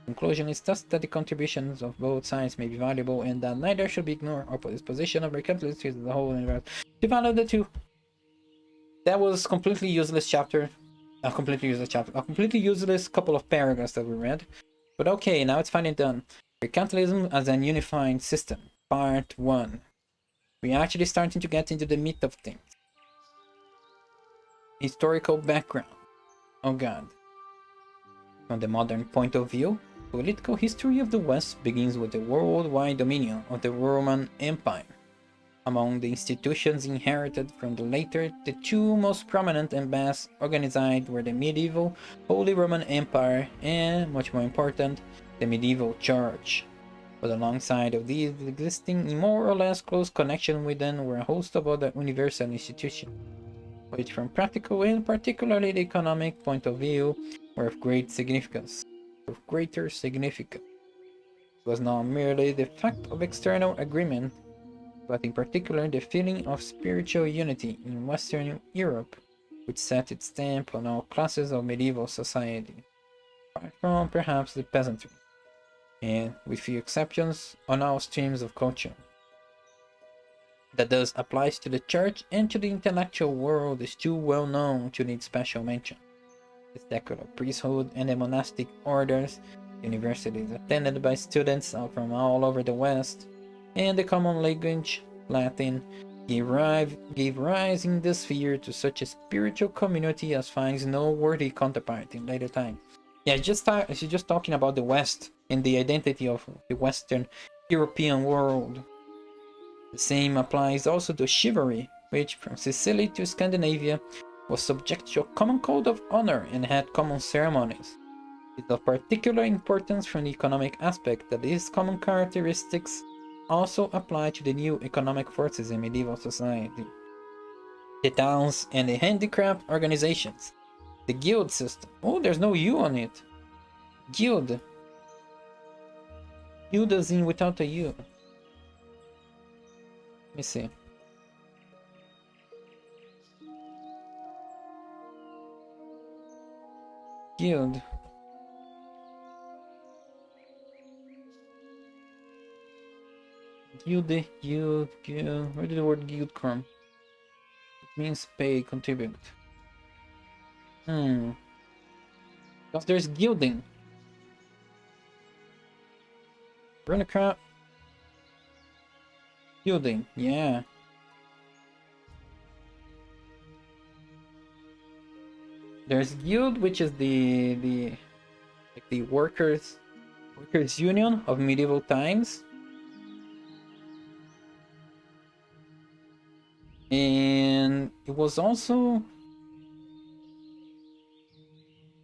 Conclusion is thus that the contributions of both sides may be valuable and that neither should be ignored. Or this position of mercantilism is the whole universe. To value the two. That was completely useless chapter. A completely useless couple of paragraphs that we read. But okay, now it's finally done. Mercantilism as an unifying system. Part 1. We're actually starting to get into the meat of things. Historical background. Oh god. From the modern point of view, political history of the West begins with the worldwide dominion of the Roman Empire. Among the institutions inherited from the latter, the two most prominent and best organized were the medieval Holy Roman Empire and, much more important, the medieval Church. But alongside of these, existing in more or less close connection with them were a host of other universal institutions, which from practical and particularly the economic point of view were of greater significance. It was not merely the fact of external agreement, but in particular the feeling of spiritual unity in Western Europe, which set its stamp on all classes of medieval society, apart from perhaps the peasantry, and, with few exceptions, on all streams of culture. That thus applies to the church and to the intellectual world is too well known to need special mention. The secular priesthood and the monastic orders, universities attended by students from all over the West, and the common language, Latin, gave rise in this sphere to such a spiritual community as finds no worthy counterpart in later times. Yeah, she's just talking about the West and the identity of the Western European world. The same applies also to chivalry, which from Sicily to Scandinavia was subject to a common code of honor and had common ceremonies. It is of particular importance from the economic aspect that these common characteristics also apply to the new economic forces in medieval society. The towns and the handicraft organizations. The guild system. Oh, there's no U on it. Guild. Guild is in without a U. Let me see. Guild. Guild. Where did the word guild come? It means pay, contribute. Because there's guilding. Runacraft. Guilding, yeah. There's guild, which is the workers union of medieval times. And it was also,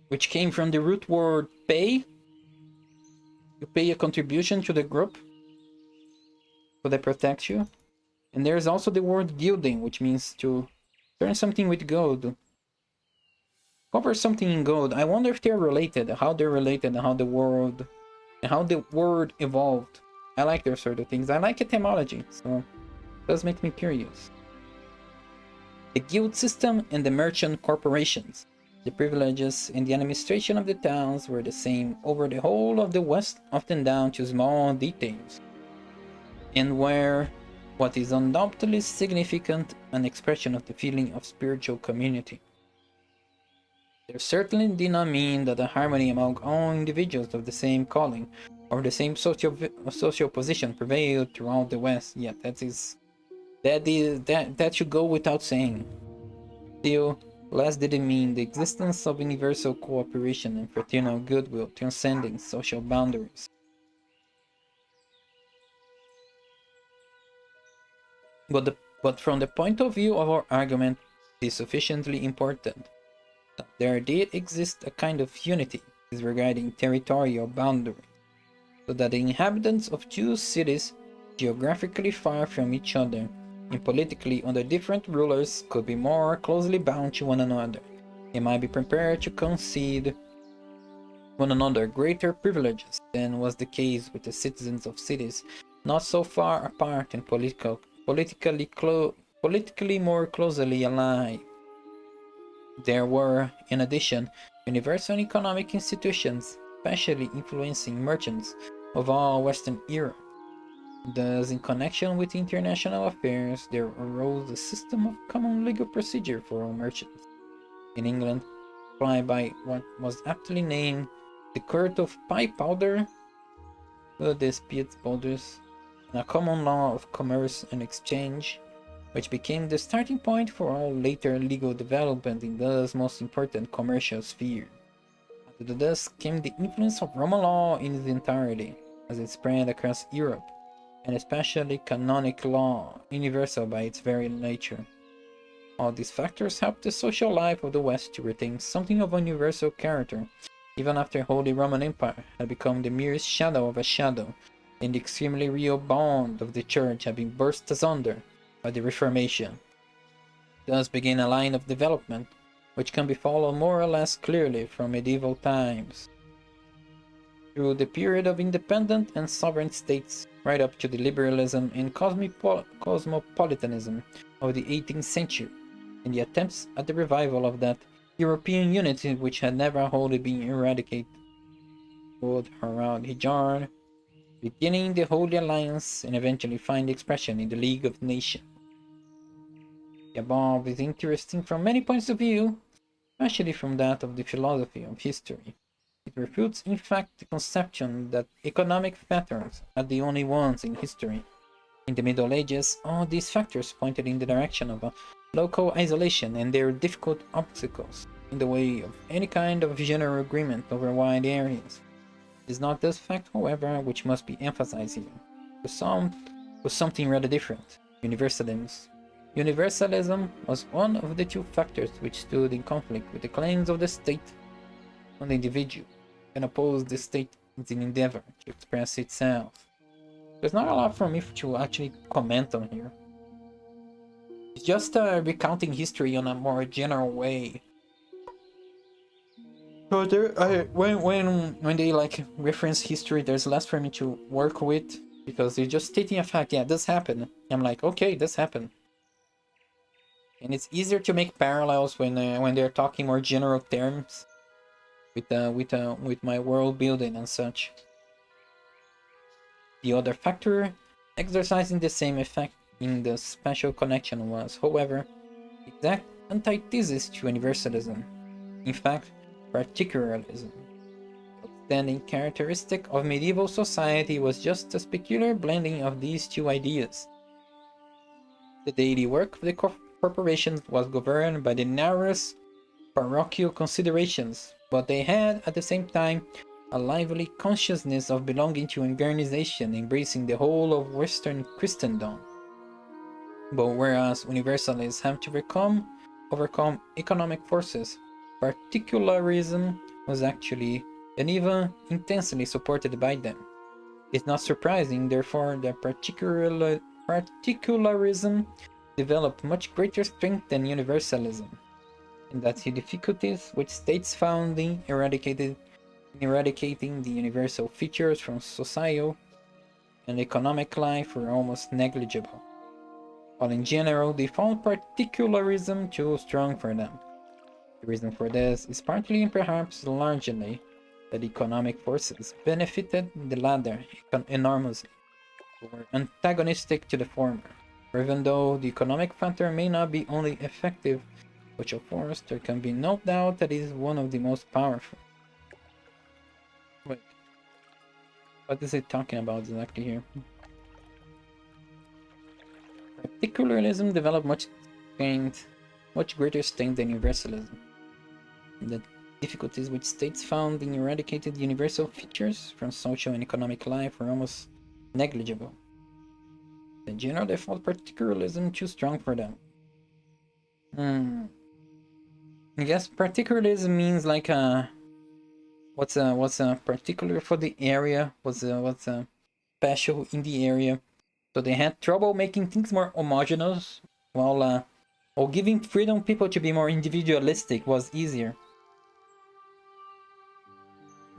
which came from the root word pay. You pay a contribution to the group, so they protect you. And there's also the word gilding, which means to turn something with gold. Cover something in gold. I wonder if they're related, how they're related, and how the word evolved. I like those sort of things. I like etymology, so it does make me curious. The guild system and the merchant corporations. The privileges and the administration of the towns were the same over the whole of the West, often down to small details, and were, what is undoubtedly significant, an expression of the feeling of spiritual community. They certainly did not mean that a harmony among all individuals of the same calling or the same social position prevailed throughout the West. Yet that should go without saying. Still, less did it mean the existence of universal cooperation and fraternal goodwill transcending social boundaries. But from the point of view of our argument, it is sufficiently important that there did exist a kind of unity regarding territorial boundaries, so that the inhabitants of two cities, geographically far from each other and politically under different rulers, could be more closely bound to one another, and might be prepared to concede one another greater privileges than was the case with the citizens of cities not so far apart and politically more closely allied. There were, in addition, universal economic institutions, especially influencing merchants of all Western Europe. Thus, in connection with international affairs, there arose a system of common legal procedure for all merchants. In England, applied by what was aptly named the Court of Pipe Powder, the dispute borders, and a common law of commerce and exchange, which became the starting point for all later legal development in thus most important commercial sphere. After this came the influence of Roman law in its entirety, as it spread across Europe, and especially canonic law, universal by its very nature. All these factors helped the social life of the West to retain something of a universal character, even after Holy Roman Empire had become the merest shadow of a shadow, and the extremely real bond of the Church had been burst asunder by the Reformation. Thus began a line of development which can be followed more or less clearly from medieval times, through the period of independent and sovereign states, right up to the liberalism and cosmopolitanism of the 18th century, and the attempts at the revival of that European unity which had never wholly been eradicated. Old Harald Hijar, beginning the Holy Alliance and eventually find expression in the League of Nations. The above is interesting from many points of view, especially from that of the philosophy of history. It refutes in fact the conception that economic factors are the only ones in history. In the Middle Ages, all these factors pointed in the direction of a local isolation and their difficult obstacles in the way of any kind of general agreement over wide areas. It is not this fact, however, which must be emphasized here. For some, was something rather different: universalism. Universalism was one of the two factors which stood in conflict with the claims of the state on the individual, and opposed the state in its endeavor to express itself. There's not a lot for me to actually comment on here. It's just recounting history on a more general way. So when they like reference history, there's less for me to work with, because they're just stating a fact. Yeah, this happened. I'm like, okay, this happened. And it's easier to make parallels when they're talking more general terms with my world building and such. The other factor exercising the same effect in the special connection was, however, the exact antithesis to universalism. In fact, particularism. The outstanding characteristic of medieval society was just this peculiar blending of these two ideas. The daily work of the corporations was governed by the narrowest parochial considerations, but they had at the same time a lively consciousness of belonging to an organization embracing the whole of Western Christendom. But whereas universalists have to overcome economic forces, particularism was actually and even intensely supported by them. It's not surprising, therefore, that particularism developed much greater strength than universalism, and that the difficulties which states found in eradicating the universal features from social and economic life were almost negligible, while in general they found particularism too strong for them. The reason for this is partly and perhaps largely that economic forces benefited the latter enormously, but were antagonistic to the former. For even though the economic factor may not be only effective social force, there can be no doubt that it is one of the most powerful. Wait, what is it talking about exactly here? Particularism developed much greater strength than universalism. The difficulties which states found in eradicated universal features from social and economic life were almost negligible. In general, they found particularism too strong for them. I guess particularism means like what's a particular for the area, what's a special in the area. So they had trouble making things more homogeneous, while giving freedom people to be more individualistic was easier.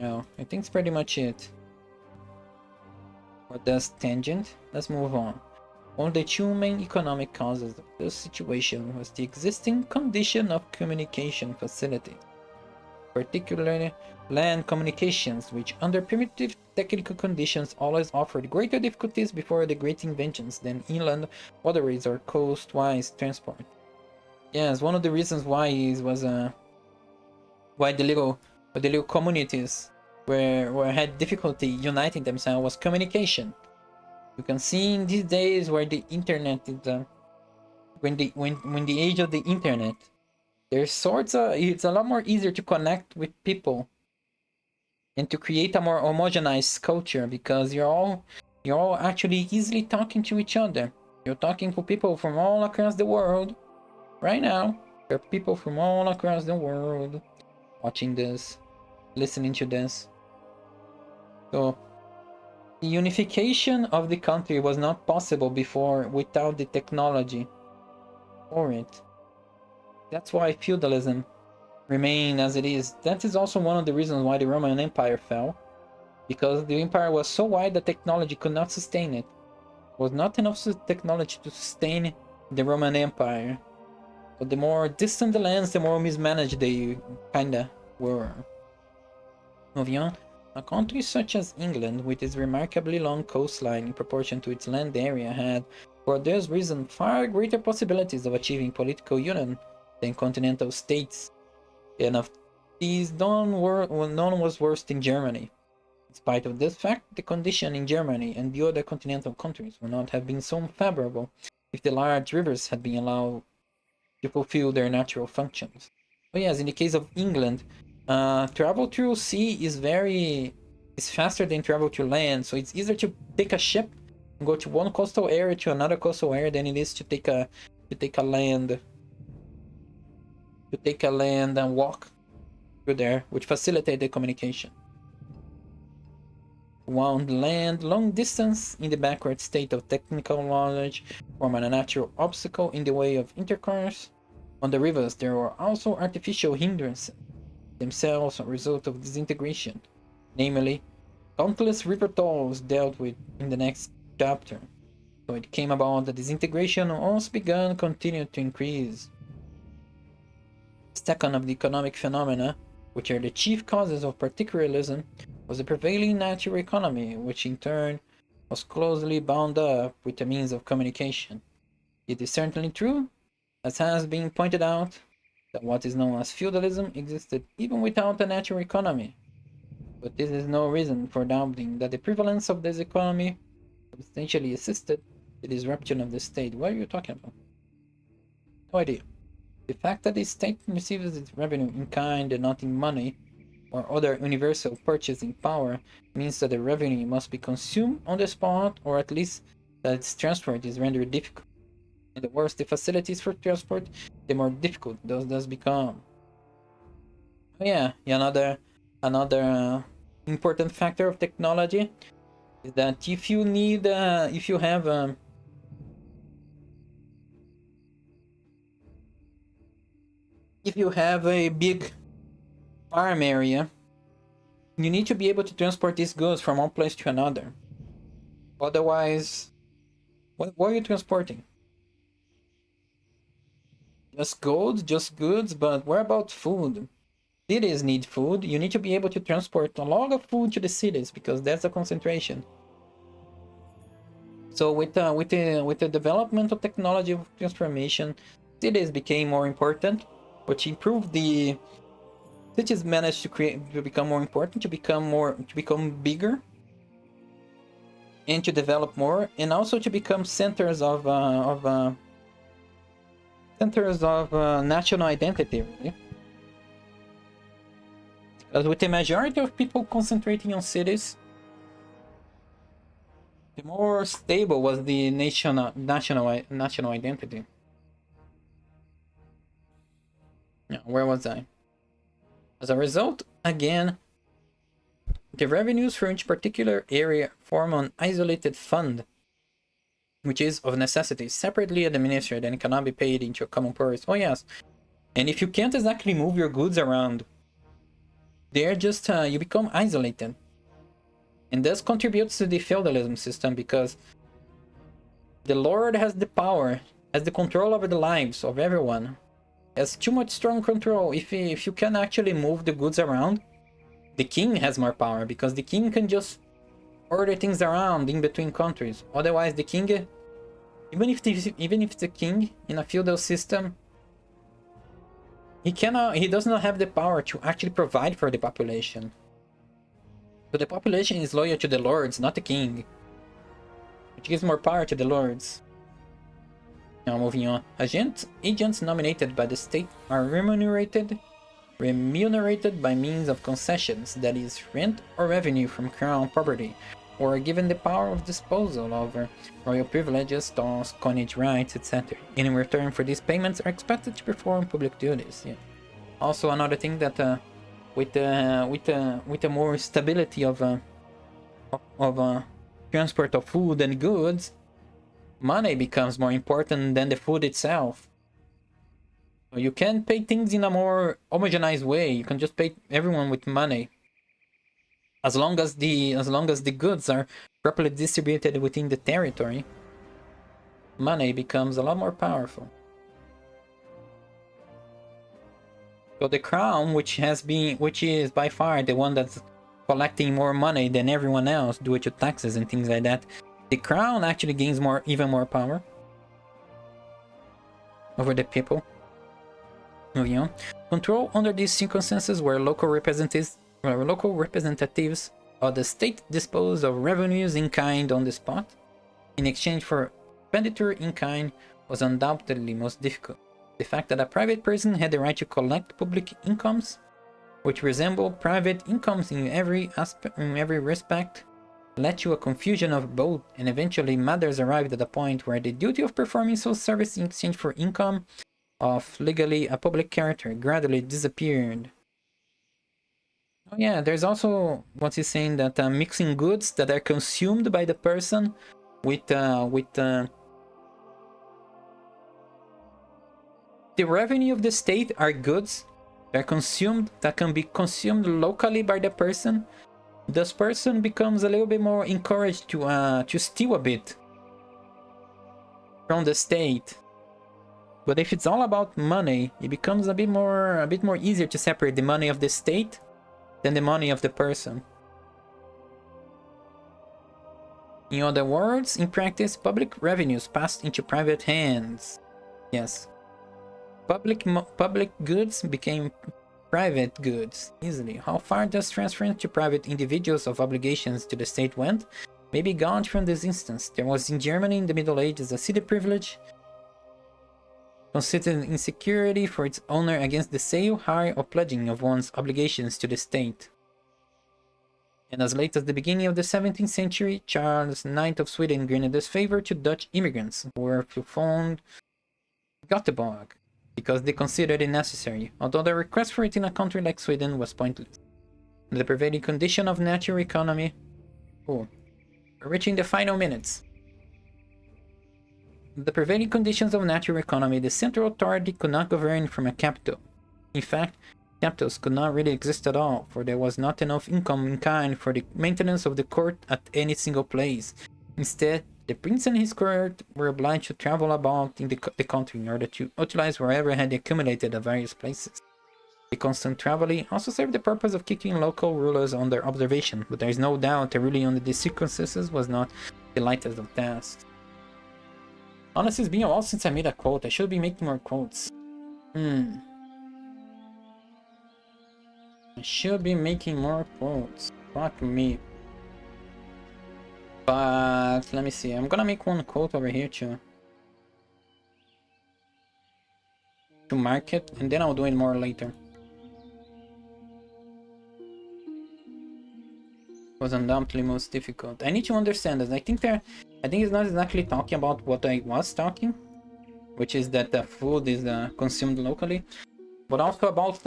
No, I think it's pretty much it. For this tangent, let's move on. One of the two main economic causes of this situation was the existing condition of communication facilities, particularly land communications, which under primitive technical conditions always offered greater difficulties before the great inventions than inland waterways or coastwise transport. Yes, one of the reasons why why the little communities were had difficulty uniting themselves was communication. You can see in these days where the internet is when the age of the internet, there's sorts of it's a lot more easier to connect with people and to create a more homogenized culture because you're all actually easily talking to each other. You're talking to people from all across the world right now. There are people from all across the world watching this, listening to this. So the unification of the country was not possible before without the technology for it. That's why feudalism remained as it is. That is also one of the reasons why the Roman Empire fell, because the empire was so wide that technology could not sustain it. There was not enough technology to sustain the Roman Empire. But the more distant the lands, the more mismanaged they kinda were. Moving on, a country such as England, with its remarkably long coastline in proportion to its land area, had, for this reason, far greater possibilities of achieving political union than continental states. And of these, none was worse than Germany. In spite of this fact, the condition in Germany and the other continental countries would not have been so favorable if the large rivers had been allowed to fulfill their natural functions. But yes, in the case of England, travel through sea is faster than travel through land, so it's easier to take a ship and go to one coastal area to another coastal area than it is to take a land and walk through there, which facilitate the communication. On land, long distance in the backward state of technical knowledge form a natural obstacle in the way of intercourse. On the rivers, there were also artificial hindrances, themselves a result of disintegration, namely, countless river tolls dealt with in the next chapter. So it came about that disintegration once begun continued to increase. Second of the economic phenomena, which are the chief causes of particularism, was the prevailing natural economy, which in turn was closely bound up with the means of communication. It is certainly true, as has been pointed out, that what is known as feudalism existed even without a natural economy. But this is no reason for doubting that the prevalence of this economy substantially assisted the disruption of the state. What are you talking about? No idea. The fact that the state receives its revenue in kind and not in money or other universal purchasing power means that the revenue must be consumed on the spot, or at least that its transport is rendered difficult. And the worse the facilities for transport, the more difficult those does become. Oh yeah, another important factor of technology is that if you need, if you have a big farm area, you need to be able to transport these goods from one place to another. Otherwise, what are you transporting? Just gold, just goods, but what about food? Cities need food. You need to be able to transport a lot of food to the cities because that's a concentration. So with the development of technology of transformation, cities became more important, which improved the cities managed to become more important, to become bigger, and to develop more, and also to become centers of national identity, really. Because with the majority of people concentrating on cities, the more stable was the national identity. Yeah, where was I? As a result, again, the revenues for each particular area form an isolated fund, which is of necessity separately administered and cannot be paid into a common purse. Oh yes, and if you can't exactly move your goods around they're just you become isolated, and this contributes to the feudalism system because the lord has the power, has the control over the lives of everyone, has too much strong control. If you can actually move the goods around, the king has more power because the king can just order things around in between countries. Otherwise, the king, even if the king in a feudal system, he does not have the power to actually provide for the population. So the population is loyal to the lords, not the king, which gives more power to the lords. Now moving on. Agents nominated by the state are remunerated by means of concessions, that is, rent or revenue from crown property, or are given the power of disposal over royal privileges, tolls, coinage rights, etc. In return for these payments are expected to perform public duties. Yeah. Also another thing that with the more stability of transport of food and goods, money becomes more important than the food itself. So you can pay things in a more homogenized way. You can just pay everyone with money. As long as the goods are properly distributed within the territory, money becomes a lot more powerful. So the crown, which is by far the one that's collecting more money than everyone else due to taxes and things like that, the crown actually gains even more power over the people. Moving on. Control under these circumstances where local representatives of the state dispose of revenues in kind on the spot, in exchange for expenditure in kind, was undoubtedly most difficult. The fact that a private person had the right to collect public incomes, which resembled private incomes in every respect, led to a confusion of both, and eventually matters arrived at a point where the duty of performing such service in exchange for income of legally a public character gradually disappeared. Oh yeah, there's also what he's saying, that mixing goods that are consumed by the person with the revenue of the state are goods that can be consumed locally by the person. This person becomes a little bit more encouraged to steal a bit from the state. But if it's all about money, it becomes a bit more easier to separate the money of the state than the money of the person. In other words, in practice, public revenues passed into private hands. Yes. Public goods became private goods easily. How far does transference to private individuals of obligations to the state went may be gauged from this instance. There was in Germany in the Middle Ages a city privilege considered insecurity for its owner against the sale, hire, or pledging of one's obligations to the state. And as late as the beginning of the 17th century, Charles IX of Sweden granted this favor to Dutch immigrants who were to found Göteborg because they considered it necessary, although the request for it in a country like Sweden was pointless. The prevailing condition of natural economy... Oh, we're reaching the final minutes. The prevailing conditions of natural economy, the central authority could not govern from a capital. In fact, capitals could not really exist at all, for there was not enough income in kind for the maintenance of the court at any single place. Instead, the prince and his court were obliged to travel about in the country in order to utilize wherever had accumulated at various places. The constant traveling also served the purpose of keeping local rulers under observation, but there is no doubt that ruling under these circumstances was not the lightest of tasks. Honestly, it's been a while since I made a quote. I should be making more quotes. I should be making more quotes. Fuck me. But let me see. I'm gonna make one quote over here to mark it, and then I'll do it more later. It was undoubtedly most difficult. I need to understand this. I think it's not exactly talking about what I was talking, which is that the food is consumed locally, but also about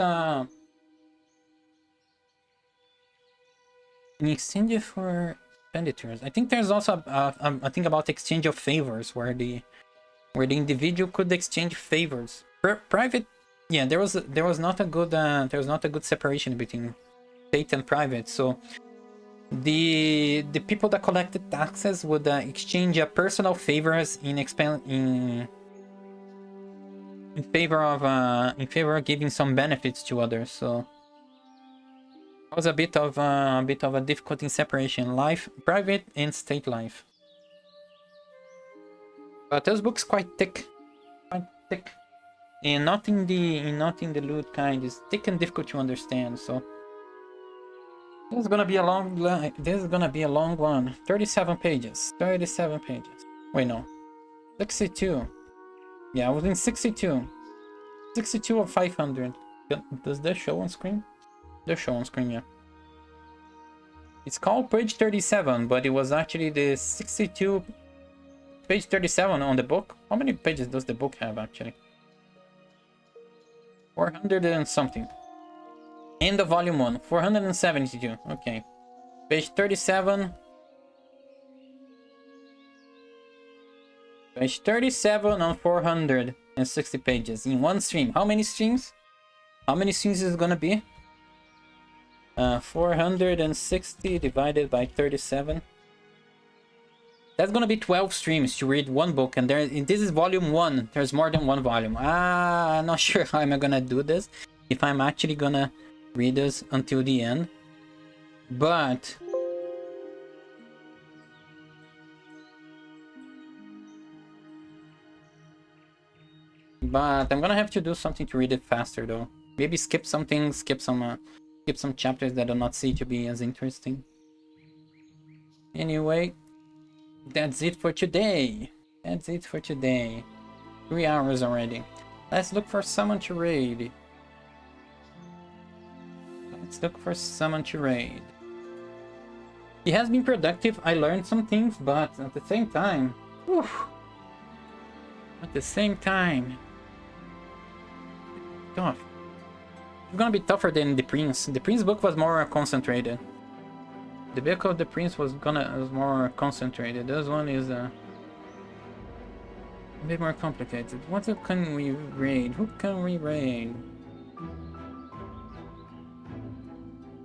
in exchange for expenditures. I think there's also a thing about exchange of favors, where the individual could exchange favors. Private, yeah, there was not a good separation between state and private. So the people that collected taxes would exchange personal favors in favor of giving some benefits to others. So it was a bit of a difficult separation, life, private and state life. But this book's quite thick, and not in the lewd kind. It's thick and difficult to understand. So this is gonna be a long one. 37 pages. 37 pages. Wait, no, 62. Yeah, I was in 62. 62 of 500. Does that show on screen? Does show on screen, yeah. It's called page 37, but it was actually the 62. Page 37 on the book. How many pages does the book have, actually? 400 and something. End of volume 1. 472. Okay. Page 37. Page 37 on 460 pages in one stream. How many streams? How many streams is it gonna be? 460 divided by 37. That's gonna be 12 streams to read one book, and this is volume 1. There's more than one volume. I'm not sure how I'm gonna do this. If I'm actually gonna read this until the end. But I'm gonna have to do something to read it faster, though. Maybe skip some things, skip some chapters that I do not see to be as interesting. Anyway, that's it for today. 3 hours already. Let's look for someone to raid. It has been productive. I learned some things, but at the same time, tough. It's gonna be tougher than the Prince. The Prince book was more concentrated. The book of the Prince was more concentrated. This one is a bit more complicated. What can we raid? Who can we raid?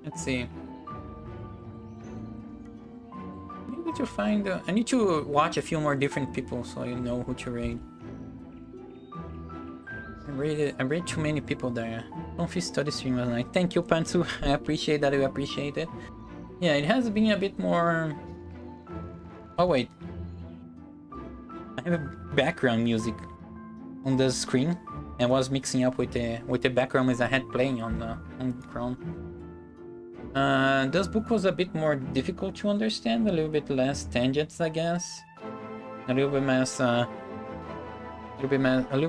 Let's see. I need to watch a few more different people so you know who to raid. I raid too many people there. Don't feel study stream last night. Thank you, Pantsu. I appreciate that you appreciate it. Yeah, it has been a bit more. Oh wait, I have a background music on the screen and was mixing up with the background as I had playing on Chrome. This book was a bit more difficult to understand, a little bit less tangents, I guess, a little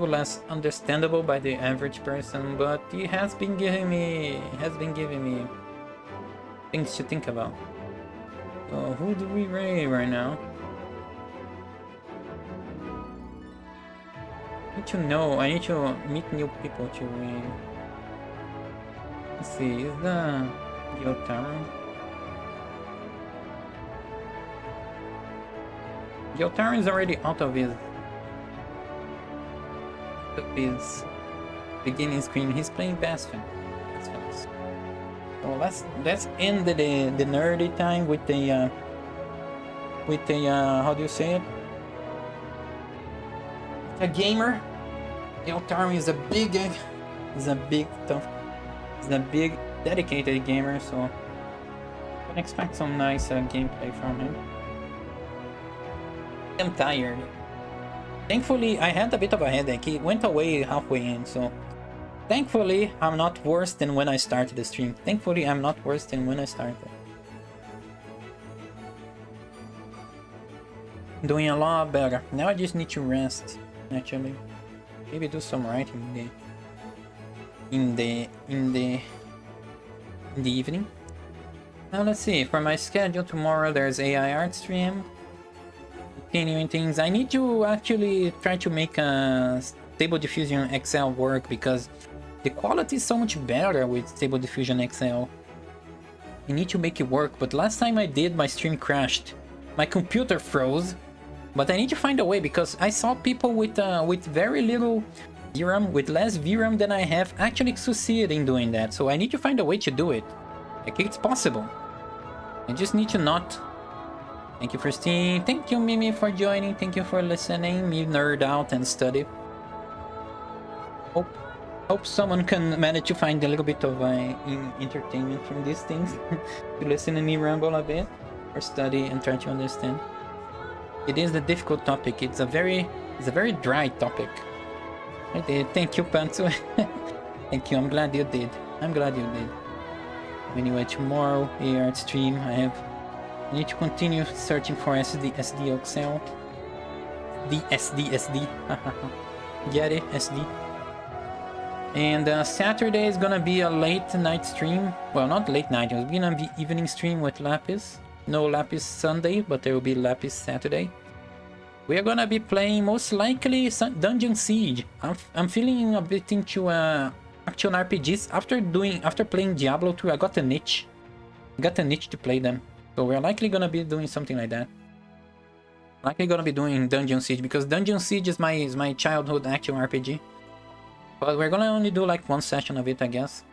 less understandable by the average person, but it has been giving me things to think about. So who do we raid right now? I need to meet new people to raid. Let's see, is the Gyotaru? Gyotaru is already out of his beginning screen. He's playing Bastion. That's fast. So let's end the nerdy time with the how do you say it? A gamer. Gyotaru is a big dedicated gamer, so I can expect some nice gameplay from him. I'm tired. Thankfully, I had a bit of a headache. It went away halfway in, so thankfully, I'm not worse than when I started the stream. Doing a lot better. Now I just need to rest, actually. Maybe do some writing in the evening. Now let's see. For my schedule tomorrow, there's AI art stream. Continuing things. I need to actually try to make a Stable Diffusion XL work because the quality is so much better with Stable Diffusion XL. I need to make it work, but last time I did, my stream crashed. My computer froze, but I need to find a way because I saw people with very little VRAM, with less VRAM than I have, actually succeed in doing that. So I need to find a way to do it. Like, it's possible. I just need to not. Thank you for staying. Thank you, Mimi, for joining. Thank you for listening. Me nerd out and study. Hope someone can manage to find a little bit of entertainment from these things. To listen to me ramble a bit, or study and try to understand. It is a difficult topic. It's a very dry topic. I did. Thank you, Pantsu. Thank you. I'm glad you did. Anyway, tomorrow here at stream, I need to continue searching for SD Excel. The SD. Get it? SD. And Saturday is gonna be a late night stream. Well, not late night, it's gonna be evening stream with Lapis. No Lapis Sunday, but there will be Lapis Saturday. We are gonna be playing most likely Dungeon Siege. I'm feeling a bit into action RPGs. After playing Diablo 2, I got a niche. To play them. So we're likely gonna be doing something like that. Likely gonna be doing Dungeon Siege because Dungeon Siege is my childhood action RPG. But we're gonna only do like one session of it, I guess.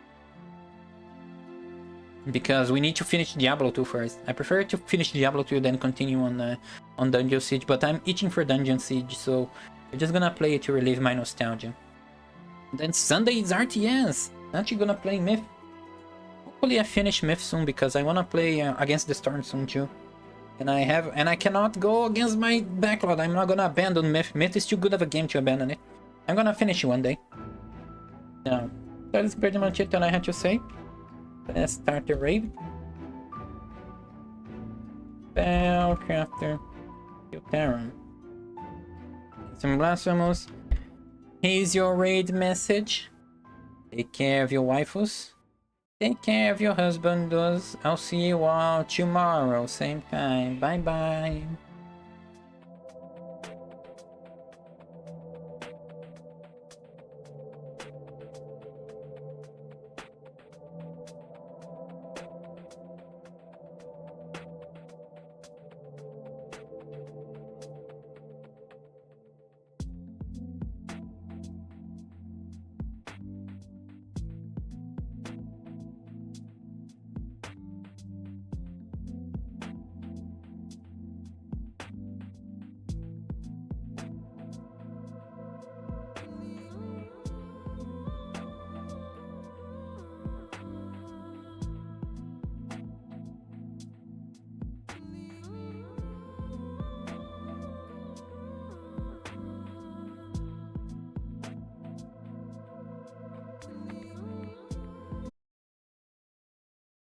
Because we need to finish Diablo 2 first. I prefer to finish Diablo 2 then continue on Dungeon Siege, but I'm itching for Dungeon Siege, so we're just gonna play it to relieve my nostalgia. Then Sunday is RTS. Actually gonna play Myth. Hopefully I finish Myth soon because I wanna play Against the Storm soon too. And I cannot go against my backlog. I'm not gonna abandon Myth. Myth is too good of a game to abandon it. I'm gonna finish it one day. Now, that is pretty much it that I had to say. Let's start the raid. Spellcrafter. Harem. Some blasphemous. Here's your raid message. Take care of your waifus. Take care of your husbands. I'll see you all tomorrow, same time. Bye bye.